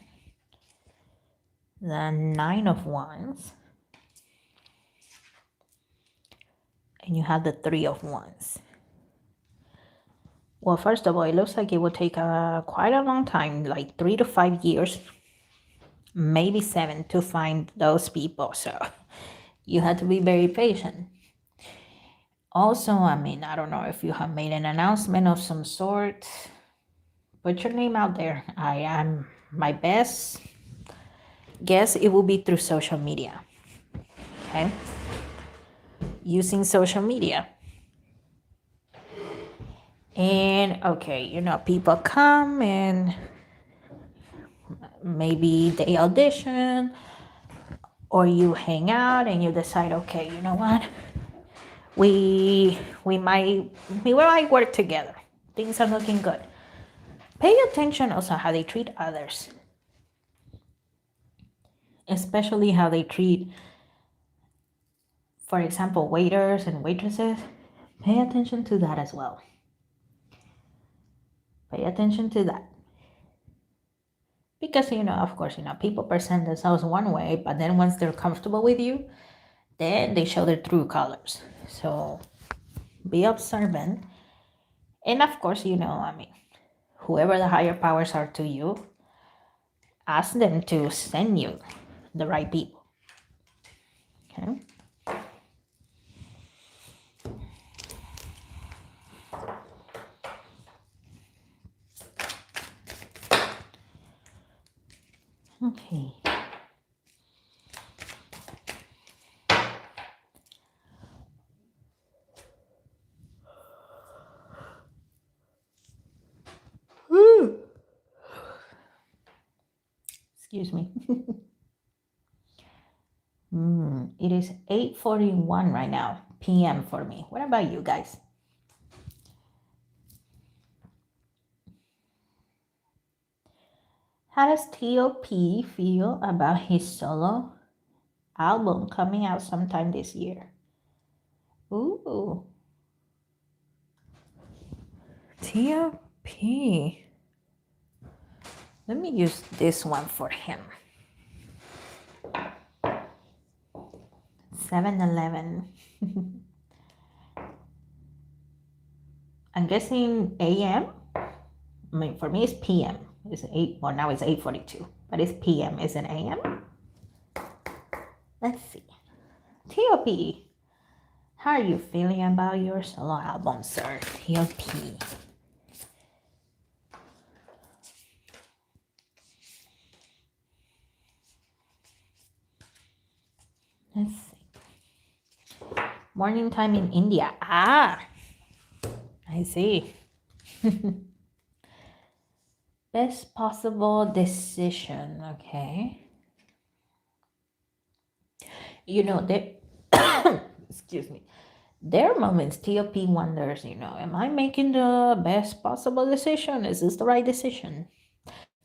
the Nine of Wands, and you have the Three of Wands. Well, first of all, it looks like it will take quite a long time, like 3 to 5 years, maybe 7, to find those people. So you have to be very patient. Also, I don't know if you have made an announcement of some sort. Put your name out there. I am my best guess it will be through social media. Okay? Using social media. And okay, people come and maybe they audition or you hang out and you decide, okay, you know what? We might work together. Things are looking good. Pay attention also how they treat others. Especially how they treat, for example, waiters and waitresses. Pay attention to that as well. Pay attention to that. Because, of course, people present themselves one way, but then once they're comfortable with you, then they show their true colors. So be observant. And of course, whoever the higher powers are to you, ask them to send you the right people. Okay? Okay. Excuse me. It is 8:41 right now, p.m. for me. What about you guys? How does T.O.P. feel about his solo album coming out sometime this year? Ooh, T.O.P. Let me use this one for him. 7-Eleven. I'm guessing AM. I mean, for me, it's PM. It's 8. Well, now it's 8:42, but it's PM. Is it AM? Let's see. T.O.P. How are you feeling about your solo album, sir? T.O.P. Let's see. Morning time in India. Ah, I see. Best possible decision. Okay. You know, excuse me. There are moments T.O.P. wonders, am I making the best possible decision? Is this the right decision?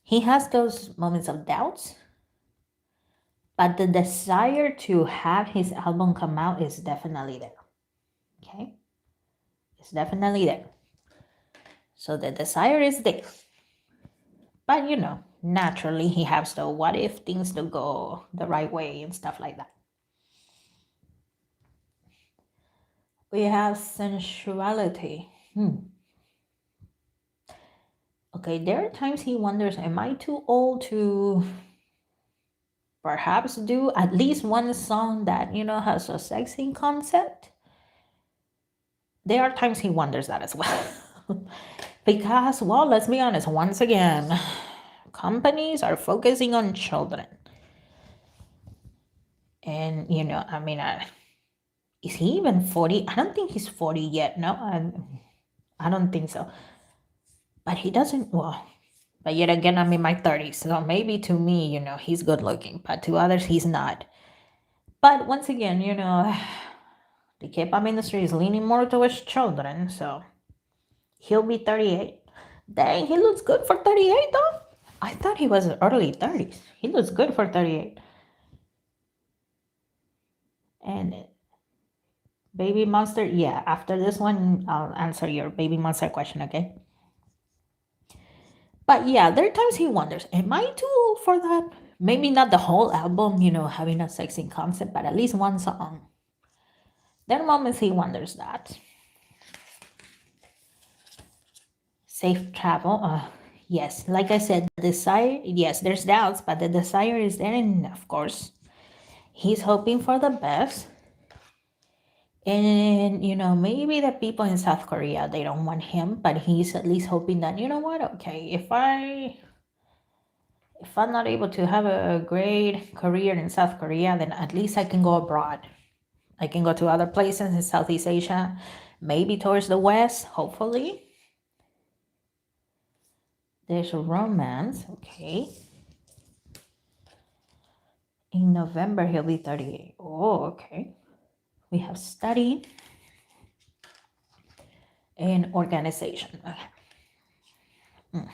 He has those moments of doubts, but the desire to have his album come out is definitely there. Okay? It's definitely there. So the desire is there. But, naturally he has the what if things don't go the right way and stuff like that. We have sensuality. Okay, there are times he wonders, am I too old to perhaps do at least one song that, has a sexy concept? There are times he wonders that as well. Because, well, let's be honest, once again, companies are focusing on children. And, is he even 40? I don't think he's 40 yet. No, I don't think so. But he doesn't, well, but yet again, I'm in my 30s. So maybe to me, he's good looking, but to others, he's not. But once again, the K-pop industry is leaning more towards children. So he'll be 38. Dang, he looks good for 38 though. I thought he was early 30s. He looks good for 38. And Baby Monster, yeah, after this one, I'll answer your Baby Monster question, okay? But yeah, there are times he wonders, am I too old for that? Maybe not the whole album, having a sexy concept, but at least one song. There are moments he wonders that. Safe travel, yes, like I said, the desire, yes, there's doubts, but the desire is there, and of course, he's hoping for the best. And, maybe the people in South Korea, they don't want him, but he's at least hoping that, you know what, okay, if I'm not able to have a great career in South Korea, then at least I can go abroad. I can go to other places in Southeast Asia, maybe towards the West, hopefully. There's a romance, okay. In November, he'll be 38. Oh, okay. We have study and organization. Okay.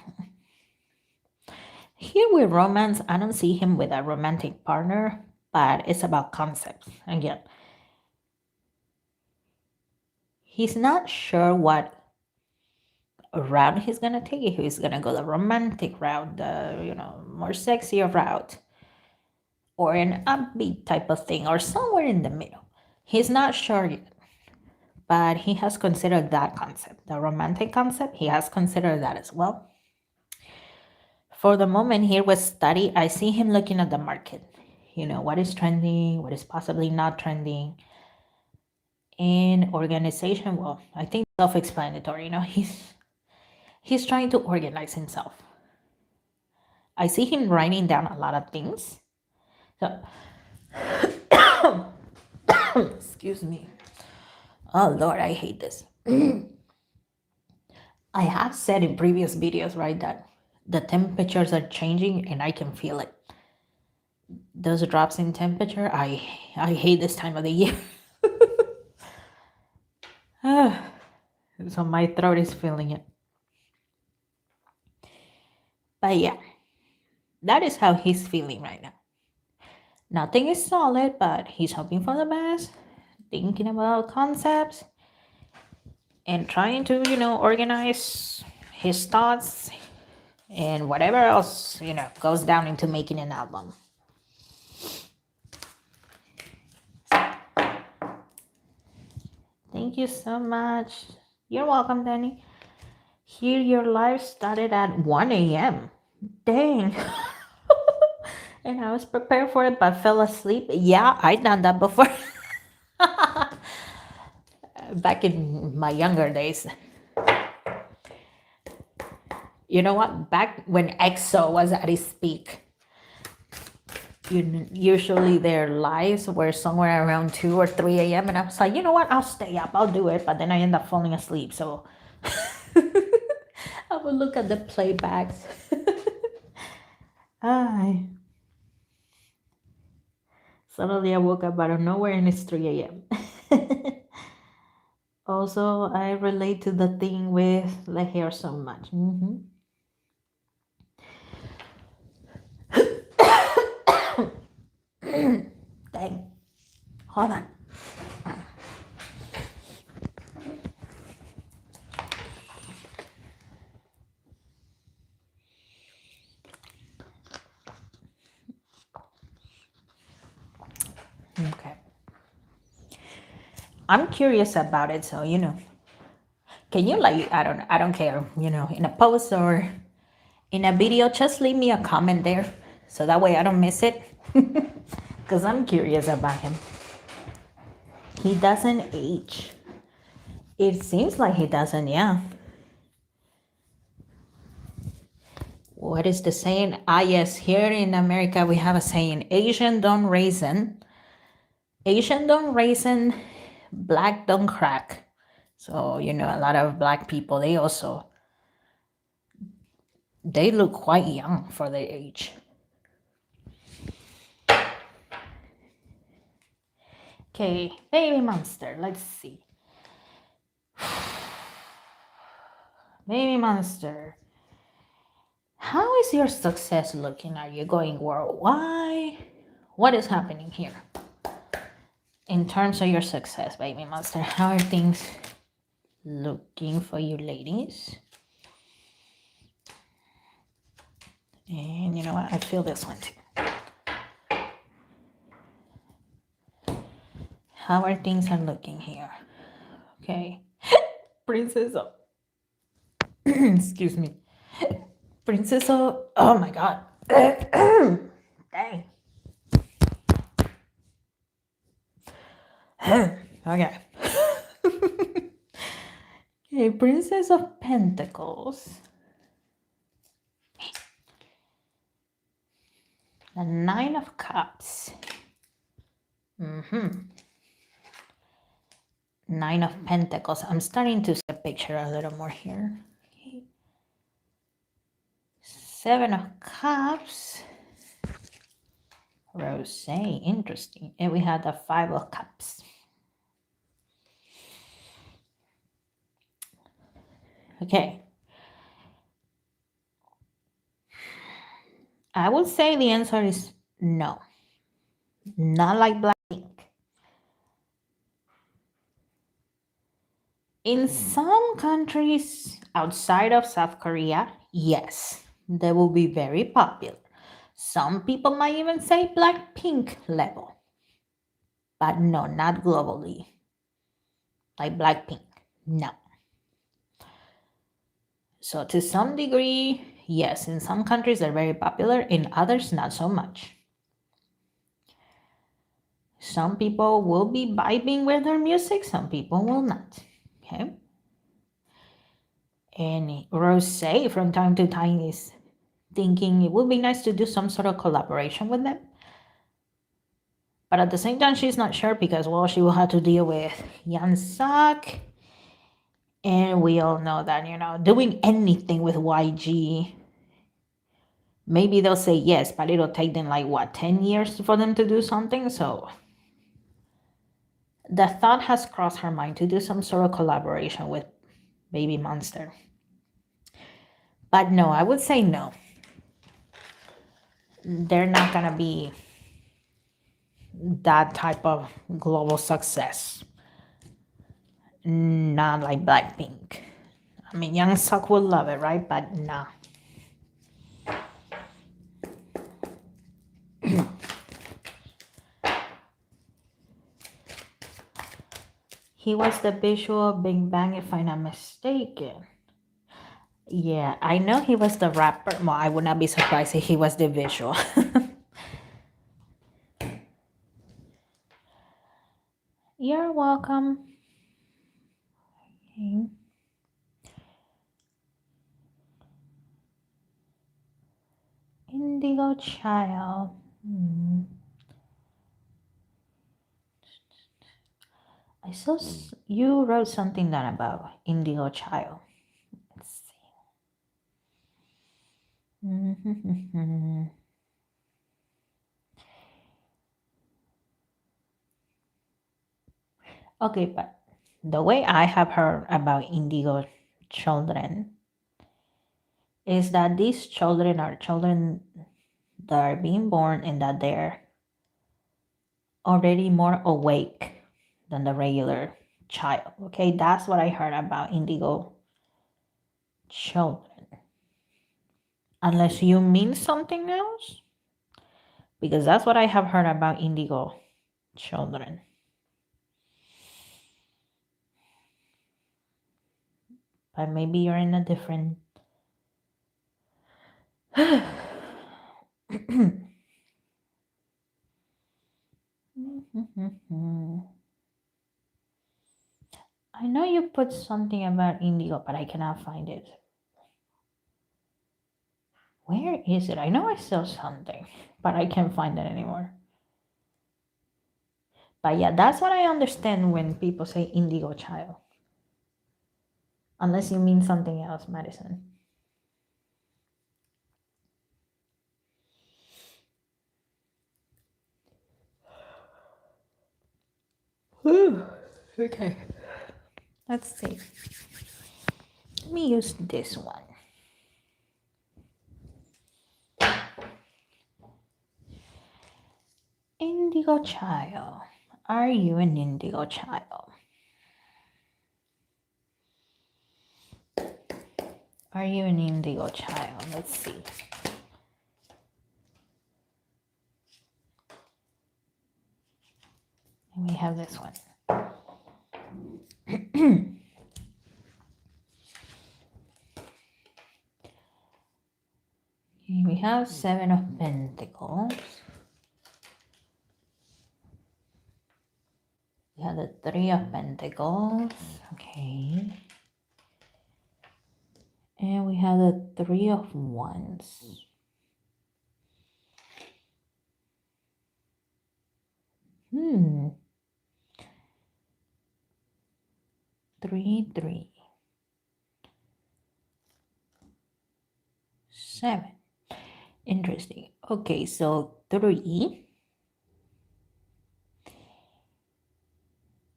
Here with romance, I don't see him with a romantic partner, but it's about concepts. Again, he's not sure what route he's gonna take. If he's gonna go the romantic route, the more sexier route, or an upbeat type of thing, or somewhere in the middle. He's not sure yet, but he has considered that concept, the romantic concept. He has considered that as well. For the moment here with study, I see him looking at the market. What is trending, what is possibly not trending. In organization, well, I think self-explanatory. He's trying to organize himself. I see him writing down a lot of things. So, excuse me. Oh Lord, I hate this. I have said in previous videos, right, that the temperatures are changing and I can feel it. Those drops in temperature, I hate this time of the year. So my throat is feeling it. But yeah, That is how he's feeling right now. Nothing is solid, but he's hoping for the best, thinking about concepts, and trying to, organize his thoughts and whatever else, goes down into making an album. Thank you so much. You're welcome, Danny. Here, your live started at 1 a.m. Dang. And I was prepared for it, but fell asleep. Yeah, I done that before. Back in my younger days. You know what? Back when EXO was at its peak, usually their lives were somewhere around 2 or 3 a.m. And I was like, you know what? I'll stay up. I'll do it. But then I end up falling asleep. So I would look at the playbacks. Ay. Suddenly I woke up out of nowhere and it's 3 a.m. Also, I relate to the thing with the hair so much. Dang. Hold on. Okay. I'm curious about it, so can you I don't care, in a post or in a video, just leave me a comment there so that way I don't miss it. Because I'm curious about him. He doesn't age. It seems like he doesn't, yeah. What is the saying? Yes, here in America we have a saying, Asian don't raisin, black don't crack. So, a lot of black people, they look quite young for their age. Okay, Baby Monster, let's see. Baby Monster, how is your success looking? Are you going worldwide? What is happening here? In terms of your success, Baby Monster, how are things looking for you ladies? And you know what? I feel this one too. How are things are looking here? Okay. Princess of... Excuse me. Princess of... Oh my God. Dang. Okay. Okay, Princess of Pentacles. The Nine of Cups. Nine of Pentacles. I'm starting to see a picture a little more here. Okay. Seven of Cups. Rosé, interesting. And we had the Five of Cups. Okay. I would say the answer is no. Not like Blackpink. In some countries outside of South Korea, yes, they will be very popular. Some people might even say Blackpink level. But no, not globally. Like Blackpink, no. So to some degree, yes, in some countries they're very popular, in others not so much. Some people will be vibing with their music, some people will not. Okay. And Rosé from time to time is thinking it would be nice to do some sort of collaboration with them. But at the same time, she's not sure because, well, she will have to deal with Yansak. And we all know that, doing anything with YG, maybe they'll say yes, but it'll take them 10 years for them to do something. So the thought has crossed her mind to do some sort of collaboration with Baby Monster. But no, I would say no. they're not gonna be that type of global success. Not like Blackpink. I mean, Young Suk would love it, right? But nah. He was the visual Big Bang, if I'm not mistaken. Yeah, I know he was the rapper. Well, I would not be surprised if he was the visual. You're welcome. Okay. Indigo Child. I saw you wrote something down about Indigo Child. Let's see. Okay, but the way I have heard about Indigo children is that these children are children that are being born and that they're already more awake than the regular child. Okay, that's what I heard about Indigo children. Unless you mean something else, because that's what I have heard about Indigo children. But maybe you're in a different. I know you put something about Indigo, but I cannot find it. Where is it? I know I saw something, but I can't find it anymore. But yeah, that's what I understand when people say Indigo Child. Unless you mean something else, Madison. Okay. Let's see. Let me use this one. Indigo Child. Are you an Indigo Child? Are you an Indigo Child? Let's see. And we have this one. We have Seven of Pentacles. We have the Three of Pentacles. Okay. And we have the Three of Wands. Three, 7. Interesting. Okay, so 3.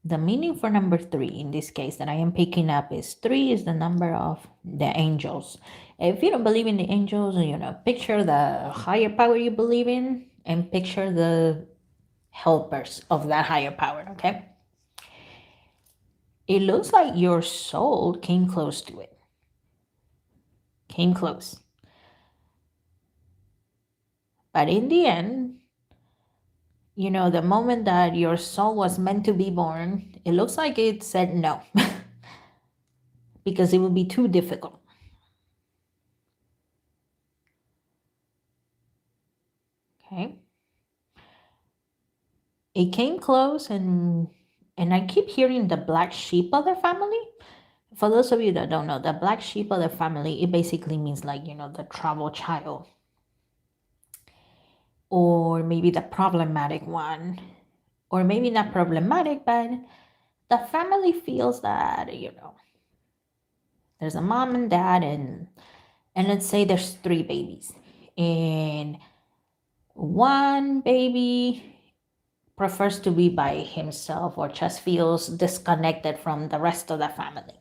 The meaning for number 3 in this case that I am picking up is 3 is the number of the angels. If you don't believe in the angels, picture the higher power you believe in and picture the helpers of that higher power, okay? It looks like your soul came close to it. Came close. But in the end, the moment that your soul was meant to be born, it looks like it said no. Because it would be too difficult. Okay. It came close and I keep hearing the black sheep of the family. For those of you that don't know, the black sheep of the family, it basically means like, the troubled child. Or maybe the problematic one. Or maybe not problematic, but the family feels that, there's a mom and dad and let's say there's 3 babies. And one baby prefers to be by himself or just feels disconnected from the rest of the family.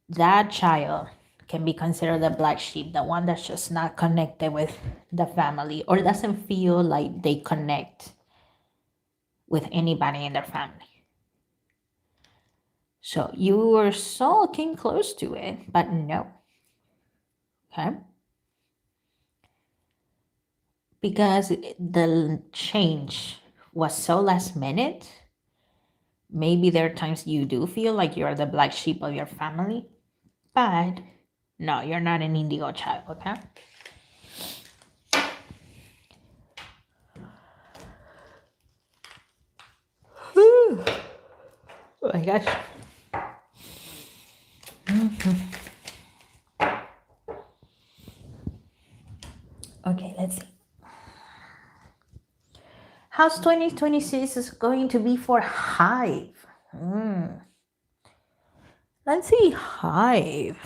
That child can be considered the black sheep, the one that's just not connected with the family or doesn't feel like they connect with anybody in their family. So your soul came close to it, but no. Okay? Because the change was so last minute, maybe there are times you do feel like you're the black sheep of your family, but no, you're not an indigo child, okay? Oh my gosh. Okay, let's see. How's 2026 is going to be for Hive? Let's see, Hive.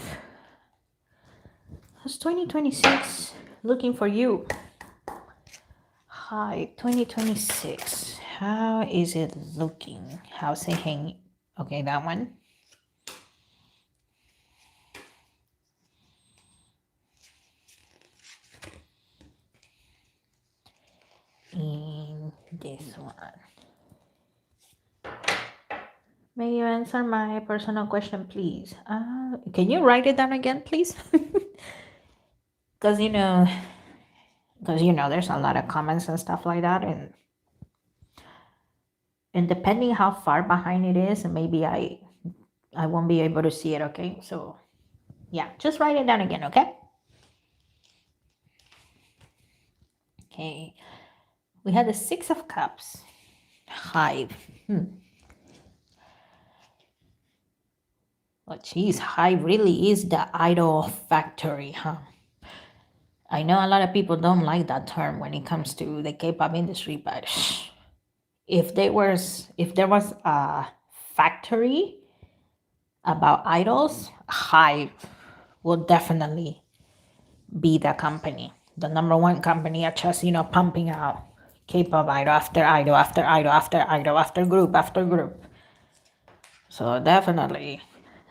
How's 2026 looking for you? Hive 2026. How is it looking? How's it hanging? Okay, that one. In this one. May you answer my personal question, please? Can you write it down again, please? Because there's a lot of comments and stuff like that, and depending how far behind it is, maybe I won't be able to see it. Okay, so yeah, just write it down again. Okay, we had the Six of Cups. Hive. Oh, geez, Hive really is the idol factory, huh? I know a lot of people don't like that term when it comes to the K-pop industry, but if there was a factory about idols, Hive will definitely be the company, the number one company at just pumping out K-pop idol after idol after idol after idol after group after group. So definitely,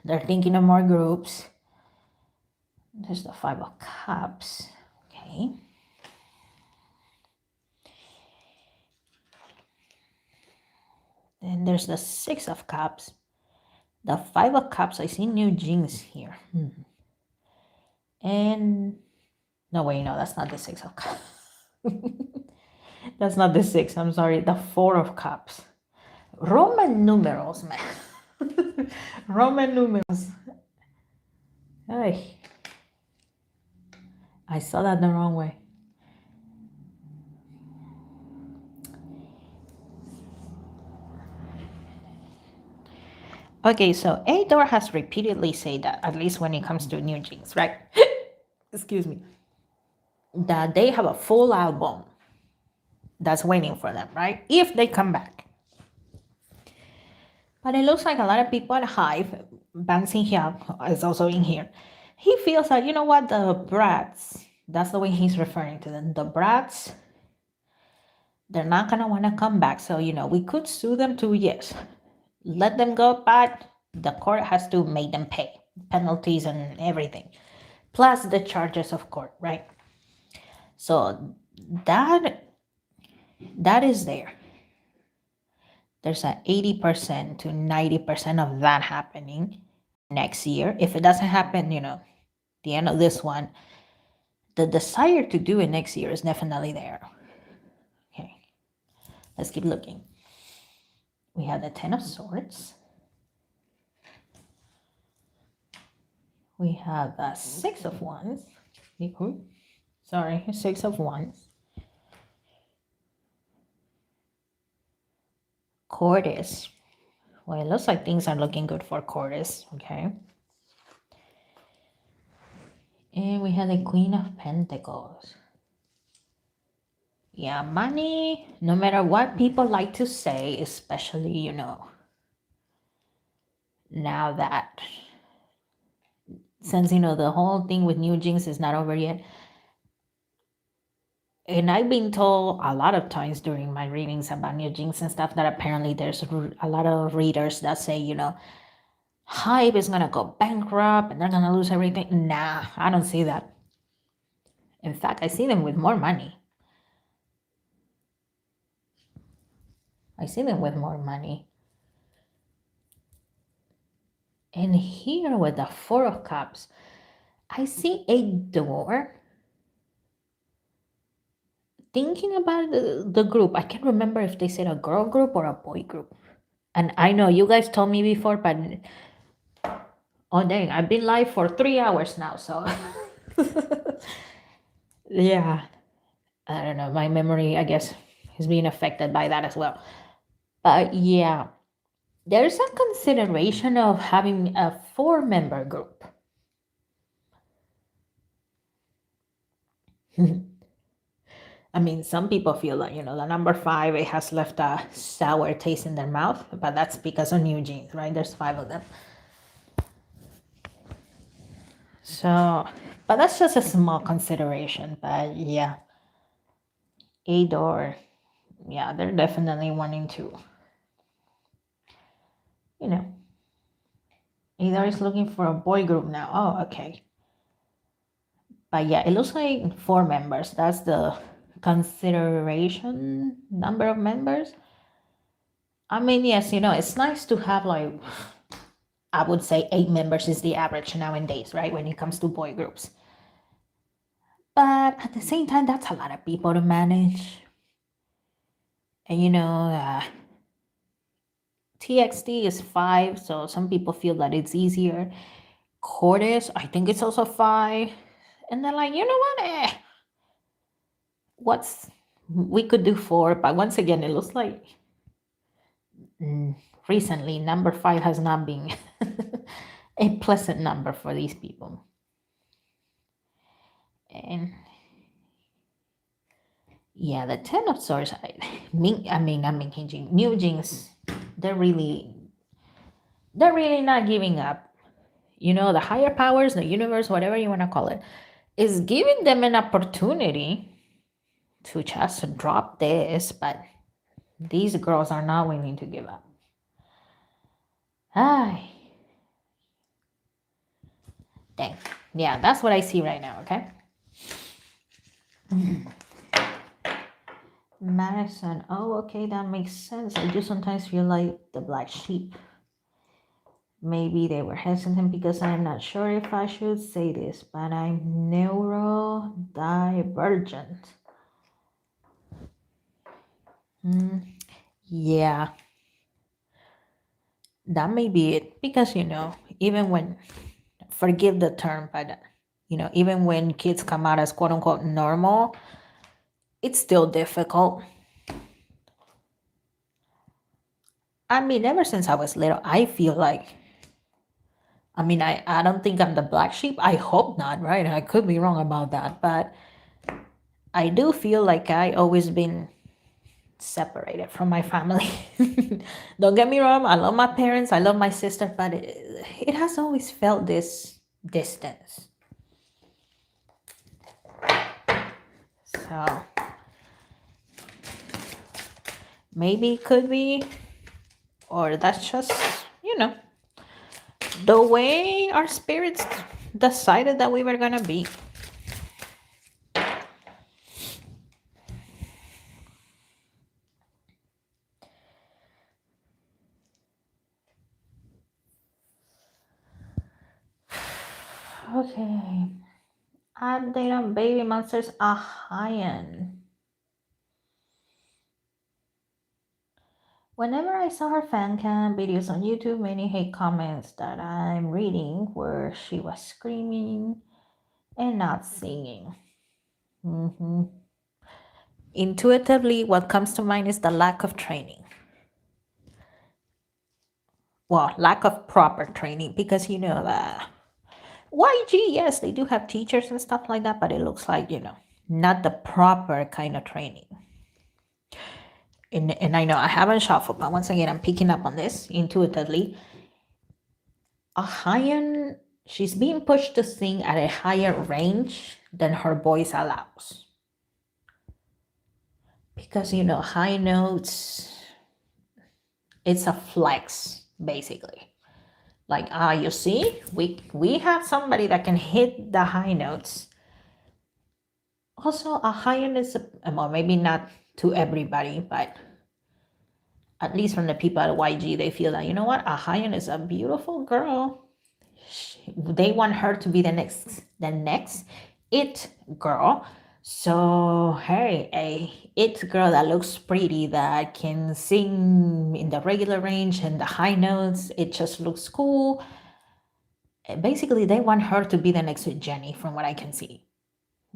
they're thinking of more groups. There's the Five of Cups. Okay. Then there's the Six of Cups. The Five of Cups, I see New Jeans here. And no, wait, no, that's not the Six of Cups. That's not the six. I'm sorry. The Four of Cups. Roman numerals, man. Roman numerals. Ay. I saw that the wrong way. Okay, so Ador has repeatedly said that, at least when it comes to New Jeans, right? Excuse me. That they have a full album that's waiting for them, right? If they come back. But it looks like a lot of people at Hive, Bang Hyuk is also in here. He feels like, you know what, the brats, that's the way he's referring to them. The brats, they're not going to want to come back. So, we could sue them too, yes. Let them go, but the court has to make them pay penalties and everything. Plus the charges of court, right? So that is there. There's an 80% to 90% of that happening next year. If it doesn't happen, the end of this one, the desire to do it next year is definitely there. Okay, let's keep looking. We have the Ten of Swords. We have the Six of Wands. Sorry, Six of Wands. Cordis. Well, it looks like things are looking good for Cordis. Okay. And we have the Queen of Pentacles. Yeah, money, no matter what people like to say, especially, now that since, the whole thing with New Jeans is not over yet. And I've been told a lot of times during my readings about New Jeans and stuff that apparently there's a lot of readers that say, Hype is gonna go bankrupt and they're gonna lose everything. Nah, I don't see that. In fact, I see them with more money. I see them with more money. And here with the Four of Cups, I see a door. Thinking about the group, I can't remember if they said a girl group or a boy group. And I know you guys told me before, but oh dang, I've been live for 3 hours now, so yeah, I don't know. My memory, I guess, is being affected by that as well. But yeah, there's a consideration of having a four-member group. I mean, some people feel like, the number five, it has left a sour taste in their mouth, but that's because of New Jeans, right? There's five of them. So, but that's just a small consideration. But yeah, Ador, yeah, they're definitely wanting to, you know, Ador is looking for a boy group now. Oh, okay. But yeah, it looks like four members. That's the consideration number of members. I mean, yes, it's nice to have like, I would say 8 members is the average nowadays, right? When it comes to boy groups. But at the same time, that's a lot of people to manage. And TXT is 5, so some people feel that it's easier. Cordis, I think it's also 5. And they're like, you know what? We could do 4, but once again, it looks like recently number 5 has not been a pleasant number for these people. And yeah, the 10 of Swords, New Jeans, they're really not giving up. The higher powers, the universe, whatever you want to call it, is giving them an opportunity to just drop this, but these girls are not willing to give up. Ay. Dang. Yeah, that's what I see right now, okay? Madison. Oh, okay, that makes sense. I do sometimes feel like the black sheep. Maybe they were hesitant because I'm not sure if I should say this, but I'm neurodivergent. Yeah, that may be it. Because, even when, forgive the term, but, even when kids come out as quote unquote normal, it's still difficult. I mean, ever since I was little, I feel like, I don't think I'm the black sheep. I hope not, right? I could be wrong about that, but I do feel like I always been separated from my family. Don't get me wrong, I love my parents, I love my sister, but it has always felt this distance. So maybe it could be, or that's just, the way our spirits decided that we were gonna be. Okay. Update on Baby Monsters Ahayan. Whenever I saw her fan cam videos on YouTube, many hate comments that I'm reading where she was screaming and not singing. Intuitively, what comes to mind is the lack of training. Well, lack of proper training, because that YG, yes, they do have teachers and stuff like that, but it looks like, not the proper kind of training. And I know I haven't shuffled, but once again, I'm picking up on this intuitively. Ahayan, she's being pushed to sing at a higher range than her voice allows. Because, high notes, it's a flex, basically. Like, you see, we have somebody that can hit the high notes. Also, a Hyan is, well, maybe not to everybody, but at least from the people at YG, they feel that, you know what, a Hyan is a beautiful girl. They want her to be the next it girl. So hey, a it girl that looks pretty, that can sing in the regular range and the high notes, it just looks cool. Basically, they want her to be the next Jennie, from what I can see.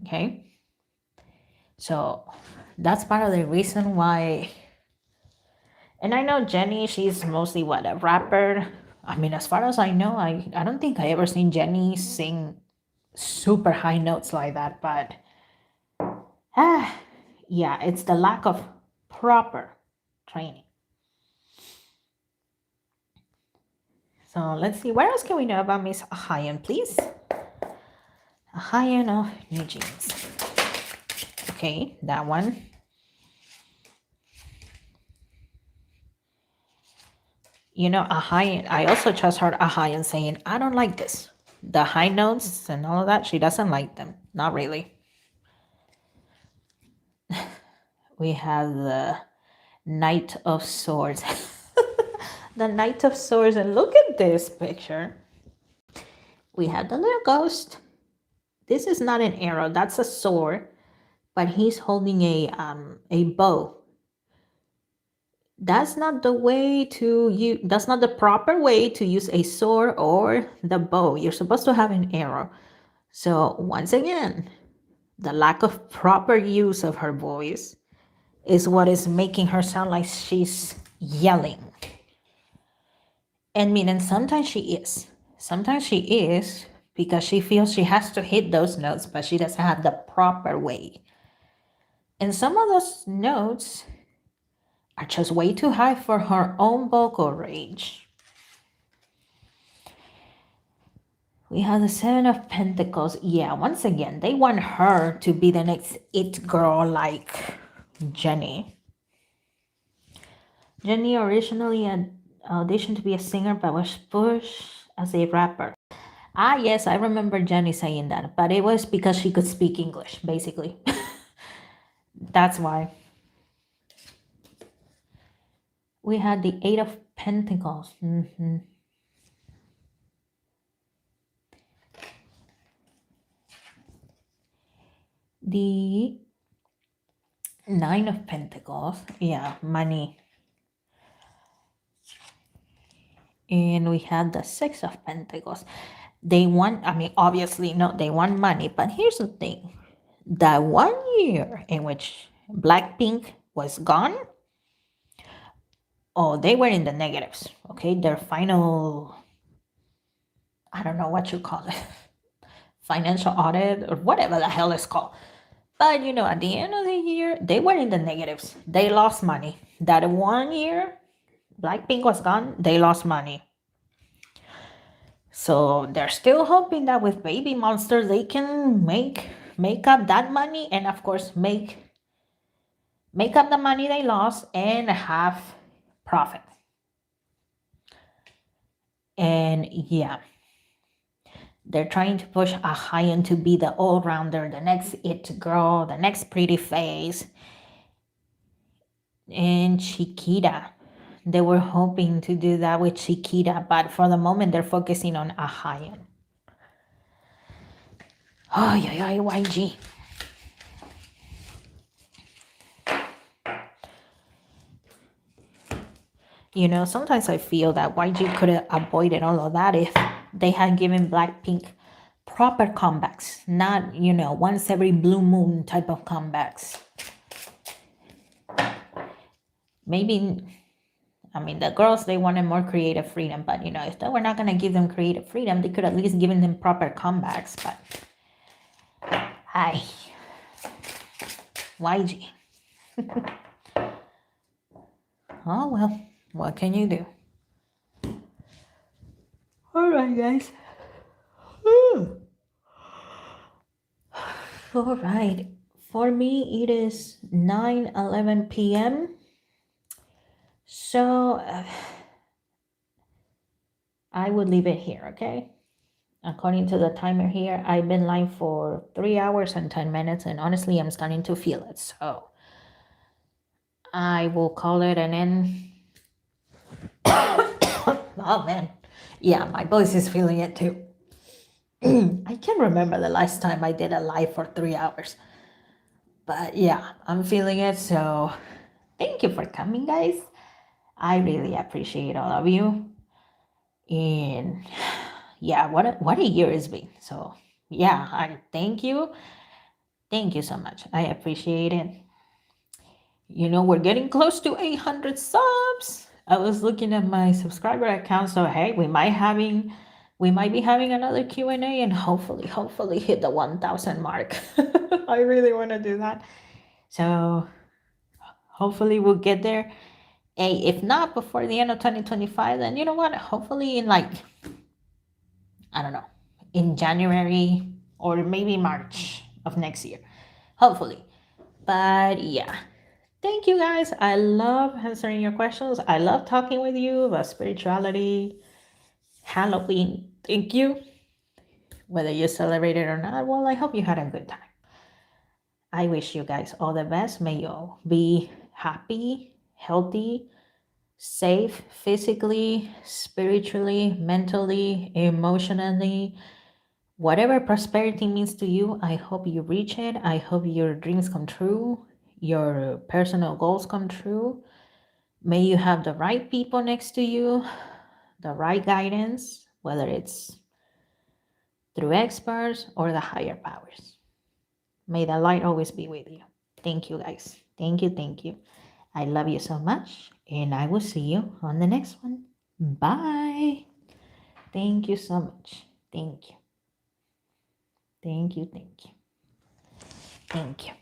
Okay, so that's part of the reason why. And I know Jennie, she's mostly what, a rapper. I mean, as far as I know, I don't think I ever seen Jennie sing super high notes like that, but yeah, it's the lack of proper training. So let's see, what else can we know about Miss Hyan, please? Hyan of New Jeans. Okay, that one. You know, Hyan, I also just heard Hyan saying, I don't like this. The high notes and all of that, she doesn't like them. Not really. We have the Knight of Swords. The Knight of Swords, and look at this picture. We have the little ghost. This is not an arrow, that's a sword, but he's holding a bow. That's not the way to use, that's not the proper way to use a sword or the bow. You're supposed to have an arrow. So once again, the lack of proper use of her voice is what is making her sound like she's yelling. And meaning sometimes she is. Sometimes she is because she feels she has to hit those notes, but she doesn't have the proper way. And some of those notes are just way too high for her own vocal range. We have the Seven of Pentacles. Yeah, once again, they want her to be the next it girl like Jennie. Jennie originally auditioned to be a singer, but was pushed as a rapper. Ah, yes, I remember Jennie saying that, but it was because she could speak English, basically. That's why. We had the Eight of Pentacles. The Nine of Pentacles. Yeah, money. And we had the Six of Pentacles. They want, I mean, obviously, no, they want money. But here's the thing. That 1 year in which Blackpink was gone, oh, they were in the negatives. Okay, their final, I don't know what you call it, financial audit or whatever the hell it's called. But you know, at the end of the year, they were in the negatives. They lost money. That 1 year Blackpink was gone, they lost money. So they're still hoping that with Baby Monster they can make up that money, and of course make up the money they lost and have profit. And yeah, they're trying to push a Hyan to be the all-rounder, the next it girl, the next pretty face. And Chiquita, they were hoping to do that with Chiquita, but for the moment they're focusing on a Hyan. Oh, yeah, YG. You know, sometimes I feel that YG could have avoided all of that if they had given Blackpink proper comebacks, not, you know, once every blue moon type of comebacks. Maybe, I mean, the girls, they wanted more creative freedom, but, you know, if they were not going to give them creative freedom, they could at least given them proper comebacks, but, hi, YG. Oh, well, what can you do? All right, guys. All right. For me, it is 9:11 p.m. So, I would leave it here, okay? According to the timer here, I've been live for 3 hours and 10 minutes, and honestly, I'm starting to feel it. So I will call it an end. Oh man. Yeah, my voice is feeling it too. I can't remember the last time I did a live for 3 hours. But yeah, I'm feeling it. So thank you for coming, guys. I really appreciate all of you. And yeah, what a year it's been. So yeah, I thank you. Thank you so much. I appreciate it. You know, we're getting close to 800 subs. I was looking at my subscriber account, so hey, we might be having another Q&A and hopefully hit the 1000 mark. I really want to do that. So hopefully we'll get there. Hey, if not before the end of 2025, then you know what? Hopefully in like, I don't know, in January or maybe March of next year. Hopefully. But yeah. Thank you guys. I love answering your questions. I love talking with you about spirituality, Halloween. Thank you. Whether you celebrate it or not, well, I hope you had a good time. I wish you guys all the best. May you all be happy, healthy, safe physically, spiritually, mentally, emotionally. Whatever prosperity means to you, I hope you reach it. I hope your dreams come true, your personal goals come true. May you have the right people next to you, the right guidance, whether it's through experts or the higher powers. May the light always be with you. Thank you, guys. Thank you. Thank you. I love you so much, and I will see you on the next one. Bye. Thank you so much. Thank you. Thank you. Thank you. Thank you.